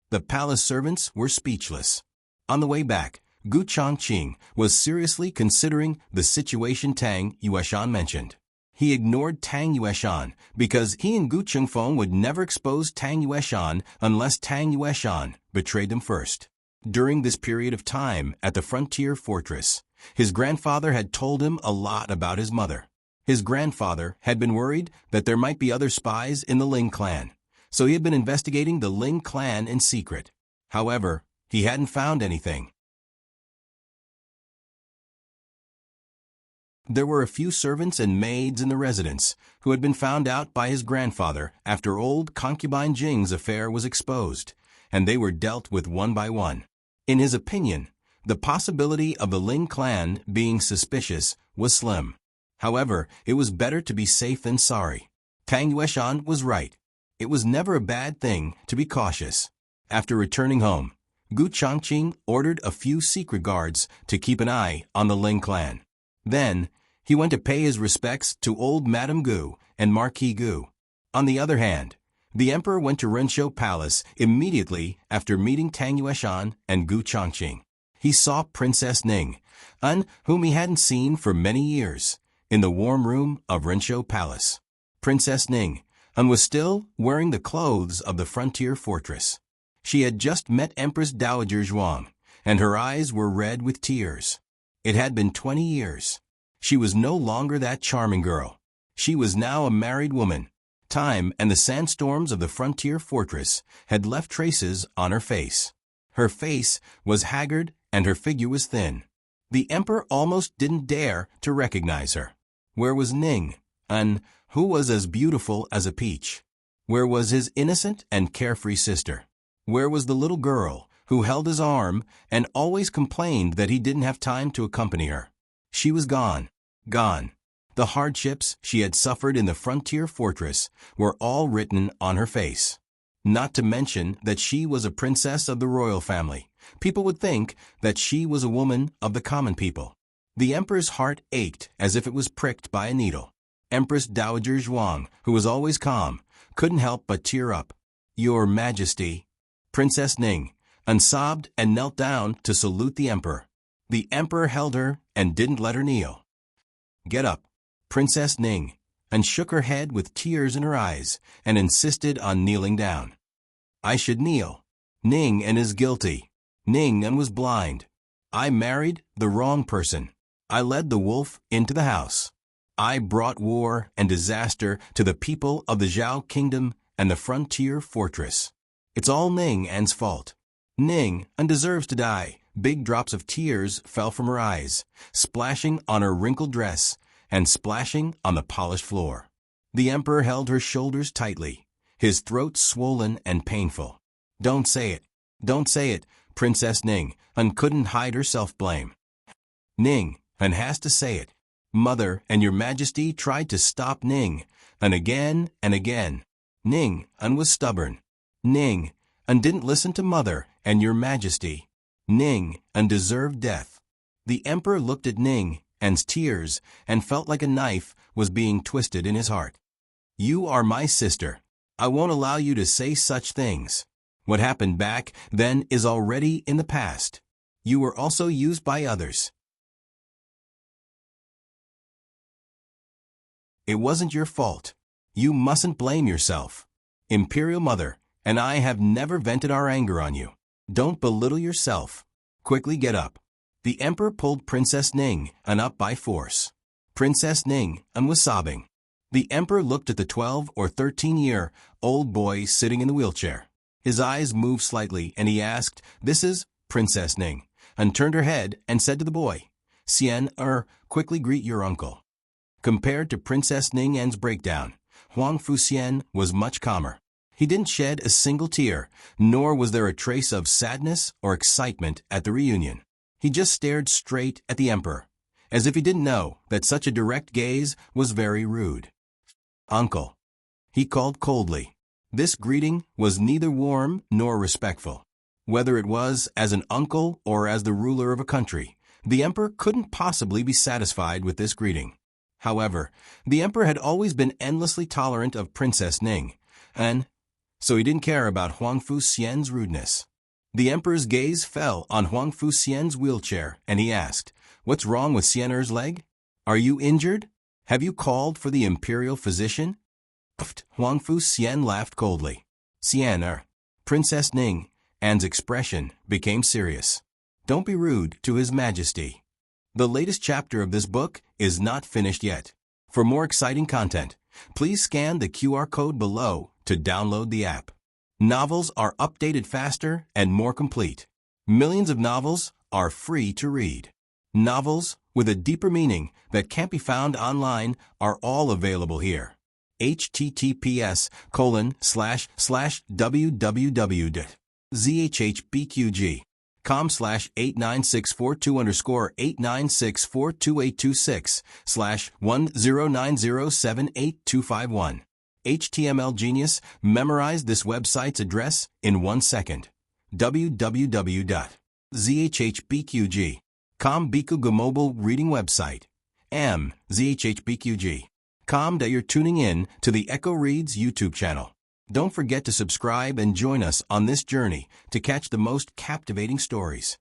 The palace servants were speechless. On the way back, Gu Chongqing was seriously considering the situation Tang Yueshan mentioned. He ignored Tang Yueshan because he and Gu Chengfeng would never expose Tang Yueshan unless Tang Yueshan betrayed them first. During this period of time at the frontier fortress, his grandfather had told him a lot about his mother. His grandfather had been worried that there might be other spies in the Ling clan, so he had been investigating the Ling clan in secret. However, he hadn't found anything. There were a few servants and maids in the residence who had been found out by his grandfather after old concubine Jing's affair was exposed, and they were dealt with one by one. In his opinion, the possibility of the Ling clan being suspicious was slim. However, it was better to be safe than sorry. Tang Yueshan was right. It was never a bad thing to be cautious. After returning home, Gu Chongqing ordered a few secret guards to keep an eye on the Ling clan. Then, he went to pay his respects to old Madame Gu and Marquis Gu. On the other hand, the emperor went to Renshou Palace immediately after meeting Tang Yueshan and Gu Chongqing. He saw Princess Ning, whom he hadn't seen for many years, in the warm room of Renshou Palace. Princess Ning was still wearing the clothes of the frontier fortress. She had just met Empress Dowager Zhuang, and her eyes were red with tears. It had been 20 years. She was no longer that charming girl. She was now a married woman. Time and the sandstorms of the frontier fortress had left traces on her face. Her face was haggard and her figure was thin. The emperor almost didn't dare to recognize her. Where was Ning, who was as beautiful as a peach? Where was his innocent and carefree sister? Where was the little girl who held his arm and always complained that he didn't have time to accompany her? She was gone. Gone. The hardships she had suffered in the frontier fortress were all written on her face. Not to mention that she was a princess of the royal family. People would think that she was a woman of the common people. The emperor's heart ached as if it was pricked by a needle. Empress Dowager Zhuang, who was always calm, couldn't help but tear up. "Your Majesty." Princess Ning sobbed and knelt down to salute the emperor. The emperor held her and didn't let her kneel. "Get up." Princess Ning shook her head with tears in her eyes and insisted on kneeling down. "I should kneel. Ning is guilty. Ning was blind. I married the wrong person. I led the wolf into the house. I brought war and disaster to the people of the Zhao kingdom and the frontier fortress. It's all Ning's fault. Ning deserves to die." Big drops of tears fell from her eyes, splashing on her wrinkled dress and splashing on the polished floor. The emperor held her shoulders tightly, his throat swollen and painful. "Don't say it. Don't say it." Princess Ning couldn't hide her self-blame. "Ning has to say it. Mother and your Majesty tried to stop Ning, and again and again. Ning was stubborn. Ning didn't listen to Mother and your Majesty. Ning deserved death." The emperor looked at Ning's tears and felt like a knife was being twisted in his heart. "You are my sister. I won't allow you to say such things. What happened back then is already in the past. You were also used by others. It wasn't your fault. You mustn't blame yourself. Imperial Mother and I have never vented our anger on you. Don't belittle yourself. Quickly get up." The emperor pulled Princess Ning up by force. Princess Ning was sobbing. The emperor looked at the 12 or 13-year-old boy sitting in the wheelchair. His eyes moved slightly and he asked, "This is Princess Ning," and turned her head and said to the boy, "Xian, quickly greet your uncle." Compared to Princess Ning's breakdown, Huang Fuxian was much calmer. He didn't shed a single tear, nor was there a trace of sadness or excitement at the reunion. He just stared straight at the emperor, as if he didn't know that such a direct gaze was very rude. "Uncle," he called coldly. This greeting was neither warm nor respectful. Whether it was as an uncle or as the ruler of a country, the emperor couldn't possibly be satisfied with this greeting. However, the emperor had always been endlessly tolerant of Princess Ning, and so he didn't care about Huang Fuxian's rudeness. The emperor's gaze fell on Huang Fuxian's wheelchair, and he asked, "What's wrong with Xian'er's leg? Are you injured? Have you called for the imperial physician?" Huang Fuxian laughed coldly. "Xian'er." Princess Ning's expression became serious. "Don't be rude to His Majesty." The latest chapter of this book is not finished yet. For more exciting content, please scan the QR code below to download the app. Novels are updated faster and more complete. Millions of novels are free to read. Novels with a deeper meaning that can't be found online are all available here. https://www.zhbqg.com/89642_8964286/1090782551. HTML Genius memorized this website's address in 1 second. www.zhhbqg.com Bikuga mobile reading website. zhhbqg.com that you're tuning in to the Echo Reads YouTube channel. Don't forget to subscribe and join us on this journey to catch the most captivating stories.